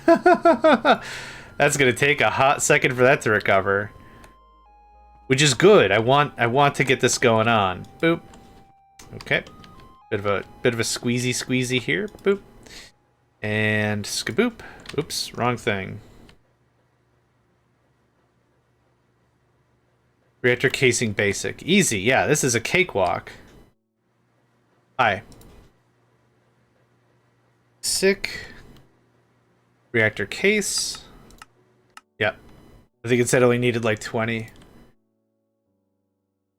That's gonna take a hot second for that to recover. Which is good. I want to get this going on. Boop. Okay. Bit of a squeezy here. Boop. And skaboop. Oops, wrong thing. Reactor casing basic. Easy, yeah, this is a cakewalk. Hi. Sick. Reactor case. Yep. I think it said only needed like 20.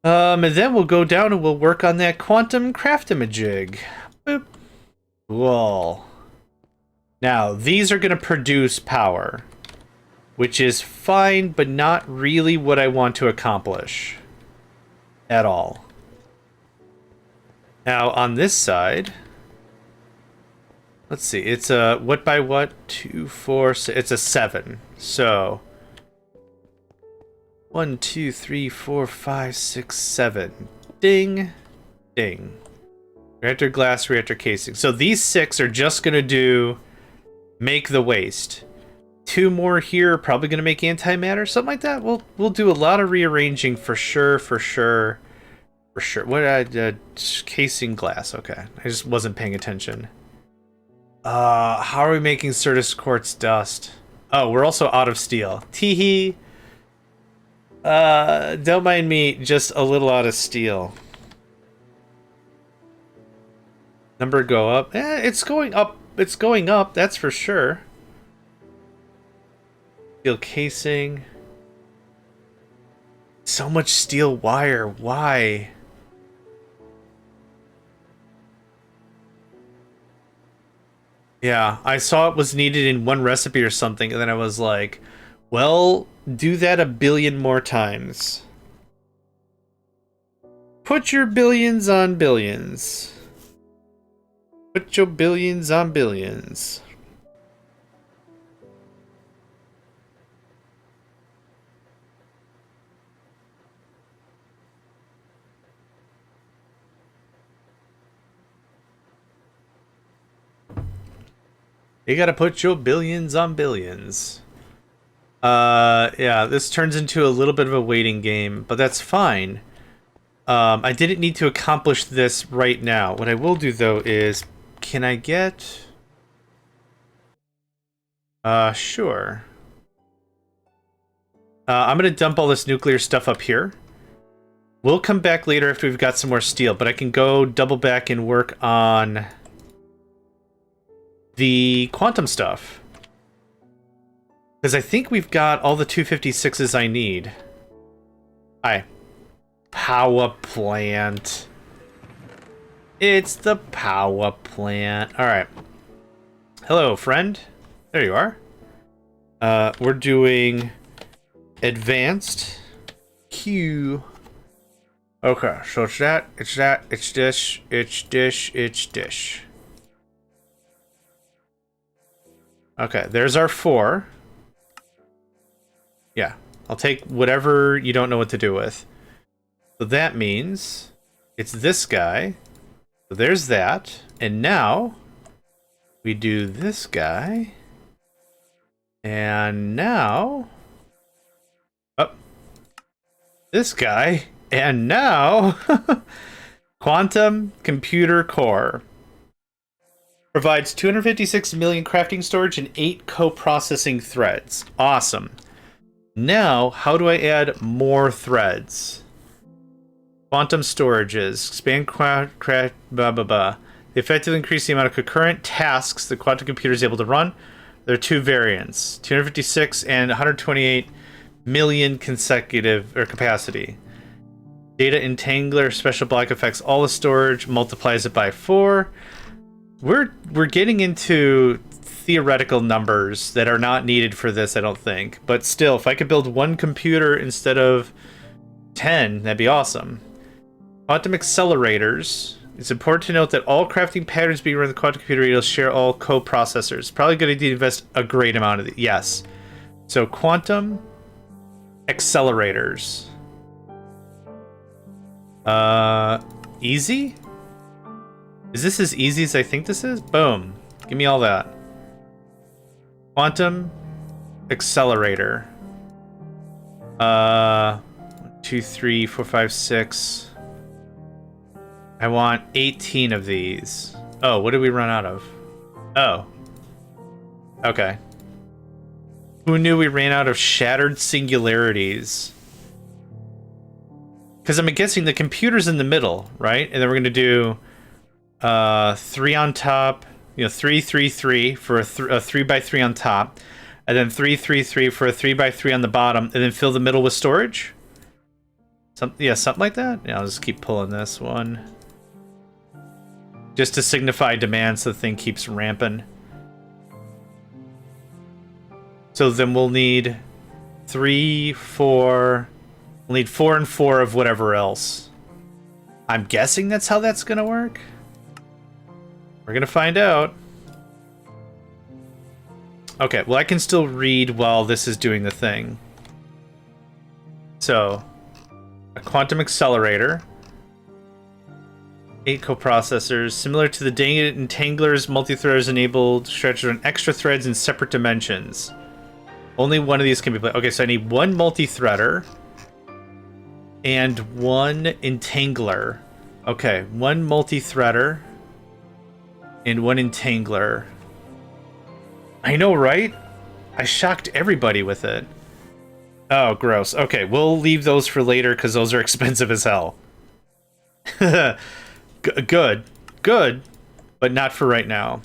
And then we'll go down and we'll work on that quantum craftamajig. Boop. Cool. Now, these are going to produce power, which is fine, but not really what I want to accomplish at all. Now, on this side, let's see, it's a what by what? 2, 4, 6, it's a 7. So 1, 2, 3, 4, 5, 6, 7. Ding, ding. Reactor glass, reactor casing. So these 6 are just gonna do make the waste. 2 more here are probably gonna make antimatter, something like that. We'll do a lot of rearranging for sure. What casing glass? Okay, I just wasn't paying attention. How are we making Certus quartz dust? Oh, we're also out of steel. Teehee. Don't mind me, just a little out of steel. Number go up. It's going up. It's going up, that's for sure. Steel casing. So much steel wire. Why? Yeah, I saw it was needed in one recipe or something, and then I was like, well, do that a billion more times. Put your billions on billions. Put your billions on billions. You gotta put your billions on billions. Yeah, this turns into a little bit of a waiting game, but that's fine. I didn't need to accomplish this right now. What I will do, though, is... Can I get... Sure. I'm gonna dump all this nuclear stuff up here. We'll come back later after we've got some more steel, but I can go double back and work on the quantum stuff. Because I think we've got all the 256s I need. Hi. Power plant. It's the power plant. Alright. Hello, friend. There you are. We're doing advanced Q. Okay, so it's that, it's this, it's this, it's this. Okay, there's our 4. Yeah, I'll take whatever you don't know what to do with. So that means it's this guy. So there's that. And now we do this guy. And now... Oh. This guy. And now... Quantum Computer Core. Provides 256 million crafting storage and 8 co-processing threads. Awesome. Now, how do I add more threads? Quantum storages. Expand blah, blah, blah. They effectively increase the amount of concurrent tasks the quantum computer is able to run. There are 2 variants. 256 and 128 million consecutive or capacity. Data entangler, special block effects, all the storage, multiplies it by 4. We're getting into theoretical numbers that are not needed for this, I don't think. But still, if I could build 1 computer instead of 10, that'd be awesome. Quantum accelerators. It's important to note that all crafting patterns being run in the quantum computer will share all co-processors. Probably a good idea to invest a great amount of it. Yes. So quantum accelerators. Easy? Is this as easy as I think this is? Boom. Give me all that. Quantum accelerator. 1, 2, 3, 4, 5, 6. I want 18 of these. Oh, what did we run out of? Oh. Okay. Who knew we ran out of shattered singularities? Because I'm guessing the computer's in the middle, right? And then we're going to do 3 on top, 3, 3, 3 for a 3 by 3 on top, and then 3, 3, 3 for a 3 by 3 on the bottom, and then fill the middle with storage? Yeah, something like that? Yeah, I'll just keep pulling this one. Just to signify demand so the thing keeps ramping. So then we'll need 3, 4... We'll need 4 and 4 of whatever else. I'm guessing that's how that's gonna work? We're gonna find out. Okay, well I can still read while this is doing the thing. So, a quantum accelerator. 8 coprocessors. Similar to the data entanglers, multi-threaders enabled stretches on extra threads in separate dimensions. Only one of these can be played. Okay, so I need 1 multi-threader. And 1 entangler. Okay, 1 multi-threader. And 1 entangler. I know, right? I shocked everybody with it. Oh, gross. Okay, we'll leave those for later because those are expensive as hell. Good. Good. But not for right now.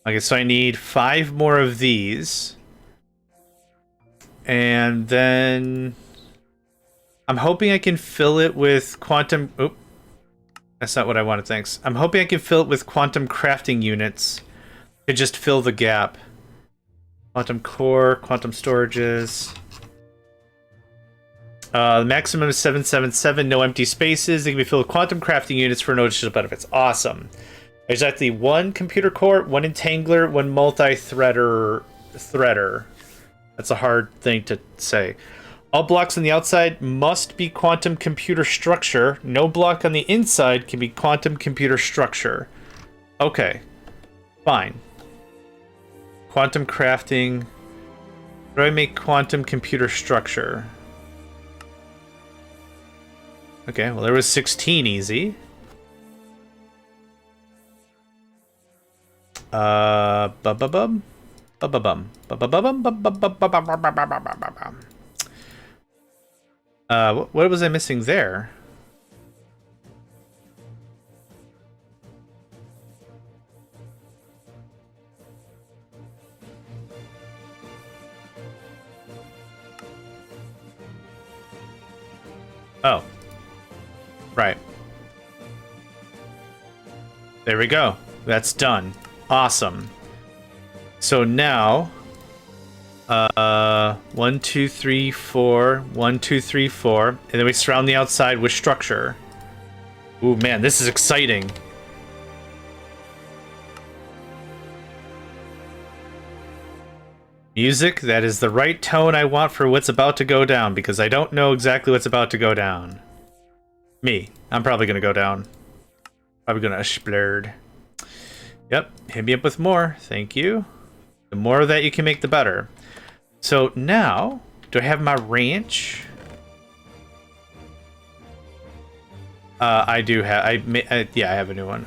Okay, so I need 5 more of these. And then... I'm hoping I can fill it with quantum... Oop. That's not what I wanted, thanks. I'm hoping I can fill it with quantum crafting units to just fill the gap. Quantum core, quantum storages. The maximum is 777, no empty spaces. They can be filled with quantum crafting units for no additional benefits. Awesome. There's actually 1 computer core, 1 entangler, 1 multi-threader. That's a hard thing to say. All blocks on the outside must be quantum computer structure. No block on the inside can be quantum computer structure. Okay. Fine. Quantum crafting. How do I make quantum computer structure? Okay, well there was 16 easy. Ba-ba-bum. Ba-ba-bum. Ba-ba-bum. Ba-ba-bum. What was I missing there? Oh. Right. There we go. That's done. Awesome. So now... 1, 2, 3, 4. 1, 2, 3, 4. And then we surround the outside with structure. Ooh, man, this is exciting. Music, that is the right tone I want for what's about to go down, because I don't know exactly what's about to go down. Me. I'm probably gonna go down. Probably gonna explode. Yep, hit me up with more. Thank you. The more that you can make, the better. So now, do I have my ranch? I do have. Yeah, I have a new one.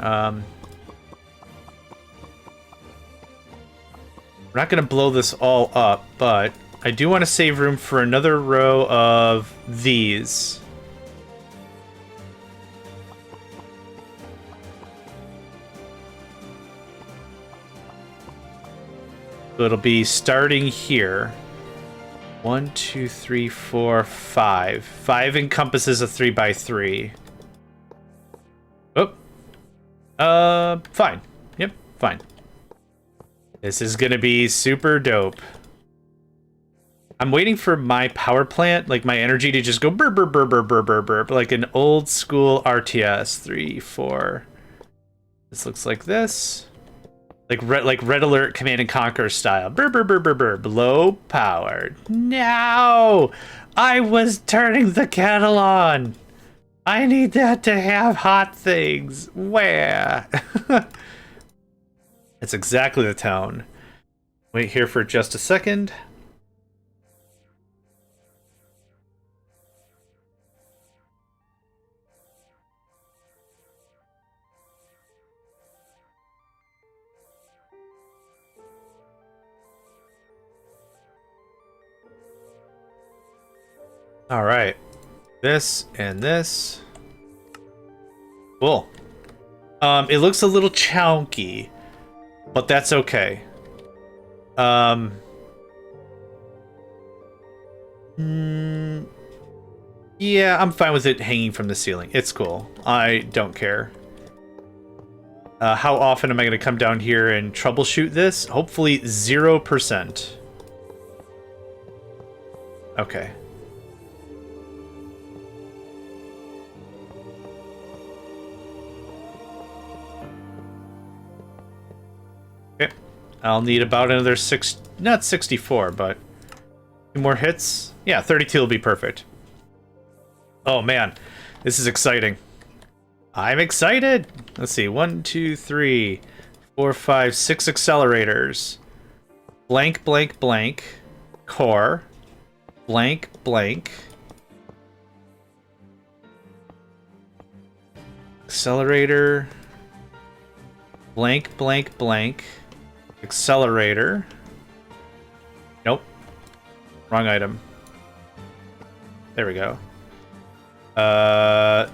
We're not gonna blow this all up, but I do want to save room for another row of these. So it'll be starting here. 1, 2, 3, 4, 5. 5 encompasses a 3x3. Oh. Fine. Yep, fine. This is gonna be super dope. I'm waiting for my power plant, like my energy, to just go burp, burp, burp, burp, burp, burp, burp, like an old school RTS. 3, 4. This looks like this. Like Red Alert Command and Conquer style. Burr, burr, burr, burr, burr. Low powered. No! I was turning the kettle on. I need that to have hot things. Where? That's exactly the tone. Wait here for just a second. All right, this and this. Cool. It looks a little chunky, but that's okay. Yeah, I'm fine with it hanging from the ceiling. It's cool. I don't care. How often am I going to come down here and troubleshoot this? Hopefully 0%. Okay. Okay. I'll need about another not 64, but 2 more hits. Yeah, 32 will be perfect. Oh man, this is exciting. I'm excited. Let's see, 1, 2, 3, 4, 5, 6 accelerators. Blank, blank, blank. Core. Blank, blank. Accelerator. Blank, blank, blank. Accelerator. Nope. Wrong item. There we go.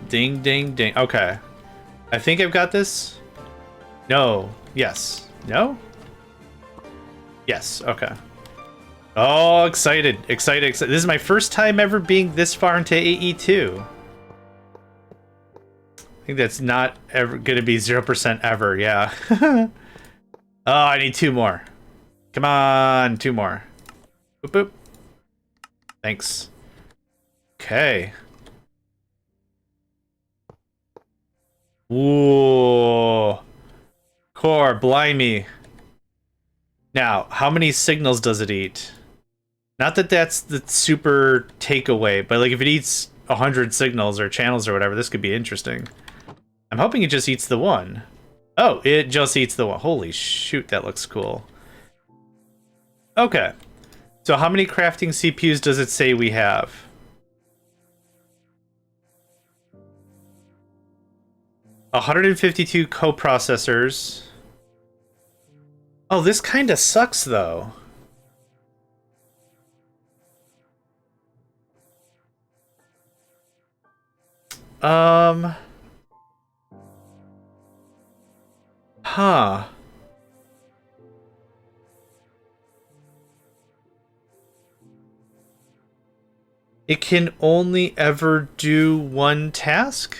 Ding, ding, ding. Okay. I think I've got this. No. Yes. No? Yes. Okay. Oh, excited. Excited, excited. This is my first time ever being this far into AE2. I think that's not ever going to be 0% ever. Yeah. Oh, I need 2 more. Come on. 2 more. Boop, boop. Thanks. Okay. Whoa. Core, blimey. Now, how many signals does it eat? Not that that's the super takeaway, but like if it eats 100 signals or channels or whatever, this could be interesting. I'm hoping it just eats the one. Oh, it just eats the one. Holy shoot, that looks cool. Okay. So how many crafting CPUs does it say we have? $152 coprocessors. Oh, this kind of sucks, though. Huh. It can only ever do one task?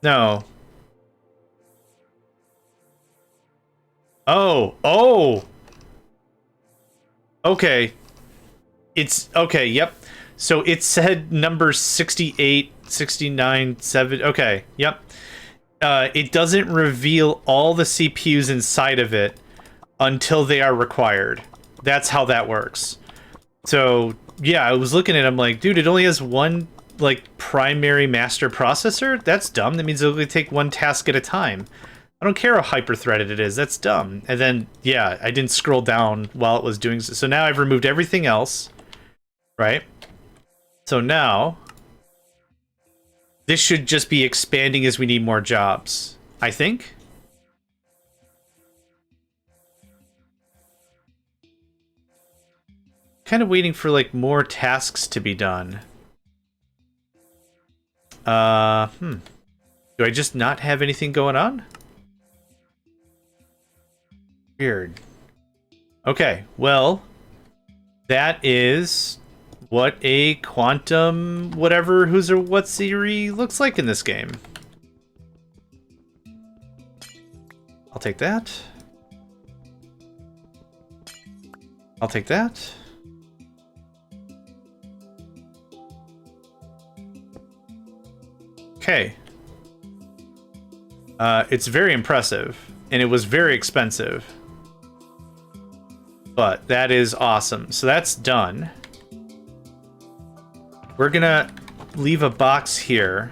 No. Oh. Okay. It's okay, yep. So it said number 68, 69, 7. Okay, yep. It doesn't reveal all the CPUs inside of it until they are required. That's how that works. So, yeah, I was looking at it, I'm like, dude, it only has one like primary master processor? That's dumb. That means it'll only take one task at a time. I don't care how hyper-threaded it is. That's dumb. And then, yeah, I didn't scroll down while it was doing so. So now I've removed everything else, right? So now, this should just be expanding as we need more jobs, I think. Kind of waiting for, like, more tasks to be done. Do I just not have anything going on? Weird. Okay, well, that is what a quantum whatever who's or what Siri looks like in this game. I'll take that. I'll take that. Okay. It's very impressive, and it was very expensive. But that is awesome. So that's done. We're gonna leave a box here,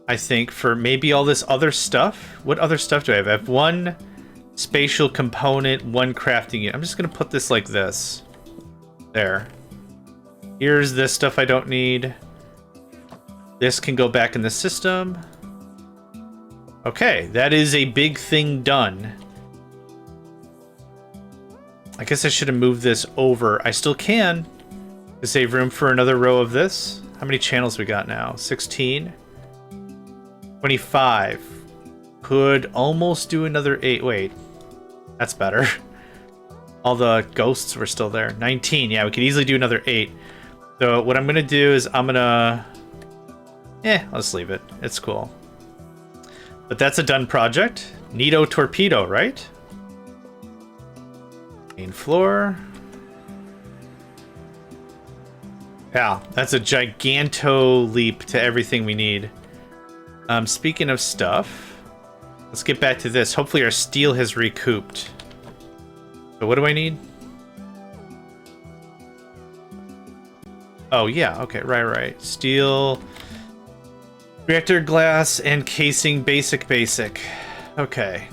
I think, for maybe all this other stuff. What other stuff do I have? I have one spatial component, one crafting unit. I'm just gonna put this like this. There. Here's this stuff I don't need. This can go back in the system. Okay, that is a big thing done. I guess I should have moved this over. I still can to save room for another row of this. How many channels we got now? 16. 25. Could almost do another 8. Wait, that's better. All the ghosts were still there. 19. Yeah, we could easily do another 8. So what I'm going to do is I'm going to... I'll just leave it. It's cool. But that's a done project. Neato torpedo, right? Main floor. Yeah, that's a giganto leap to everything we need. Speaking of stuff, let's get back to this. Hopefully our steel has recouped. So what do I need? Oh, yeah. Okay, right. Steel, reactor glass, and casing. Basic. Okay.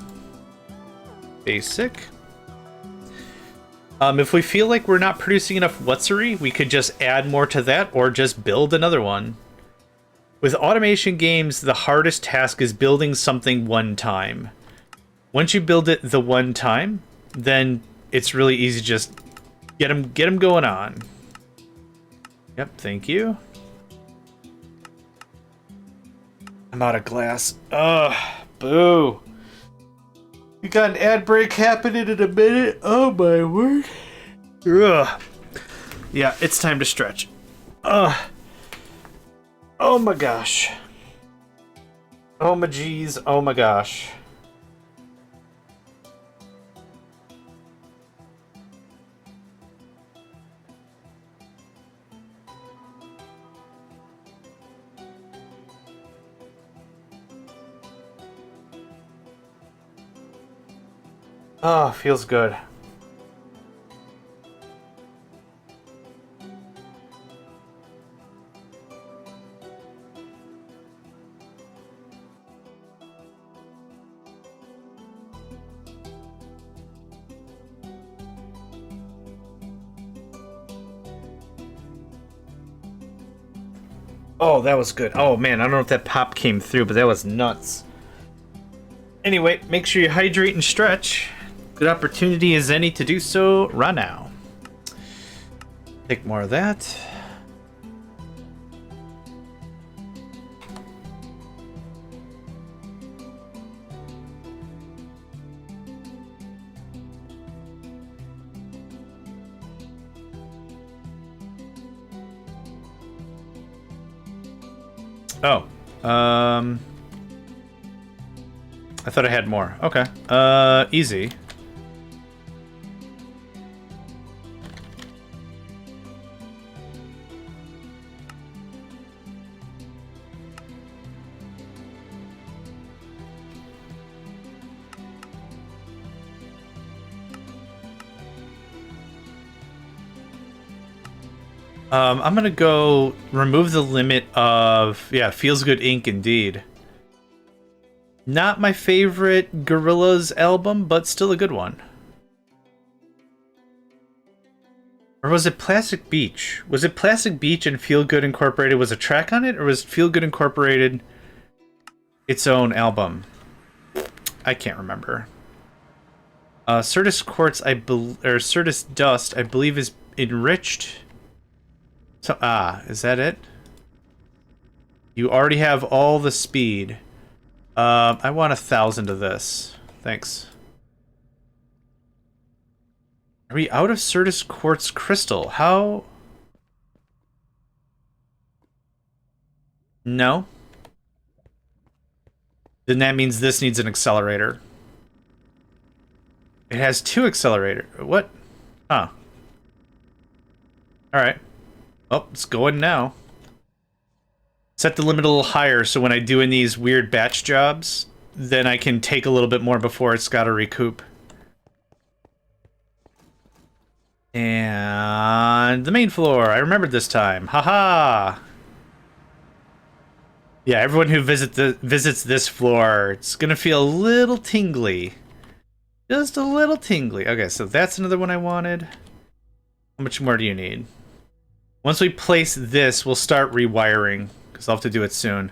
Basic. If we feel like we're not producing enough whatsery, we could just add more to that or just build another one. With automation games, the hardest task is building something one time. Once you build it the one time, then it's really easy to just get them going on. Yep, thank you. I'm out of glass. Ugh, boo. We got an ad break happening in a minute. Oh my word. Ugh. Yeah, it's time to stretch. Ugh. Oh my gosh. Oh my geez. Oh my gosh. Oh, feels good. Oh, that was good. Oh man, I don't know if that pop came through, but that was nuts. Anyway, make sure you hydrate and stretch. Good opportunity as any to do so right now. Take more of that. Oh, I thought I had more. Okay, easy. I'm gonna go remove the limit of, yeah, feels good ink indeed. Not my favorite Gorillaz album, but still a good one. Or was it Plastic Beach? Was it Plastic Beach and Feel Good Incorporated was a track on it, or was Feel Good Incorporated its own album? I can't remember. Certus Quartz, or Certus Dust, I believe is enriched. So, is that it? You already have all the speed. I want 1,000 of this. Thanks. Are we out of Certus Quartz Crystal? How? No. Then that means this needs an accelerator. It has 2 accelerators. What? Huh. Alright. Oh, it's going now. Set the limit a little higher so when I do in these weird batch jobs, then I can take a little bit more before it's got to recoup. And the main floor. I remembered this time. Haha! Yeah, everyone who visits this floor, it's gonna feel a little tingly. Just a little tingly. Okay, so that's another one I wanted. How much more do you need? Once we place this, we'll start rewiring, because I'll have to do it soon.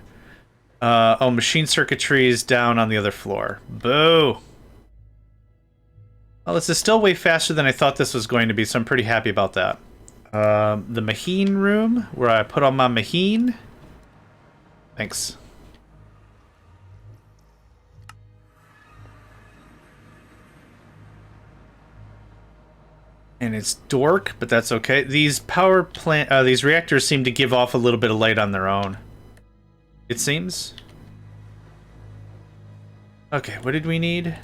Oh, machine circuitry is down on the other floor. Boo! Well, this is still way faster than I thought this was going to be, so I'm pretty happy about that. The Mahine room, where I put on my Mahine. Thanks. And it's dork, but that's okay. These these reactors seem to give off a little bit of light on their own. It seems. Okay, what did we need?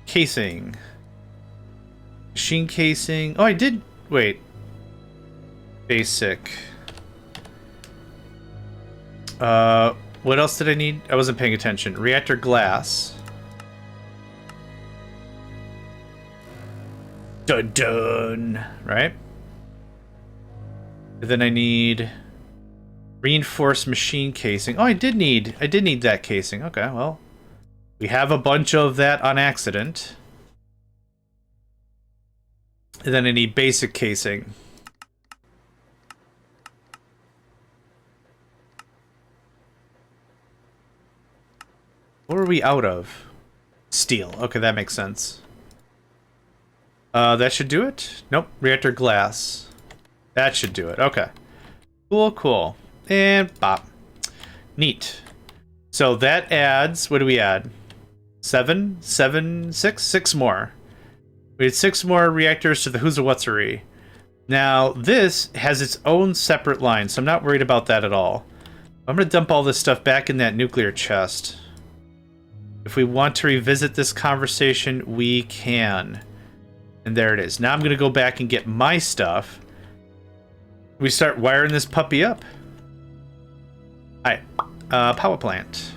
Casing. Machine casing. Oh, I did. Wait. Basic. What else did I need? I wasn't paying attention. Reactor glass. Dun dun. Right? And then I need reinforced machine casing. Oh, I did need that casing. Okay, well, we have a bunch of that on accident. And then I need basic casing. What are we out of? Steel. Okay, that makes sense. That should do it? Nope. Reactor glass. That should do it. Okay. Cool, cool. And bop. Neat. So that adds, what do we add? 7, 7, 6? 6 more. We had 6 more reactors to the Who's-a-What's-a-ree. Now, this has its own separate line, so I'm not worried about that at all. I'm going to dump all this stuff back in that nuclear chest. If we want to revisit this conversation, we can. And there it is. Now I'm going to go back and get my stuff. We start wiring this puppy up. Alright. Power plant.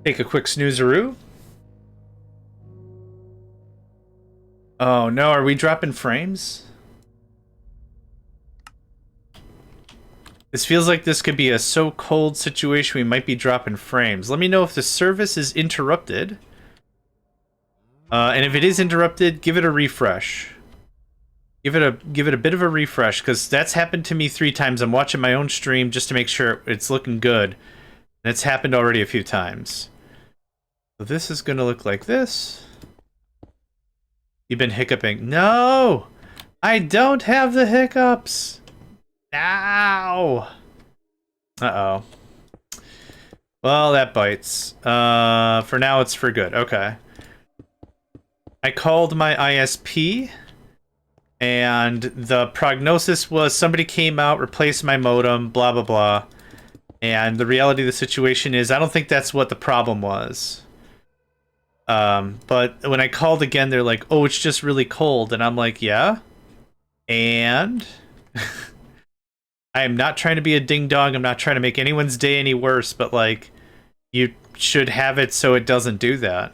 Take a quick snoozeroo. Oh no, are we dropping frames? This feels like this could be a so cold situation we might be dropping frames. Let me know if the service is interrupted. And if it is interrupted, give it a refresh. Give it a bit of a refresh, because that's happened to me 3 times. I'm watching my own stream just to make sure it's looking good. And it's happened already a few times. So this is going to look like this. You've been hiccuping. No! I don't have the hiccups! Ow! Uh-oh. Well, that bites. For now, it's for good. Okay. I called my ISP, and the prognosis was somebody came out, replaced my modem, blah, blah, blah. And the reality of the situation is I don't think that's what the problem was. But when I called again, they're like, oh, it's just really cold. And I'm like, yeah? And? I am not trying to be a ding-dong. I'm not trying to make anyone's day any worse. But, like, you should have it so it doesn't do that.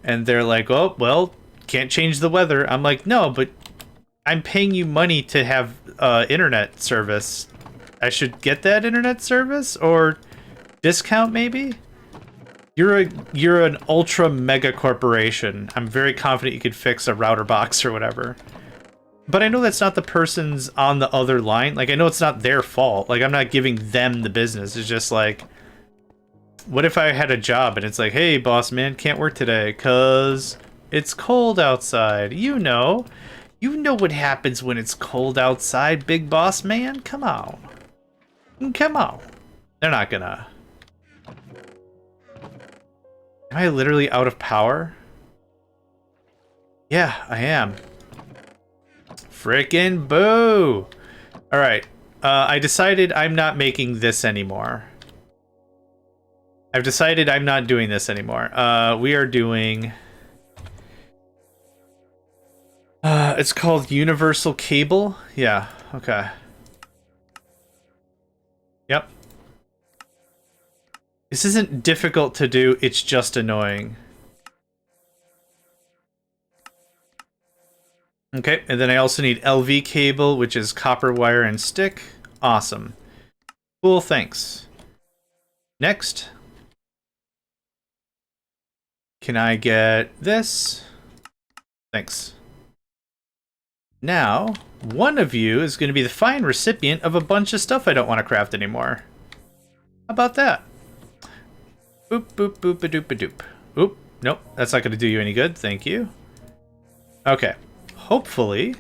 And they're like, oh, well, can't change the weather. I'm like, no, but I'm paying you money to have internet service. I should get that internet service? Or discount, maybe? You're an ultra mega corporation. I'm very confident you could fix a router box or whatever. But I know that's not the person's on the other line. Like, I know it's not their fault. Like, I'm not giving them the business. It's just like, what if I had a job and it's like, hey, boss man, can't work today because it's cold outside. You know what happens when it's cold outside, big boss man. Come on. Come on. They're not gonna. Am I literally out of power? Yeah, I am. Frickin' boo! Alright, I decided I'm not making this anymore. I've decided I'm not doing this anymore. We are doing... it's called Universal Cable? Yeah, okay. Yep. This isn't difficult to do, it's just annoying. Okay, and then I also need LV cable, which is copper wire and stick. Awesome. Cool, thanks. Next. Can I get this? Thanks. Now, one of you is going to be the fine recipient of a bunch of stuff I don't want to craft anymore. How about that? Boop, boop, boop, a doop, a doop. Oop, nope, that's not going to do you any good. Thank you. Okay, hopefully.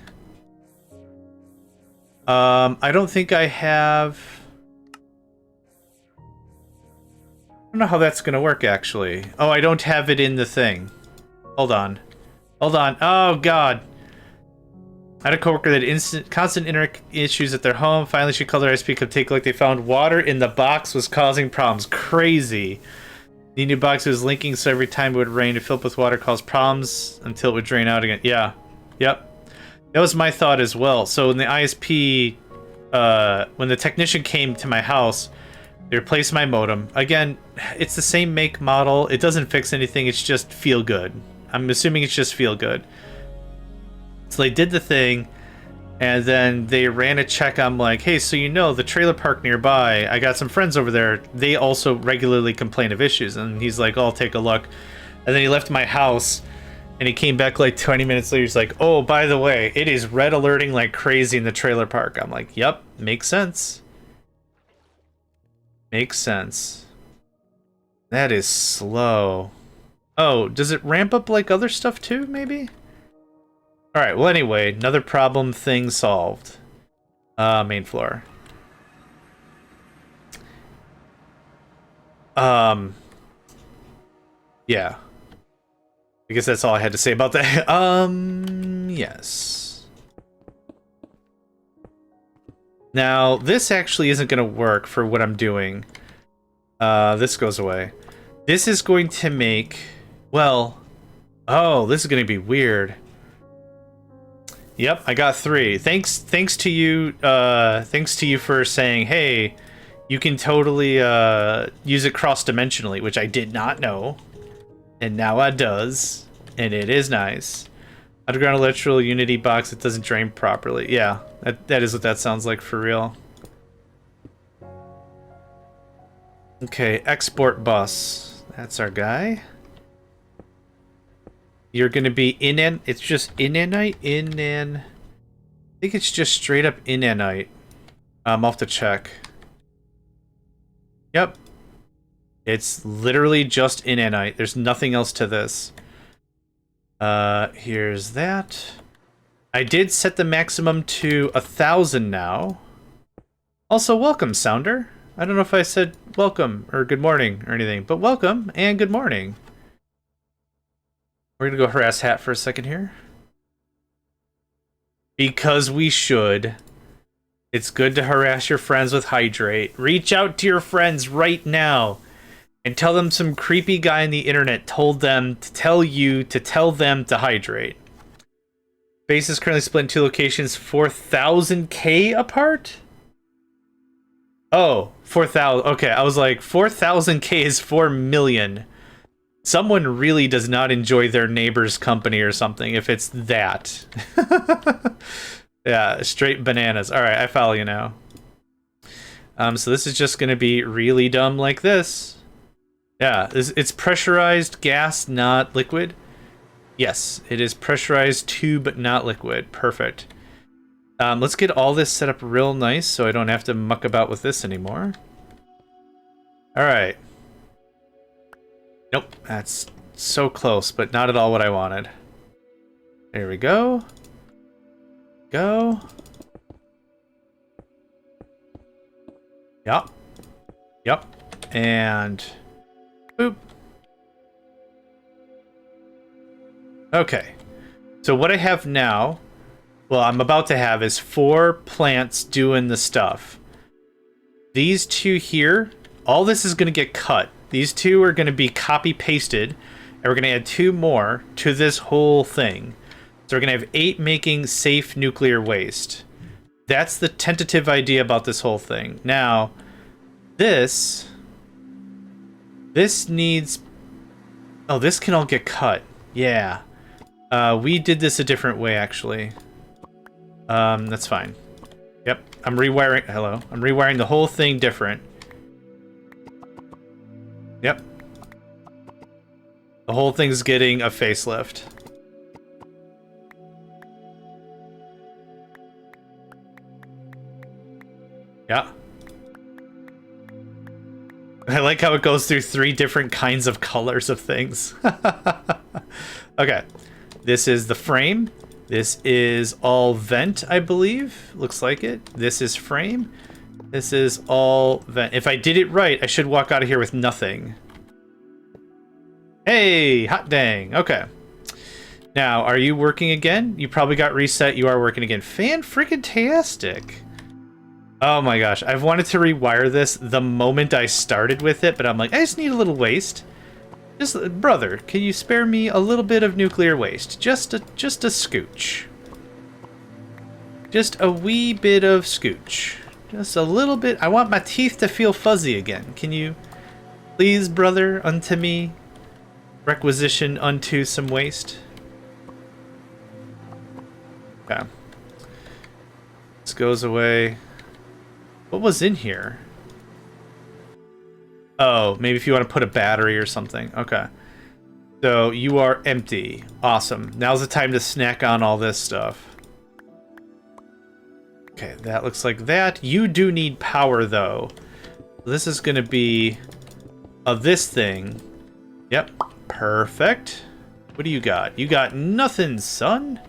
I don't think I have... I don't know how that's going to work, actually. Oh, I don't have it in the thing. Hold on. Hold on. Oh, God. I had a coworker that had constant internet issues at their home. Finally, she called her ISP to take a look. They found water in the box was causing problems. Crazy. The new box was linking, so every time it would rain, it filled up with water caused problems until it would drain out again. Yeah. Yep. That was my thought as well. So when the ISP, when the technician came to my house, they replaced my modem. Again, it's the same make model. It doesn't fix anything. It's just feel good. I'm assuming it's just feel good. So they did the thing. And then they ran a check. I'm like, hey, so you know, the trailer park nearby, I got some friends over there. They also regularly complain of issues. And he's like, oh, I'll take a look. And then he left my house, and he came back like 20 minutes later. He's like, oh, by the way, it is red alerting like crazy in the trailer park. I'm like, yep, makes sense. Makes sense. That is slow. Oh, does it ramp up like other stuff too, maybe? Alright, well anyway, another problem thing solved. Main floor. Yeah. I guess that's all I had to say about that. Yes. Now, this actually isn't going to work for what I'm doing. This goes away. This is going to make... Well... Oh, this is going to be weird. Yep, I got 3. Thanks to you for saying, hey, you can totally use it cross-dimensionally, which I did not know. And now it does. And it is nice. Underground electrical unity box that doesn't drain properly. Yeah, that is what that sounds like for real. Okay, export bus. That's our guy. You're gonna be it's just inanite? I think it's just straight up inanite. I'll have to check. Yep. It's literally just inanite. There's nothing else to this. Here's that. I did set the maximum to 1,000 now. Also, welcome, Sounder. I don't know if I said welcome or good morning or anything, but welcome and good morning. We're gonna go harass Hat for a second here. Because we should. It's good to harass your friends with Hydrate. Reach out to your friends right now and tell them some creepy guy on the internet told them to tell them to hydrate. Base is currently split in 2 locations, 4,000K apart? Oh, 4,000. Okay, I was like, 4,000K is 4 million. Someone really does not enjoy their neighbor's company or something if it's that. Yeah, straight bananas. All right, I follow you now. So this is just going to be really dumb like this. Yeah, it's pressurized gas, not liquid. Yes, it is pressurized tube, but not liquid. Perfect. Let's get all this set up real nice so I don't have to muck about with this anymore. All right. Nope, that's so close, but not at all what I wanted. There we go. Go. Yep. Yep. And boop. Okay. So what I have now, well, I'm about to have is 4 plants doing the stuff. These 2 here, all this is going to get cut. These 2 are going to be copy pasted, and we're going to add 2 more to this whole thing. So we're going to have 8 making safe nuclear waste. That's the tentative idea about this whole thing. Now, this needs... Oh, this can all get cut. Yeah. We did this a different way, actually. That's fine. Yep, I'm rewiring... Hello. I'm rewiring the whole thing different. Yep. The whole thing's getting a facelift. Yeah. I like how it goes through 3 different kinds of colors of things. Okay. This is the frame. This is all vent, I believe. Looks like it. This is frame. This is all vent. If I did it right, I should walk out of here with nothing. Hey, hot dang. Okay. Now, are you working again? You probably got reset. You are working again. Fan-freaking-tastic. Oh my gosh. I've wanted to rewire this the moment I started with it, but I'm like, I just need a little waste. Just, brother, can you spare me a little bit of nuclear waste? Just a scooch. Just a wee bit of scooch. Just a little bit. I want my teeth to feel fuzzy again. Can you please, brother, unto me, requisition unto some waste? Okay. This goes away. What was in here? Oh, maybe if you want to put a battery or something. Okay. So you are empty. Awesome. Now's the time to snack on all this stuff. Okay, that looks like that. You do need power, though. This is going to be of this thing. Yep. Perfect. What do you got? You got nothing, son.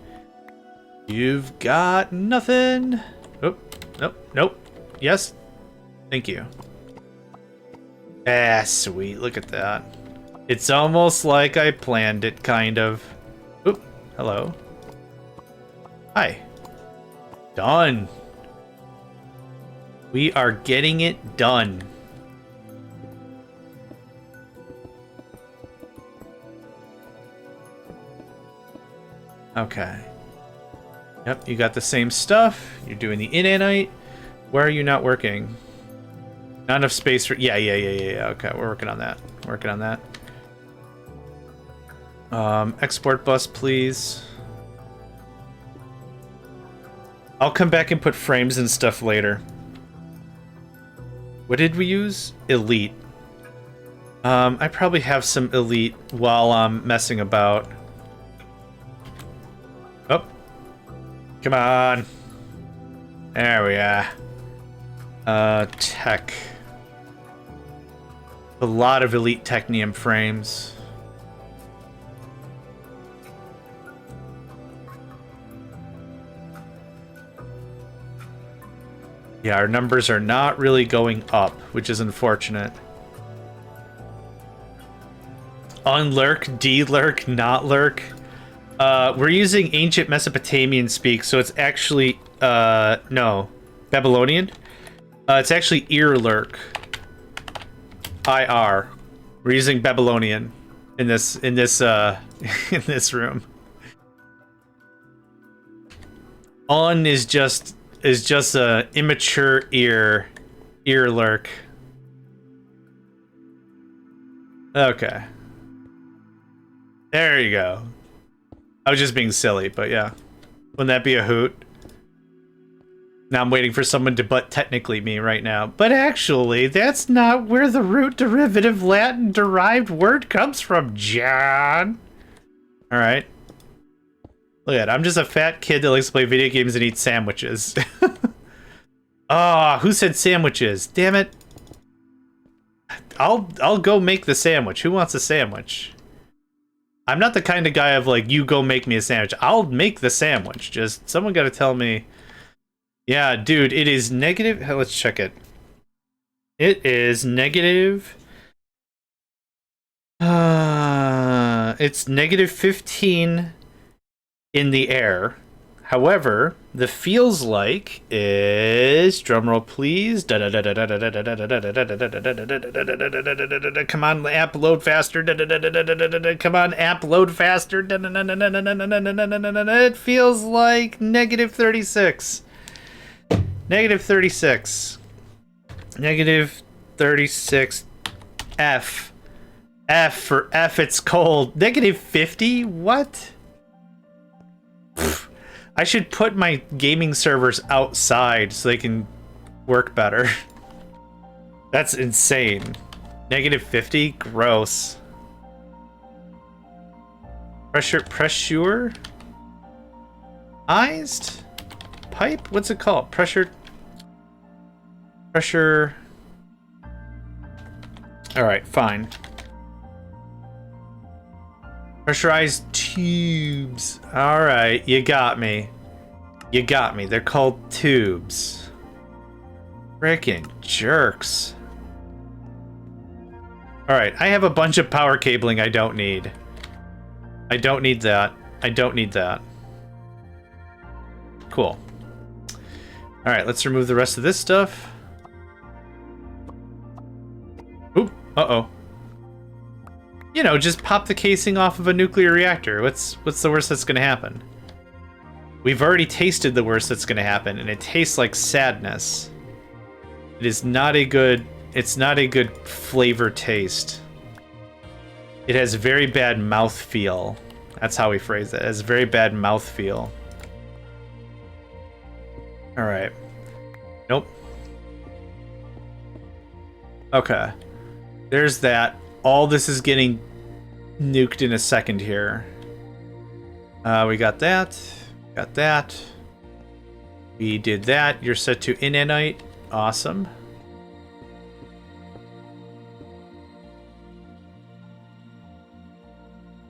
You've got nothing. Oh, nope, nope. Yes. Thank you. Ah, sweet. Look at that. It's almost like I planned it, kind of. Oop. Hello. Hi. Done. We are getting it done. Okay. Yep, you got the same stuff. You're doing the inanite. Where are you not working? Not enough space for... Yeah. Okay, we're working on that. Working on that. Export bus, please. I'll come back and put frames and stuff later. What did we use? Elite. I probably have some elite while I'm messing about. Oh. Come on. There we are. Tech. A lot of elite technium frames. Yeah, our numbers are not really going up, which is unfortunate. Unlurk, de-lurk, not lurk. We're using ancient Mesopotamian speak, so it's actually, no, Babylonian. It's actually ear-lurk. IR. We're using Babylonian in this, in this room. On is just a immature ear lurk. Okay. There you go. I was just being silly, but yeah. Wouldn't that be a hoot? Now I'm waiting for someone to but technically me right now. But actually, that's not where the root derivative Latin derived word comes from, John. Alright. Look at it. I'm just a fat kid that likes to play video games and eat sandwiches. Ah, who said sandwiches? Damn it. I'll go make the sandwich. Who wants a sandwich? I'm not the kind of guy of like, you go make me a sandwich. I'll make the sandwich. Just someone got to tell me. Yeah, dude, it is negative. Let's check it. It is negative. It's negative 15 in the air. However, the feels like is, drumroll please. Come on, app load faster. Come on, app load faster. It feels like negative 36. Negative 36. Negative 36. F. F for F, it's cold. Negative 50? What? I should put my gaming servers outside so they can work better. That's insane. Negative 50? Gross. Pressurized? Pipe? What's it called? Pressure. Alright, fine. Pressurized tubes. Alright, you got me. You got me. They're called tubes. Frickin' jerks. Alright, I have a bunch of power cabling I don't need. I don't need that. I don't need that. Cool. Alright, let's remove the rest of this stuff. Oop, uh-oh. You know, just pop the casing off of a nuclear reactor. What's the worst that's gonna happen? We've already tasted the worst that's gonna happen, and it tastes like sadness. It is not a good... It's not a good flavor taste. It has very bad mouthfeel. That's how we phrase it. It has very bad mouthfeel. All right. Nope. Okay. There's that. All this is getting nuked in a second here. We got that. Got that. We did that. You're set to inanite. Awesome.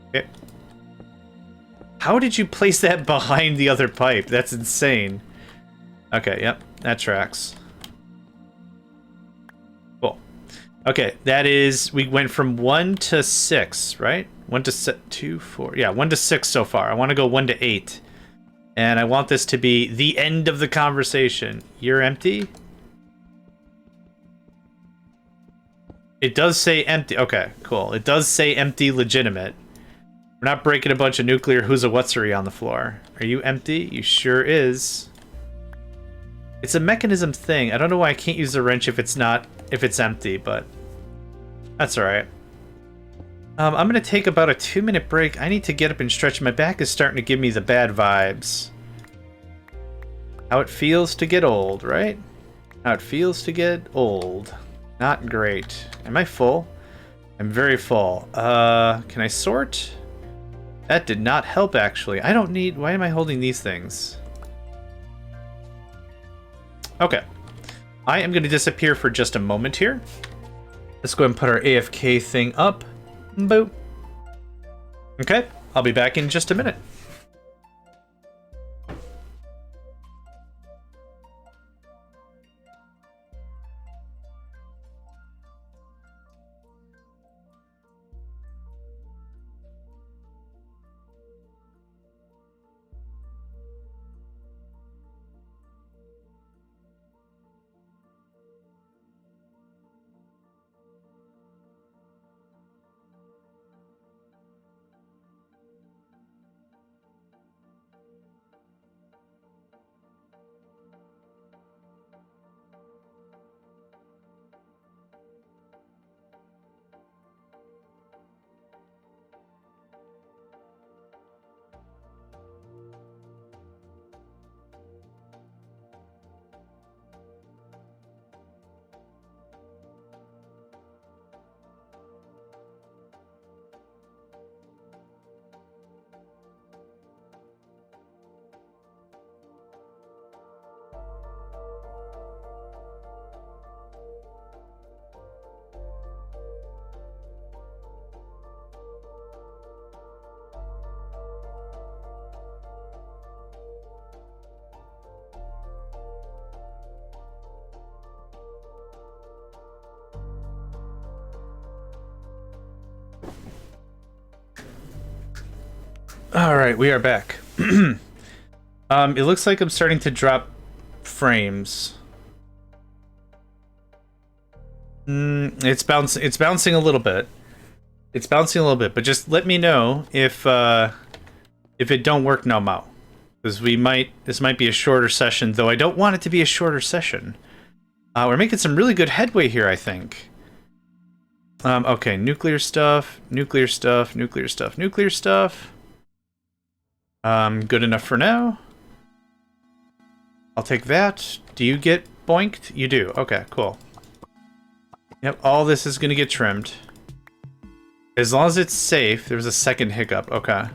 Okay. How did you place that behind the other pipe? That's insane. Okay, yep. That tracks. Cool. Okay, that is... We went from 1 to 6, right? 1 to 2, 4... Yeah, 1 to 6 so far. I want to go 1 to 8. And I want this to be the end of the conversation. You're empty? It does say empty. Okay, cool. It does say empty legitimate. We're not breaking a bunch of nuclear who's-a-whatsery on the floor. Are you empty? You sure is. It's a mechanism thing. I don't know why I can't use the wrench if it's empty, but that's alright. I'm gonna take about a 2-minute break. I need to get up and stretch. My back is starting to give me the bad vibes. How it feels to get old, right? How it feels to get old. Not great. Am I full? I'm very full. Can I sort? That did not help, actually. I don't need... Why am I holding these things? Okay. I am going to disappear for just a moment here. Let's go ahead and put our AFK thing up. Boop. Okay. I'll be back in just a minute. All right, we are back. It looks like I'm starting to drop frames. It's bouncing a little bit. It's bouncing a little bit, but just let me know if it don't work no mo. Because this might be a shorter session, though I don't want it to be a shorter session. We're making some really good headway here, I think. Okay, nuclear stuff, nuclear stuff, nuclear stuff, nuclear stuff. Good enough for now. I'll take that. Do you get boinked? You do. Okay, cool. Yep, all this is going to get trimmed. As long as it's safe. There's a second hiccup. Okay.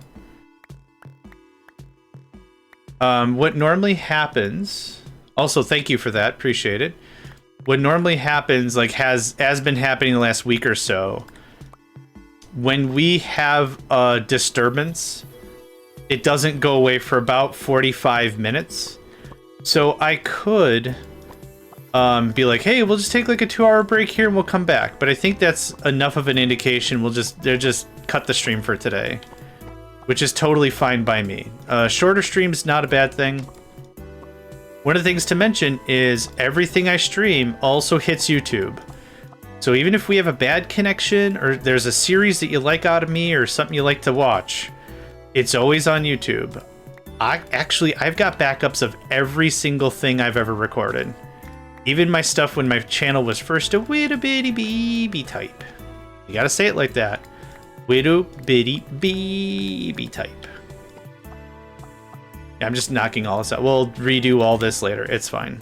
What normally happens... Also, thank you for that. Appreciate it. What normally happens, like has been happening the last week or so, when we have a disturbance... It doesn't go away for about 45 minutes. So I could be like, hey, we'll just take like a 2-hour break here and we'll come back. But I think that's enough of an indication. They'll just cut the stream for today, which is totally fine by me. Shorter stream's not a bad thing. One of the things to mention is everything I stream also hits YouTube. So even if we have a bad connection or there's a series that you like out of me or something you like to watch, it's always on YouTube. I've got backups of every single thing I've ever recorded. Even my stuff when my channel was first a witty bitty baby type. You gotta say it like that. Witty bitty baby type. Yeah, I'm just knocking all this out. We'll redo all this later. It's fine.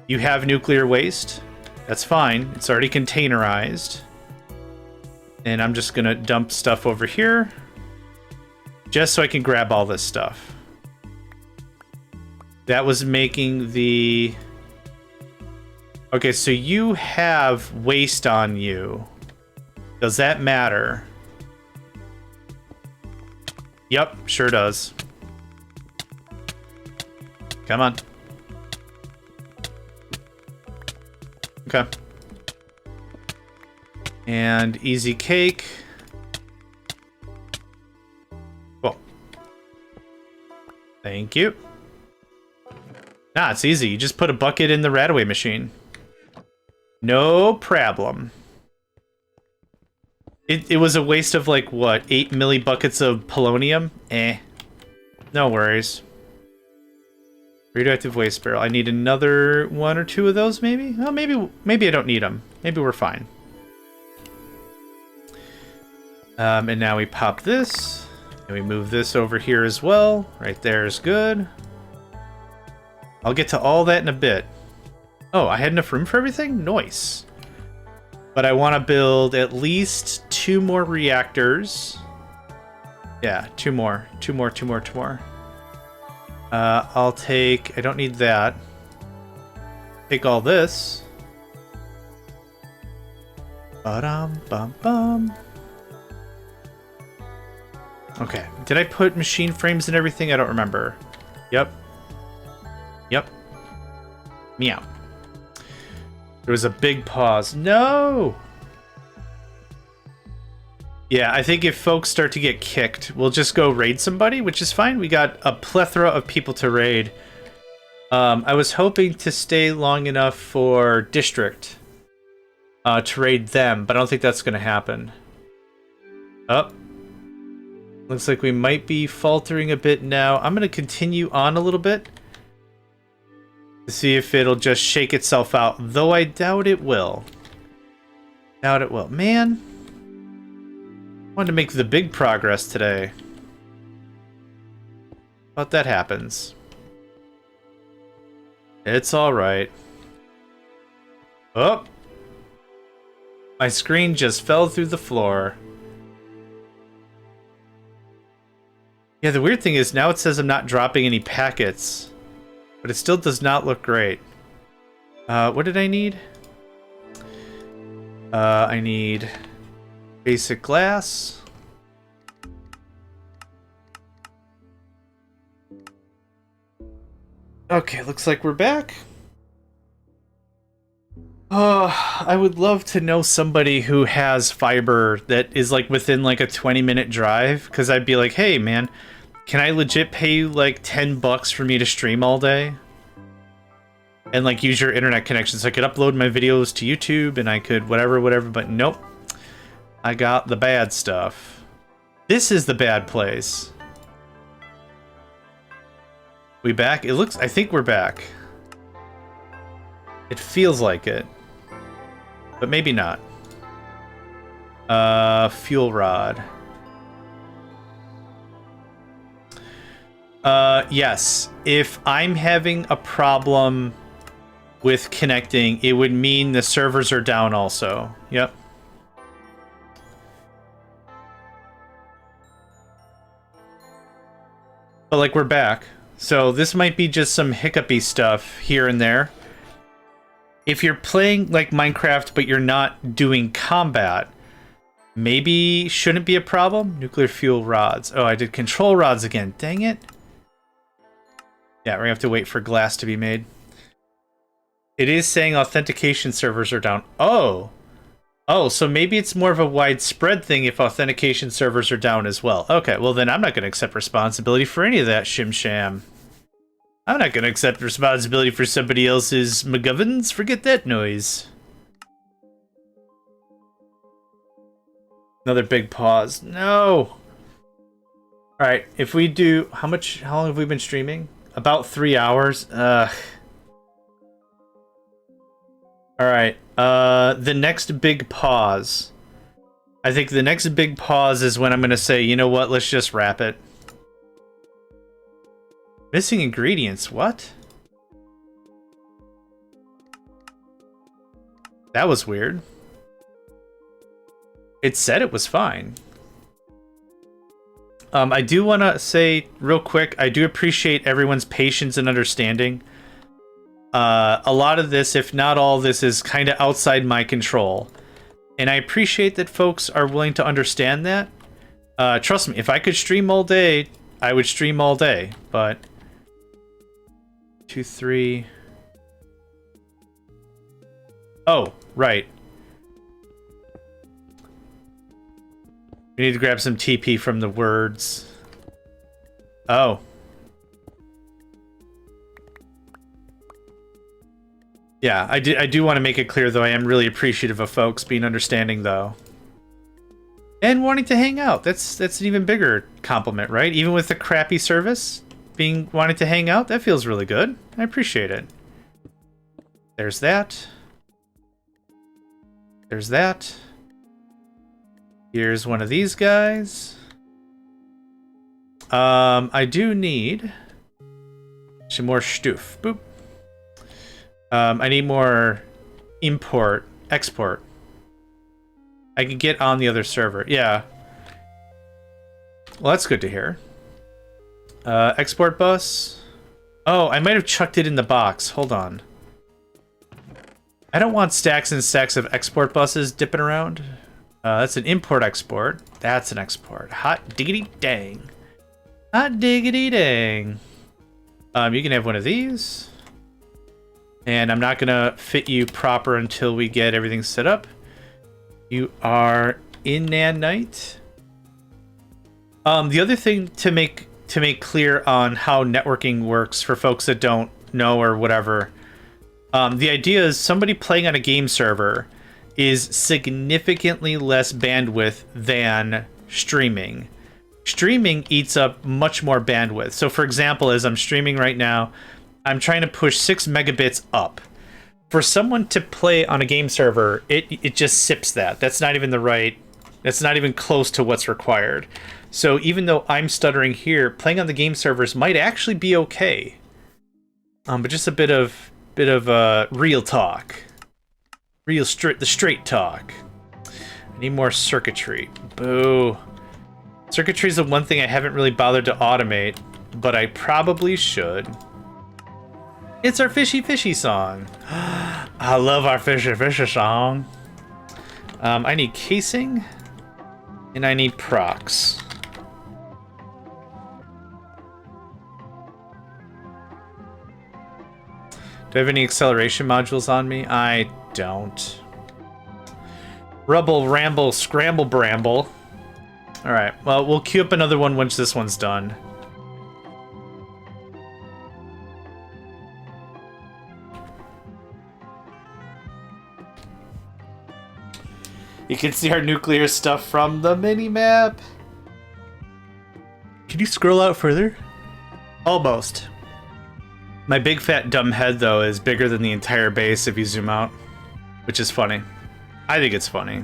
You have nuclear waste. That's fine. It's already containerized. And I'm just going to dump stuff over here. Just so I can grab all this stuff. That was making the... Okay, so you have waste on you. Does that matter? Yep, sure does. Come on. Okay. And easy cake. Cool. Thank you. Nah, it's easy. You just put a bucket in the Radaway machine. No problem. It was a waste of like, what, 8 millibuckets of polonium? Eh. No worries. Radioactive waste barrel. I need another 1 or 2 of those, maybe? Oh, maybe I don't need them. Maybe we're fine. And now we pop this. And we move this over here as well. Right there is good. I'll get to all that in a bit. Oh, I had enough room for everything? Nice. But I want to build at least 2 more reactors. Yeah, 2 more. 2 more. I'll take... I don't need that. Take all this. Ba-dum-bum-bum. Okay. Did I put machine frames and everything? I don't remember. Yep. Meow. There was a big pause. No! Yeah, I think if folks start to get kicked, we'll just go raid somebody, which is fine. We got a plethora of people to raid. I was hoping to stay long enough for District to raid them, but I don't think that's going to happen. Oh. Looks like we might be faltering a bit now. I'm going to continue on a little bit to see if it'll just shake itself out, though I doubt it will. Man. Wanted to make the big progress today. But that happens. It's alright. Oh! My screen just fell through the floor. Yeah, the weird thing is now it says I'm not dropping any packets. But it still does not look great. What did I need? I need basic glass. Okay, looks like we're back. I would love to know somebody who has fiber that is like within like a 20-minute drive, because I'd be like, hey man, can I legit pay you like 10 bucks for me to stream all day? And like use your internet connection so I could upload my videos to YouTube and I could whatever, but nope. I got the bad stuff. This is the bad place. We back? I think we're back. It feels like it. But maybe not. Fuel rod. Yes. If I'm having a problem with connecting, it would mean the servers are down also. Yep. But like we're back. So this might be just some hiccupy stuff here and there. If you're playing like Minecraft but you're not doing combat, maybe shouldn't be a problem. Nuclear fuel rods. Oh, I did control rods again. Dang it. Yeah, we're gonna have to wait for glass to be made. It is saying authentication servers are down. Oh, so maybe it's more of a widespread thing if authentication servers are down as well. Okay, well then I'm not going to accept responsibility for any of that shim-sham. I'm not going to accept responsibility for somebody else's McGovern's. Forget that noise. Another big pause. No! Alright, if we do... How long have we been streaming? About 3 hours. Alright, the next big pause. I think the next big pause is when I'm going to say, you know what, let's just wrap it. Missing ingredients, what? That was weird. It said it was fine. I do want to say real quick, I do appreciate everyone's patience and understanding. A lot of this, if not all this, is kind of outside my control. And I appreciate that folks are willing to understand that. Trust me, if I could stream all day, I would stream all day. But 2, 3. Oh, right. We need to grab some TP from the words. Oh. Yeah, I do want to make it clear, though, I am really appreciative of folks being understanding, though. And wanting to hang out. That's an even bigger compliment, right? Even with the crappy service, wanting to hang out, that feels really good. I appreciate it. There's that. There's that. Here's one of these guys. I do need some more stuff. Boop. I need more export. I can get on the other server. Yeah. Well, that's good to hear. Export bus. Oh, I might have chucked it in the box. Hold on. I don't want stacks and stacks of export buses dipping around. That's an import-export. That's an export. Hot diggity dang. Hot diggity dang. You can have one of these. And I'm not gonna fit you proper until we get everything set up. You are in nanite. The other thing to make clear on how networking works for folks that don't know or whatever, the idea is somebody playing on a game server is significantly less bandwidth than streaming. Streaming eats up much more bandwidth. So for example, as I'm streaming right now, I'm trying to push 6 megabits up. For someone to play on a game server, it just sips that. That's not even close to what's required. So even though I'm stuttering here, playing on the game servers might actually be okay. But just a bit of real talk. The straight talk. I need more circuitry. Boo. Circuitry is the one thing I haven't really bothered to automate, but I probably should. It's our fishy fishy song. I love our fishy fishy song. I need casing, and I need procs. Do I have any acceleration modules on me? I don't. Rubble, ramble, scramble, bramble. Alright, well, we'll queue up another one once this one's done. You can see our nuclear stuff from the mini-map. Can you scroll out further? Almost. My big fat dumb head, though, is bigger than the entire base if you zoom out. Which is funny. I think it's funny.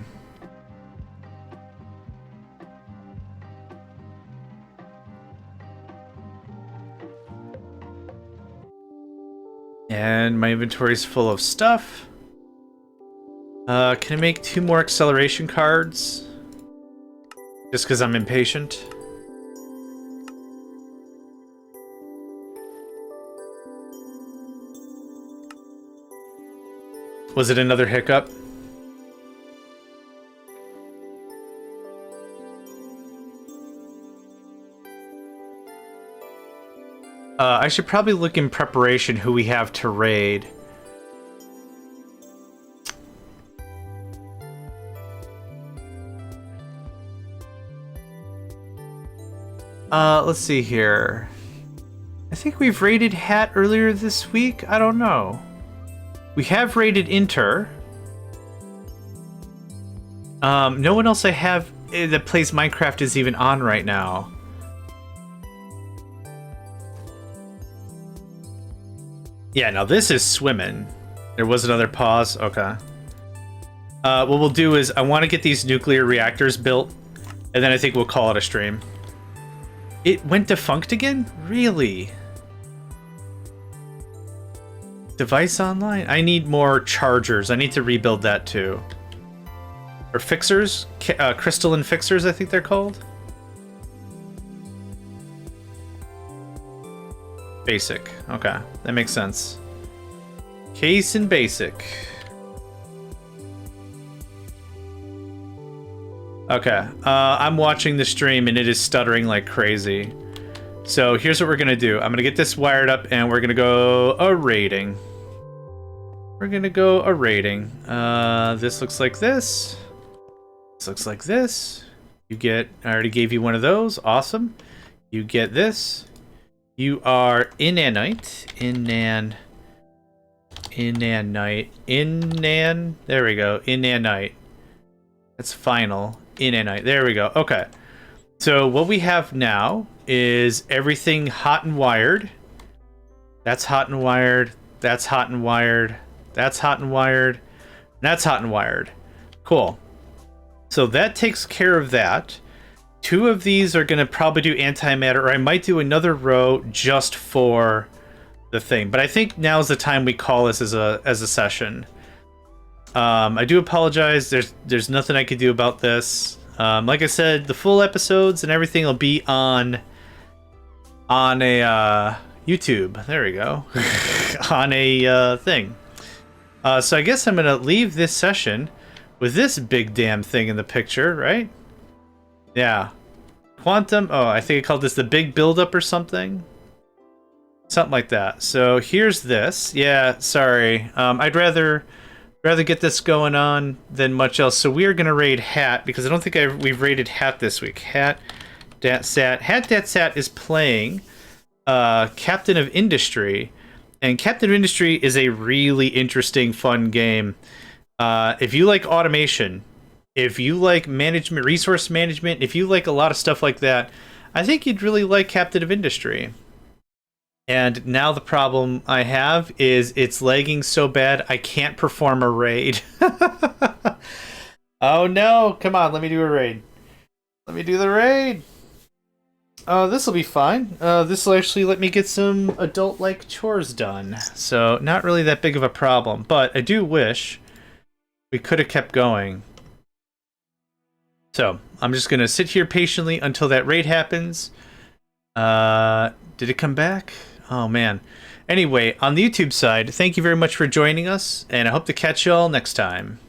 And my inventory's full of stuff. Can I make 2 more acceleration cards? Just because I'm impatient. Was it another hiccup? I should probably look in preparation who we have to raid. Let's see here. I think we've raided Hat earlier this week. I don't know. We have raided Inter. No one else I have that plays Minecraft is even on right now. Yeah, now this is swimming. There was another pause. Okay. What we'll do is I want to get these nuclear reactors built, and then I think we'll call it a stream. It went defunct again? Really? Device online? I need more chargers. I need to rebuild that too. Or fixers? Crystalline fixers, I think they're called. Basic. Okay, that makes sense. Case and basic. Okay, I'm watching the stream and it is stuttering like crazy. So here's what we're gonna do. I'm gonna get this wired up and we're gonna go a rating. We're gonna go a rating. This looks like this. This looks like this. You get, I already gave you one of those. Awesome. You get this. You are inanite. There we go. Inanite. That's final. Inanite. There we go. Okay. So what we have now is everything hot and wired. That's hot and wired. That's hot and wired. That's hot and wired. That's hot and wired. Cool. So that takes care of that. 2 of these are going to probably do antimatter, or I might do another row just for the thing. But I think now's the time we call this as a session. I do apologize. There's nothing I could do about this. Like I said, the full episodes and everything will be on a YouTube. There we go. On a thing. So I guess I'm gonna leave this session with this big damn thing in the picture, right? Yeah. Quantum. Oh, I think I called this the big buildup or something. Something like that. So here's this. Yeah, sorry. I'd rather get this going on than much else. So we're gonna raid Hat because I don't think we've raided Hat this week. Hat.sat. Hat.sat is playing Captain of Industry, and Captain of Industry is a really interesting, fun game. If you like automation, if you like management, resource management, if you like a lot of stuff like that, I think you'd really like Captain of Industry. And now the problem I have is it's lagging so bad I can't perform a raid. Oh no, come on, let me do a raid. Let me do the raid. This will be fine. This will actually let me get some adult-like chores done. So not really that big of a problem, but I do wish we could have kept going. So I'm just gonna sit here patiently until that raid happens. Did it come back? Oh man. Anyway, on the YouTube side, thank you very much for joining us, and I hope to catch y'all next time.